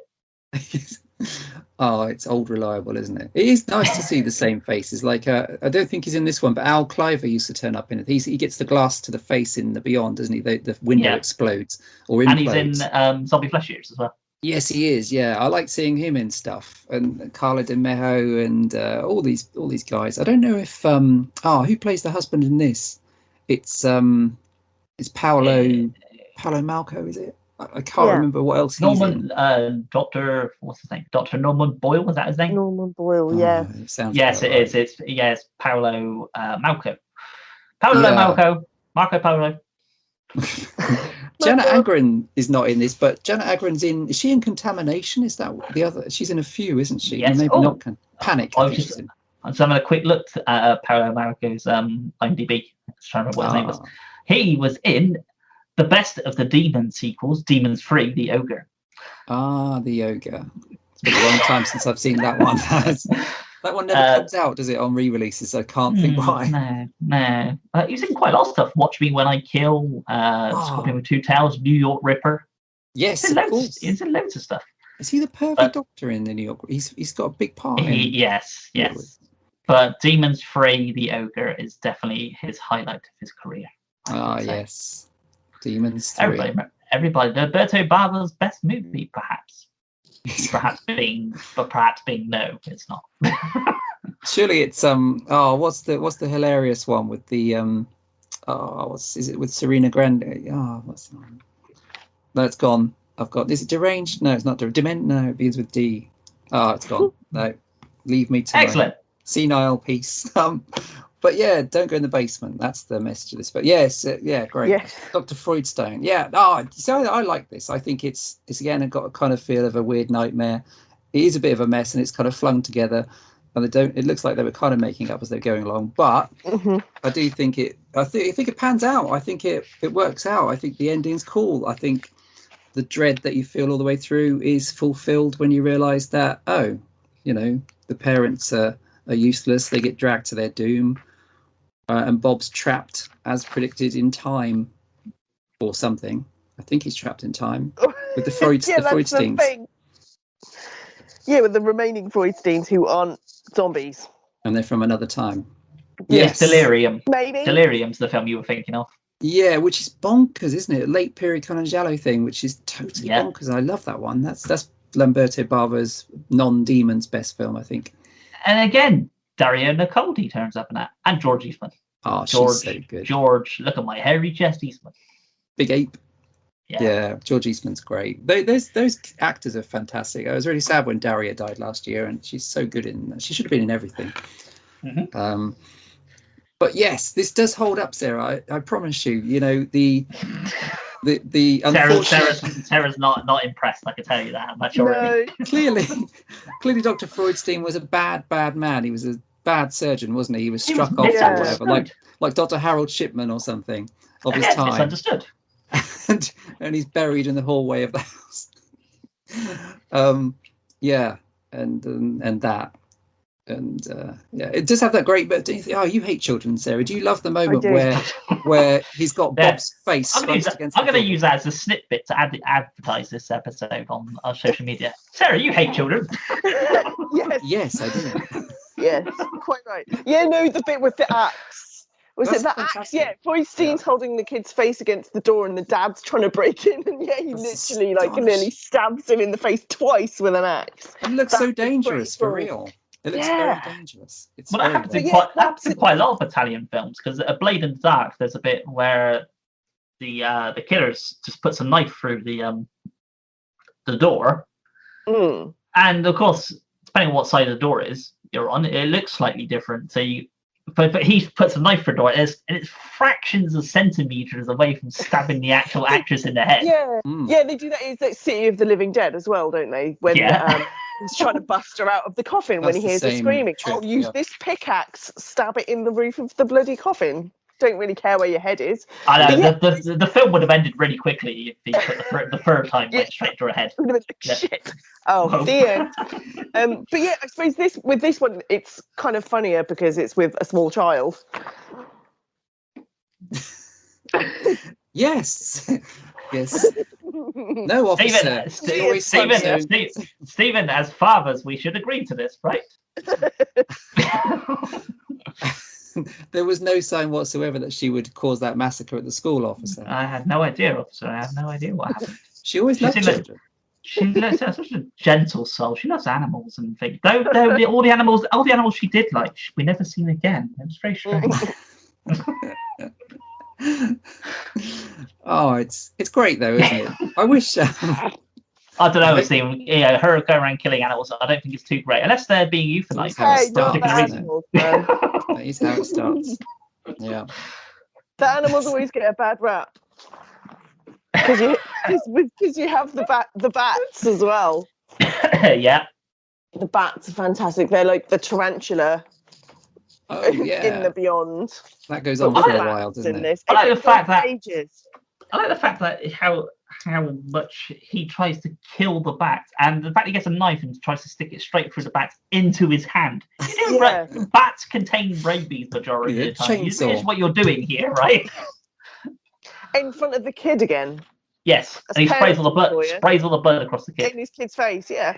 Oh, it's old reliable, isn't it? It is nice to see the same faces. Like I don't think he's in this one, but Al Cliver used to turn up in it. He gets the glass to the face in The Beyond, doesn't he? The window explodes or implodes. And he's in Zombie Flesh Eaters as well. Yes, he is. Yeah, I like seeing him in stuff, and Carlo Di Mejo and all these guys. I don't know if who plays the husband in this? It's Paolo Malco, is it? I can't remember what else he's in. What's his name? Dr. Norman Boyle, was that his name? Norman Boyle, yeah. Yes, it is. It's Paolo Malco. Marco Paolo. Jenna Agron is not in this, but Jenna Agron's in. Is she in Contamination? Is that the other? She's in a few, isn't she? Yes. Maybe not. Panic. I'm just having a quick look at Paolo Malco's IMDb. Trying to remember what his name was. He was in the best of the Demon sequels, Demons 3, The Ogre. The Ogre. It's been a long time since I've seen that one. That one never comes out, does it, on re-releases? I can't think why. No. He's in quite a lot of stuff. Watch Me When I Kill, Scorpion with Two Tails, New York Ripper. Yes, of course. He's in loads of stuff. Is he the perfect doctor in the New York? He's got a big part. Yes. But Demons 3, The Ogre is definitely his highlight of his career. Yes. Demons 3. Everybody. Roberto Bava's best movie, perhaps. perhaps being no, it's not. Surely it's what's the hilarious one with the is it with Serena Grande? What's the name? No, it's gone. I've got, is it Deranged? No, it's not Dement. No, it begins with D. It's gone. No, Leave Me to Excellent. Senile Peace. But yeah, don't go in the basement. That's the message of this. But yes, great. Yes. Dr. Freudstein. Yeah. So I like this. I think it's again got a kind of feel of a weird nightmare. It is a bit of a mess, and it's kind of flung together. And it looks like they were kind of making up as they're going along. But I do think I think it pans out. I think it works out. I think the ending's cool. I think the dread that you feel all the way through is fulfilled when you realise that the parents are useless. They get dragged to their doom. And Bob's trapped, as predicted, in time or something. I think he's trapped in time with the Freudsteins. Yeah, with the remaining Freudsteins who aren't zombies. And they're from another time. Yes, Delirium. Maybe. Delirium's the film you were thinking of. Yeah, which is bonkers, isn't it? A late period kind of giallo thing, which is totally bonkers. I love that one. That's Lamberto Bava's non-demons best film, I think. And again, Daria Nicoldi turns up in that, and George Eastman. Oh, George, she's so good. George, look at my hairy chest, Eastman. Big Ape. Yeah, George Eastman's great. Those actors are fantastic. I was really sad when Daria died last year, and she's so good in. She should have been in everything. Mm-hmm. But yes, this does hold up, Sarah. I promise you. You know the Sarah's not impressed. I can tell you that much already. No. Clearly, Dr. Freudstein was a bad man. He was a bad surgeon, wasn't he? He was struck off or whatever, like Dr. Harold Shipman or something of his time. Misunderstood. and he's buried in the hallway of the house. It does have that great bit. Do you think, you hate children, Sarah? Do you love the moment where he's got Bob's face? I'm going to use that as a snippet to advertise this episode on our social media. Sarah, you hate children. Yes, I do. Yes, quite right. Yeah, no, the bit with the axe. That's the axe? Yeah, Freudstein's holding the kid's face against the door and the dad's trying to break in, and he literally nearly stabs him in the face twice with an axe. It looks so dangerous for real. It looks very dangerous. That happens in quite a lot of Italian films, because A Blade in the Dark, there's a bit where the killer just puts a knife through the door, and of course, depending on what side of the door you're on, it looks slightly different. So but he puts a knife through the door, and it's fractions of centimeters away from stabbing the actual actress in the head. Yeah, they do that in that City of the Living Dead as well, don't they? When he's trying to bust her out of the coffin when he hears her screaming. I'll use this pickaxe, stab it in the roof of the bloody coffin. Don't really care where your head is. I know, the film would have ended really quickly if he put the third time went straight to her head. Shit. Oh, the end. But yeah, I suppose this one, it's kind of funnier because it's with a small child. Yes. No, officer. Stephen, as fathers, we should agree to this, right? There was no sign whatsoever that she would cause that massacre at the school, officer. I had no idea, officer. I have no idea what happened. She always loved children. She's such a gentle soul. She loves animals and things. Though all the animals she did like, we never seen again. It was very strange. Oh, it's great though, isn't it? I wish. I don't know, Stephen. Her going around killing animals, I don't think it's too great, unless they're being euthanized for a particular reason. That is how it starts. Yeah. The animals always get a bad rap because you have the bats as well. Yeah. The bats are fantastic. They're like the tarantula. Oh yeah. In the Beyond. That goes on for a while, doesn't it? I like the fact that how much he tries to kill the bat, and the fact he gets a knife and tries to stick it straight through the bat into his hand. Bats contain rabies majority of the time. This is what you're doing here, right? In front of the kid again. Yes, and he sprays all the blood across the kid. In his kid's face, yeah.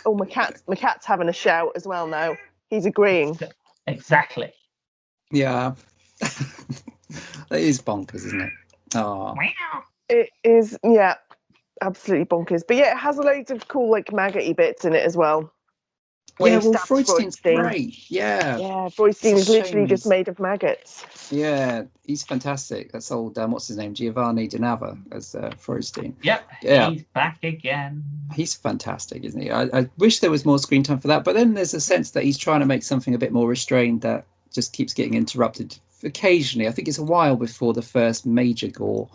Oh, my cat's having a shout as well now. He's agreeing. Exactly. Yeah. That is bonkers, isn't it? Oh. It is, yeah, absolutely bonkers. But yeah, it has loads of cool, maggot-y bits in it as well. Freudstein's great. Yeah. Yeah, Freudstein is literally just made of maggots. Yeah, he's fantastic. That's old, what's his name? Giovanni Di Nava as Freudstein. Yep. Yeah. He's back again. He's fantastic, isn't he? I wish there was more screen time for that, but then there's a sense that he's trying to make something a bit more restrained that just keeps getting interrupted occasionally. I think it's a while before the first major gore.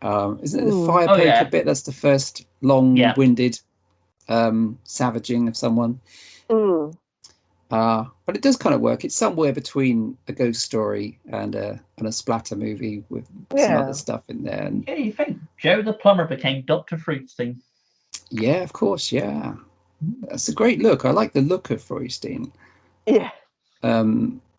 Isn't it the fire poker bit? That's the first long-winded savaging of someone. But it does kind of work. It's somewhere between a ghost story and a splatter movie with some other stuff in there. And, you think Joe the plumber became Dr. Freudstein? Yeah, of course. Yeah, that's a great look. I like the look of Freudstein. Yeah.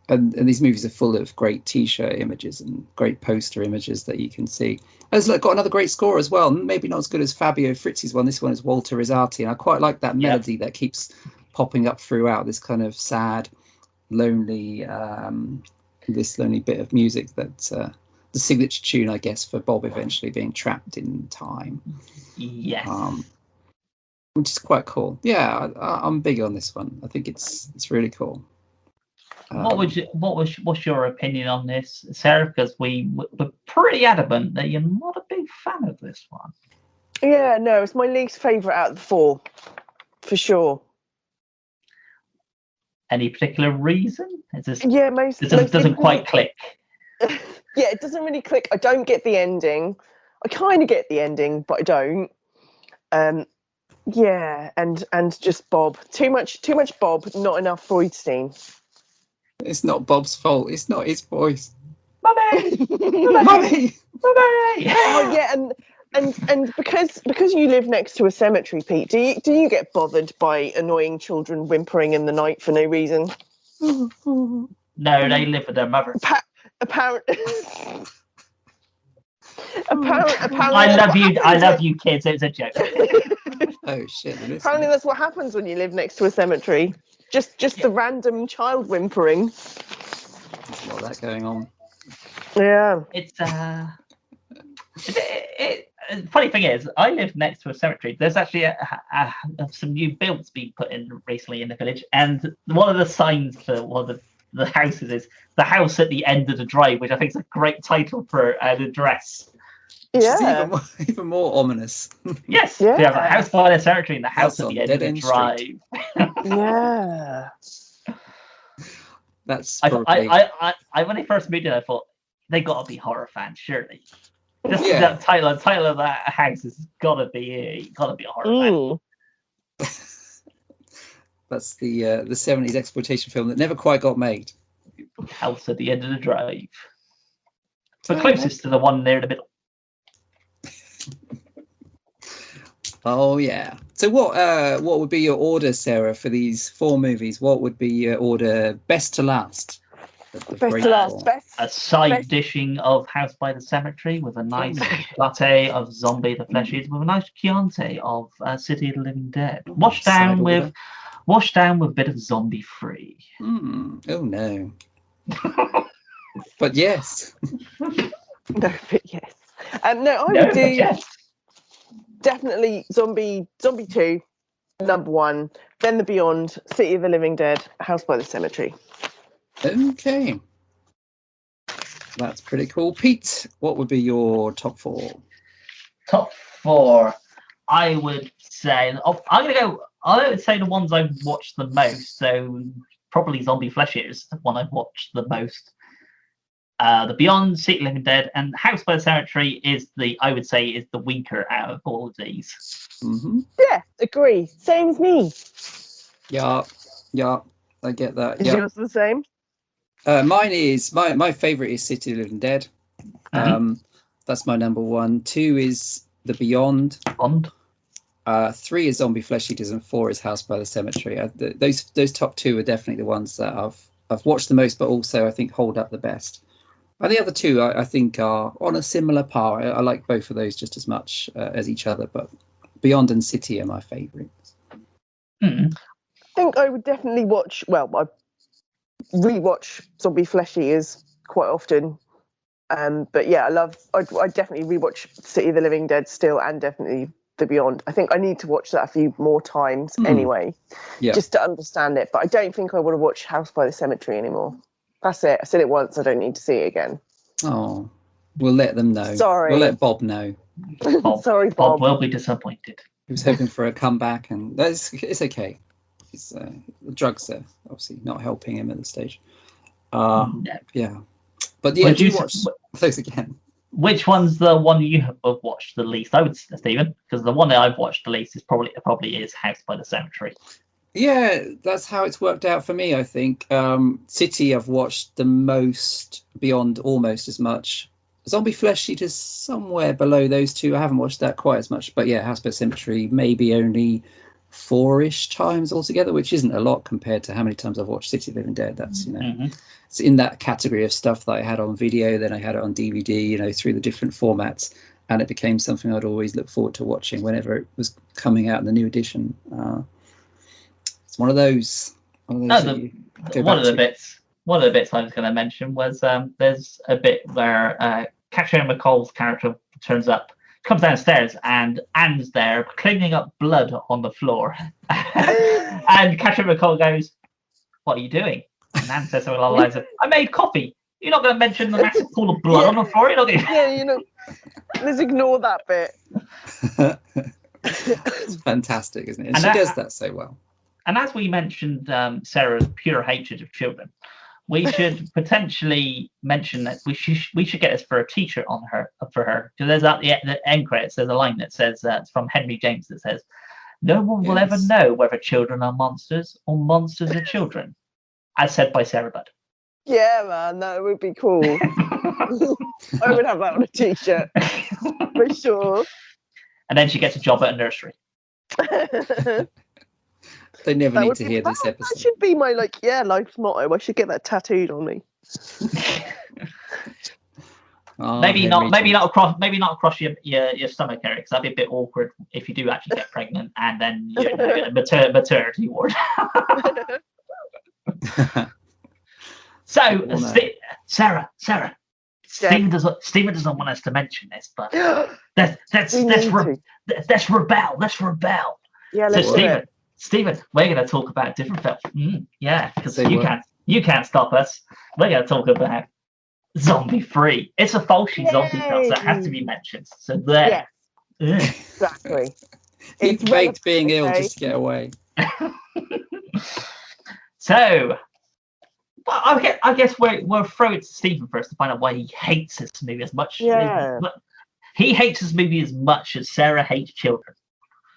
And these movies are full of great T-shirt images and great poster images that you can see. It's got another great score as well. Maybe not as good as Fabio Frizzi's one. This one is Walter Rizzati, and I quite like that melody that keeps popping up throughout. This kind of sad, lonely, this lonely bit of music that's the signature tune, I guess, for Bob eventually being trapped in time. Yes. Which is quite cool. Yeah, I'm big on this one. I think it's really cool. What's your opinion on this, Sarah? Because we were pretty adamant that you're not a big fan of this one. Yeah, no, it's my least favourite out of the four, for sure. Any particular reason? It doesn't quite click. Yeah, it doesn't really click. I don't get the ending. I kind of get the ending, but I don't. Yeah, and just Bob. Too much Bob, not enough Freudstein. It's not Bob's fault. It's not his voice. Mummy! Mummy! Oh yeah, and because you live next to a cemetery, Pete, do you get bothered by annoying children whimpering in the night for no reason? No, they live with their mother. Apparently. I love you, kids. It's a joke. Oh shit! Apparently, that's what happens when you live next to a cemetery. Just the random child whimpering. There's a lot of that going on. Yeah. It's funny thing is, I live next to a cemetery. There's actually some new builds being put in recently in the village, and one of the signs for one of the houses is the house at the end of the drive, which I think is a great title for an address. Yeah, it's even more ominous. Yes, yeah. We have a house by the cemetery and the house at the end of the drive. Yeah, that's. I when I first moved in, I thought they got to be horror fans, surely. That title of that house has got to be a horror fan. That's the 70s exploitation film that never quite got made. House at the end of the drive. So closest to the one there in the middle. Oh yeah. So what would be your order, Sarah, for these 4 movies? What would be your order, best to last? Best to last. A side dishing of House by the Cemetery with a nice latte of Zombie the Fleshies with a nice Chianti of City of the Living Dead. Washed down with a bit of Zombie Free. Oh no. But yes. No, but yes. No, I would do. Yes. Definitely Zombie 2, number 1, then The Beyond, City of the Living Dead, House by the Cemetery. Okay. That's pretty cool. Pete, what would be your top 4? Top 4, I would say. I would say the ones I've watched the most. So probably Zombie Flesh is the one I've watched the most. The Beyond, City of the Living Dead, and House by the Cemetery is the weaker out of all of these. Mm-hmm. Yeah, agree. Same as me. Yeah, I get that. Is yours the same? Mine is my favorite is City of the Living Dead. That's my number 1. 2 is The Beyond. 3 is Zombie Flesh Eaters, and 4 is House by the Cemetery. Those top 2 are definitely the ones that I've watched the most, but also I think hold up the best. And the other 2 I think are on a similar par. I like both of those just as much as each other, but Beyond and City are my favourites. I think I would definitely watch. Well, I rewatch Zombie Flesh Eaters quite often. But yeah, I definitely rewatch City of the Living Dead still, and definitely The Beyond. I think I need to watch that a few more times anyway, just to understand it. But I don't think I want to watch House by the Cemetery anymore. That's it. I said it once. I don't need to see it again. Oh, we'll let them know. Sorry. We'll let Bob know. Sorry, Bob. Bob will be disappointed. He was hoping for a comeback, and it's okay. The drugs are obviously not helping him at this stage. Yeah. But yeah, do you watch those again? Which one's the one you have watched the least? I would, Stephen, because the one that I've watched the least is probably is House by the Cemetery. Yeah, that's how it's worked out for me, I think. City I've watched the most, Beyond almost as much. Zombie Flesh Eaters somewhere below those 2. I haven't watched that quite as much, but yeah, House by the Cemetery maybe only 4-ish times altogether, which isn't a lot compared to how many times I've watched City of the Living Dead. That's it's in that category of stuff that I had on video, then I had it on DVD, through the different formats, and it became something I'd always look forward to watching whenever it was coming out in the new edition. It's one of those. One of the bits I was going to mention was there's a bit where Catherine McCall's character comes downstairs, and Anne's there cleaning up blood on the floor. And Catherine McCall goes, "What are you doing?" Nan says something along the lines of, I made coffee. You're not going to mention the massive pool of blood on the floor? You're not going to... Yeah, let's ignore that bit. It's fantastic, isn't it? And she does that so well. And as we mentioned, Sarah's pure hatred of children, we should potentially mention that we should get this for a T-shirt for her. Because there's at the end credits, there's a line that says, it's from Henry James, that says, "No one will ever know whether children are monsters or monsters are children," as said by Sarah Budd. Yeah, man, that would be cool. I would have that on a T-shirt for sure. And then she gets a job at a nursery. They never need to hear this episode. That should be my life's motto. I should get that tattooed on me. Maybe not across your stomach, Eric, because that'd be a bit awkward if you do actually get pregnant and then you get a maternity ward. So, Sarah, Stephen doesn't want us to mention this, but let's rebel. Yeah, let's do it. Stephen, we're going to talk about a different film. Because you can't stop us. We're going to talk about Zombie Free. It's a Fulci zombie film, so it has to be mentioned. So there. Yeah. Exactly. He faked being ill just to get away. So, I guess we'll throw it to Stephen first to find out why he hates this movie as much. Yeah. He hates this movie as much as Sarah hates children.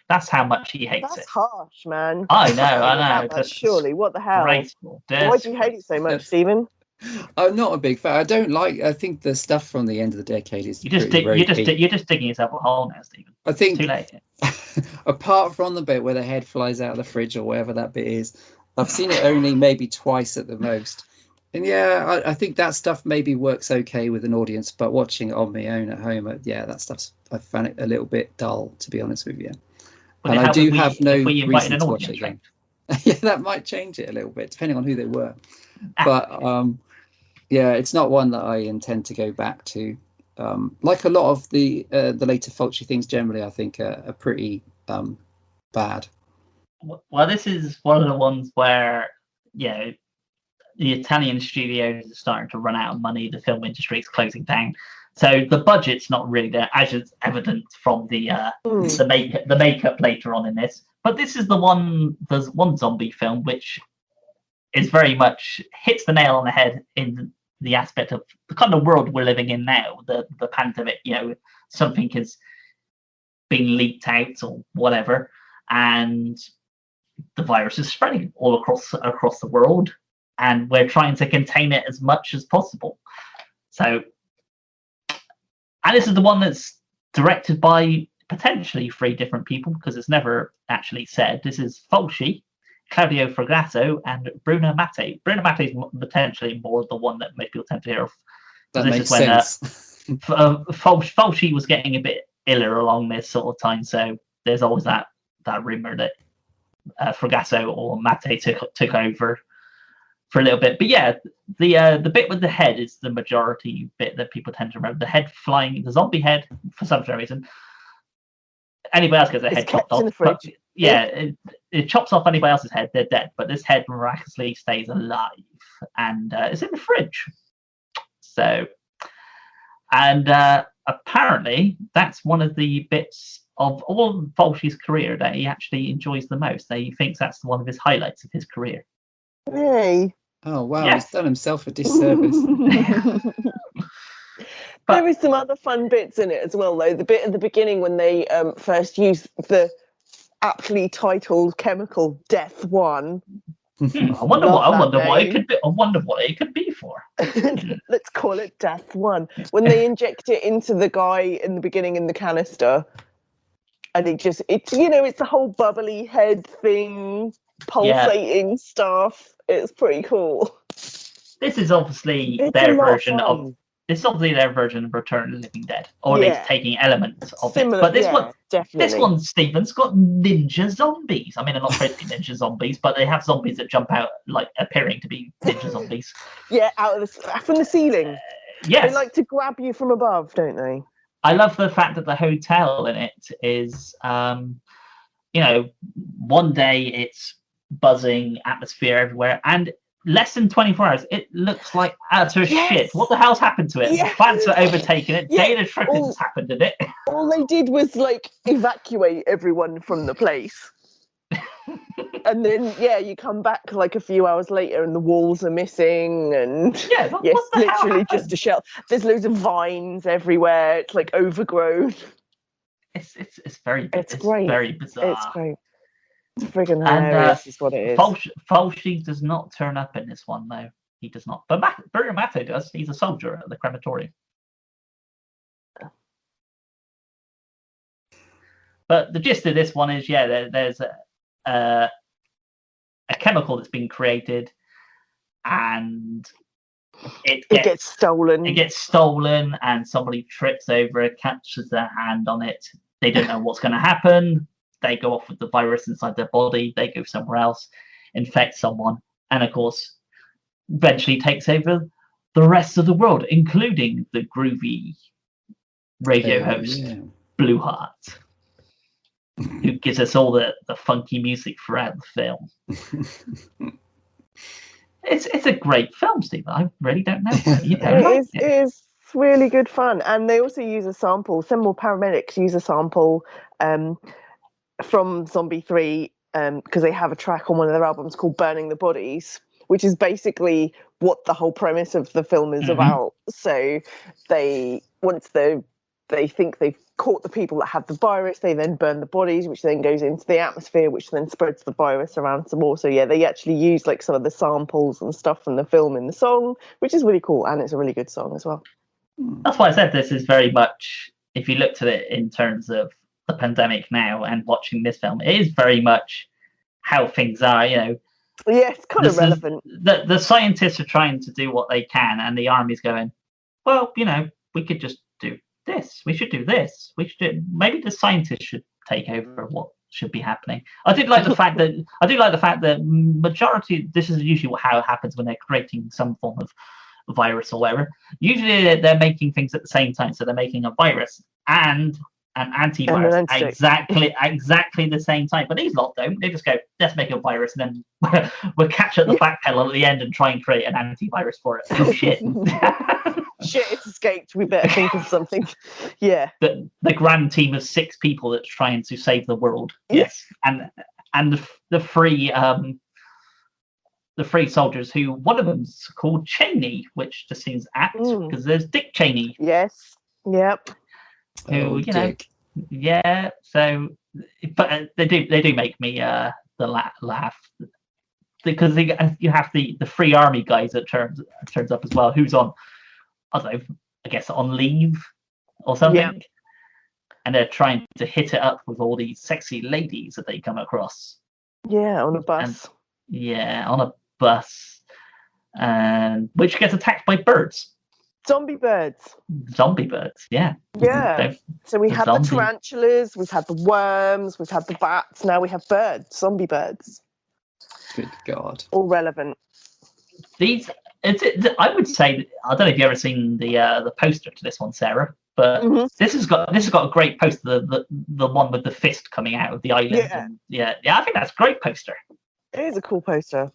That's how much he hates it. That's harsh, man. I know. Surely, what the hell? Why do you hate it so much, Stephen? I'm not a big fan. I think the stuff from the end of the decade is you're just digging yourself a hole now, Stephen. I think too late. Apart from the bit where the head flies out of the fridge or wherever that bit is, I've seen it only maybe twice at the most. And I think that stuff maybe works okay with an audience, but watching it on my own at home, that stuff's, I found it a little bit dull, to be honest with you. And I do have no reason to watch it again. Yeah, that might change it a little bit, depending on who they were. But it's not one that I intend to go back to. Like a lot of the later Fulci things, generally, I think are pretty bad. Well, this is one of the ones where, the Italian studios are starting to run out of money. The film industry is closing down. So the budget's not really there, as is evident from the makeup later on in this. But this is there's one zombie film which is very much hits the nail on the head in the aspect of the kind of world we're living in now. The pandemic, something is being leaked out or whatever, and the virus is spreading all across the world, and we're trying to contain it as much as possible. So. And this is the one that's directed by potentially 3 different people, because it's never actually said. This is Fulci, Claudio Fragasso, and Bruno Mattei. Bruno Mattei is potentially more the one that most people tend to hear of. That makes sense. Fulci was getting a bit iller along this sort of time, so there's always that rumor that Fragasso or Mattei took over for a little bit. But the bit with the head is the majority bit that people tend to remember. The head flying, the zombie head, for some reason. Anybody else gets their head chopped off. But, it chops off anybody else's head, they're dead. But this head miraculously stays alive, and it's in the fridge. So, and apparently that's one of the bits of all of Fulci's career that he actually enjoys the most. That he thinks that's one of his highlights of his career. Hey. Oh wow, He's done himself a disservice. There is some other fun bits in it as well, though. The bit at the beginning when they first use the aptly titled chemical Death One. I wonder what it could be. I wonder what it could be for. Let's call it Death One. When they inject it into the guy in the beginning in the canister, and it's the whole bubbly head thing, pulsating stuff. It's pretty cool. This is obviously their version of Return of the Living Dead, or at least taking elements of Similar, it. But definitely. This one, Stephen's got ninja zombies. I mean, they're not supposed to be ninja zombies, but they have zombies that jump out, like appearing to be ninja zombies. Out of from the ceiling. Yes. They like to grab you from above, don't they? I love the fact that the hotel in it is, one day it's buzzing atmosphere everywhere, and less than 24 hours, it looks like utter shit. What the hell's happened to it? Yes. Plants are overtaken it. Yeah. Data tripping has happened in it. All they did was like evacuate everyone from the place. And then, you come back like a few hours later and the walls are missing. And what the literally hell just a shell. There's loads of vines everywhere. It's like overgrown. It's very It's great. Very bizarre. It's great. It's friggin' hilarious, is what it is. Fulci does not turn up in this one, though. He does not. But Bruno Mattei does. He's a soldier at the crematorium. But the gist of this one is, there's a chemical that's been created, and it gets stolen. It gets stolen, and somebody trips over it, catches their hand on it. They don't know what's going to happen. They go off with the virus inside their body. They go somewhere else, infect someone, and of course, eventually takes over the rest of the world, including the groovy radio host Blue Heart, who gives us all the funky music throughout the film. It's a great film, Stephen. I really don't know. It is really good fun. And they also use a sample. Some more paramedics use a sample from Zombie 3 because they have a track on one of their albums called Burning the Bodies, which is basically what the whole premise of the film is about. So once they think they've caught the people that have the virus, they then burn the bodies, which then goes into the atmosphere, which then spreads the virus around some more. So they actually use like some of the samples and stuff from the film in the song, which is really cool, and it's a really good song as well. That's why I said this is very much, if you looked at it in terms of the pandemic now and watching this film, it is very much how things are, Yeah, it's kind of relevant. The scientists are trying to do what they can, and the army's going, well, we could just do this. We should do this. Maybe the scientists should take over what should be happening. I do like the fact that majority. This is usually how it happens when they're creating some form of virus or whatever. Usually they're making things at the same time. So they're making a virus and an antivirus exactly the same time. But these lot don't. They just go, let's make a virus, and then we'll catch at the back pedal at the end and try and create an antivirus for it. Oh shit. Shit, it's escaped. We better think of something. Yeah. The grand team of 6 people that's trying to save the world. Yes. And the three soldiers, who one of them's called Cheney, which just seems apt because there's Dick Cheney. Yes. Yep. Who yeah. So, but they do make me laugh. Because you have the Free Army guys that turns up as well, who's on, I don't know, I guess on leave or something. Yeah. And they're trying to hit it up with all these sexy ladies that they come across. Yeah, on a bus. On a bus. And which gets attacked by birds. Zombie birds, yeah. Yeah. So we have the tarantulas, we've had the worms, we've had the bats, now we have birds, zombie birds. Good God. All relevant. I would say, I don't know if you've ever seen the poster to this one, Sarah, but this has got a great poster, the one with the fist coming out of the island. Yeah. And I think that's a great poster. It is a cool poster.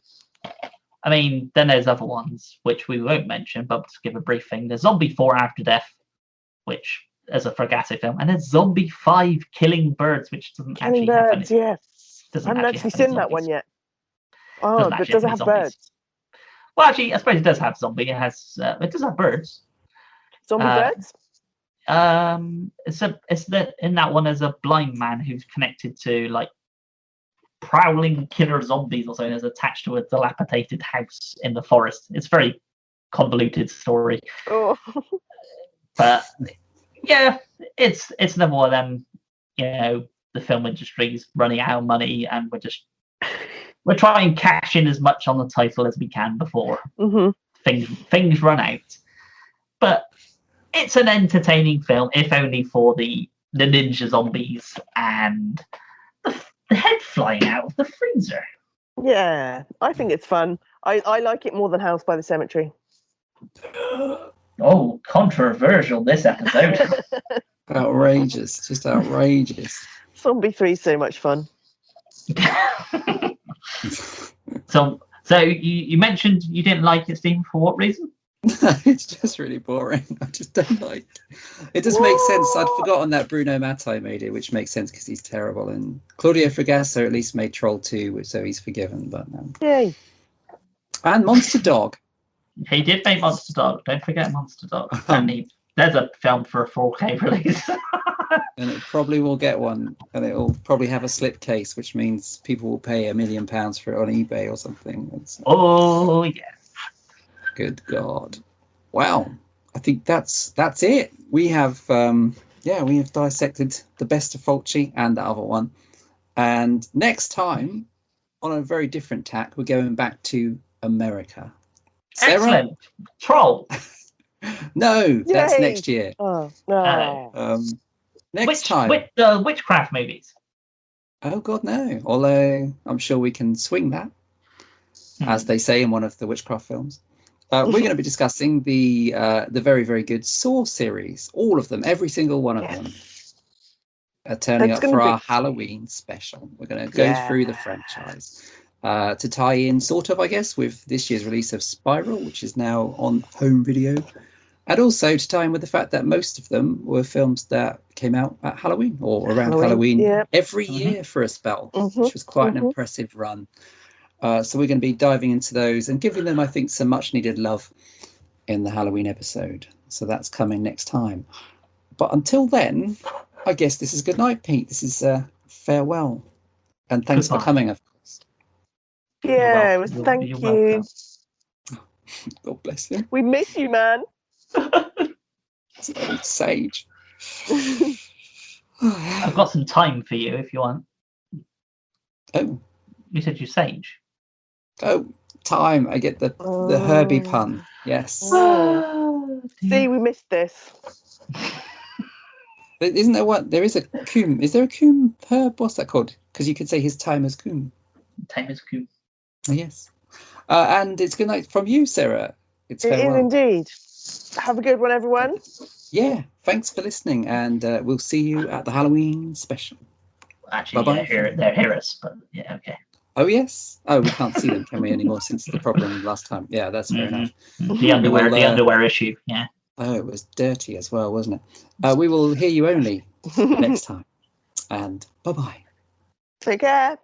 I mean, then there's other ones which we won't mention, but to give a brief thing, there's Zombie 4 After Death, which is a Fragasse film, and there's Zombie 5 Killing Birds, which doesn't actually have any. Yes. I haven't actually seen that one yet. Oh, but does it have birds? Well, actually, I suppose it does have zombie. It does have birds. Zombie birds? In that one, there's a blind man who's connected to like prowling killer zombies or something, is attached to a dilapidated house in the forest. It's a very convoluted story. Oh. But yeah, it's another one of them, the film industry's running out of money, and we're trying to cash in as much on the title as we can before things run out. But it's an entertaining film, if only for the ninja zombies and the head flying out of the freezer. Yeah, I think it's fun. I like it more than House by the Cemetery. Oh, controversial this episode. Outrageous, just outrageous. Zombie 3 is so much fun. So So you mentioned you didn't like it, Stephen. For what reason? It's just really boring. I just don't like it. Just makes sense. I'd forgotten that Bruno Mattei made it, which makes sense because he's terrible. And Claudio Fragasso at least made Troll 2, so he's forgiven. But Yay. And Monster Dog. He did make Monster Dog. Don't forget Monster Dog. There's a film for a 4K release. And it probably will get one, and it will probably have a slipcase, which means people will pay £1 million for it on eBay or something. Oh yeah. Good God. Wow. I think that's it. We have we have dissected the best of Fulci and the other one. And next time, on a very different tack, we're going back to America. Sarah? Excellent. Troll. No, that's next year. Oh no. Next time. Witchcraft movies. Oh God, no. Although I'm sure we can swing that, as they say in one of the witchcraft films. We're going to be discussing the very, very good Saw series, all of them, every single one of them, turning up for our Halloween special. We're going to go through the franchise to tie in, sort of, I guess, with this year's release of Spiral, which is now on home video, and also to tie in with the fact that most of them were films that came out at Halloween or around Halloween every year for a spell, which was quite an impressive run. So we're going to be diving into those and giving them, I think, some much needed love in the Halloween episode. So that's coming next time. But until then, I guess this is good night, Pete. This is farewell. And thanks for coming, of course. Yeah, thank you. Welcome. God bless you. We miss you, man. It's an old sage. I've got some time for you if you want. Oh. You said you sage. Oh, time. I get the Herbie pun. Yes. See, we missed this. Isn't there one? There is a coom. Is there a coom herb? What's that called? Because you could say his time as coom. Time as coom. Oh, yes. And it's good night from you, Sarah. It is indeed. Have a good one, everyone. Yeah. Thanks for listening, and we'll see you at the Halloween special. Actually, they're hear us, but yeah, okay. Oh, yes. Oh, we can't see them, can we, anymore since the problem last time? Yeah, that's fair enough. The underwear issue, yeah. Oh, it was dirty as well, wasn't it? We will hear you only next time. And bye-bye. Take care.